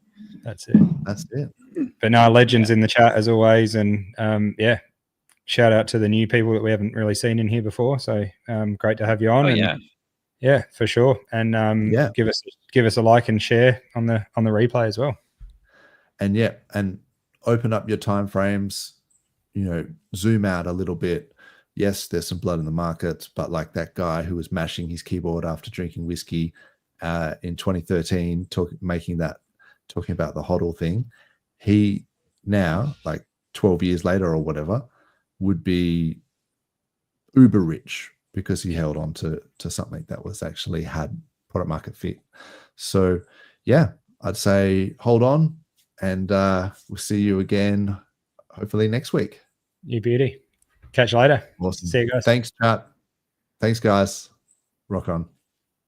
That's it. That's it. But no, legends in the chat as always. And yeah, shout out to the new people that we haven't really seen in here before. So great to have you on. Oh, and yeah. Yeah, for sure. And Yeah. give us a like and share on the replay as well. And yeah, and open up your time frames, you know, zoom out a little bit. Yes, there's some blood in the markets, but like that guy who was mashing his keyboard after drinking whiskey in 2013, talking about the hodl thing, he now, like 12 years later or whatever, would be uber rich because he held on to something that was actually had product market fit. So yeah, I'd say hold on, and we'll see you again hopefully next week. You beauty. Catch you later. Awesome. See you guys. Thanks, chat. Thanks, guys. Rock on.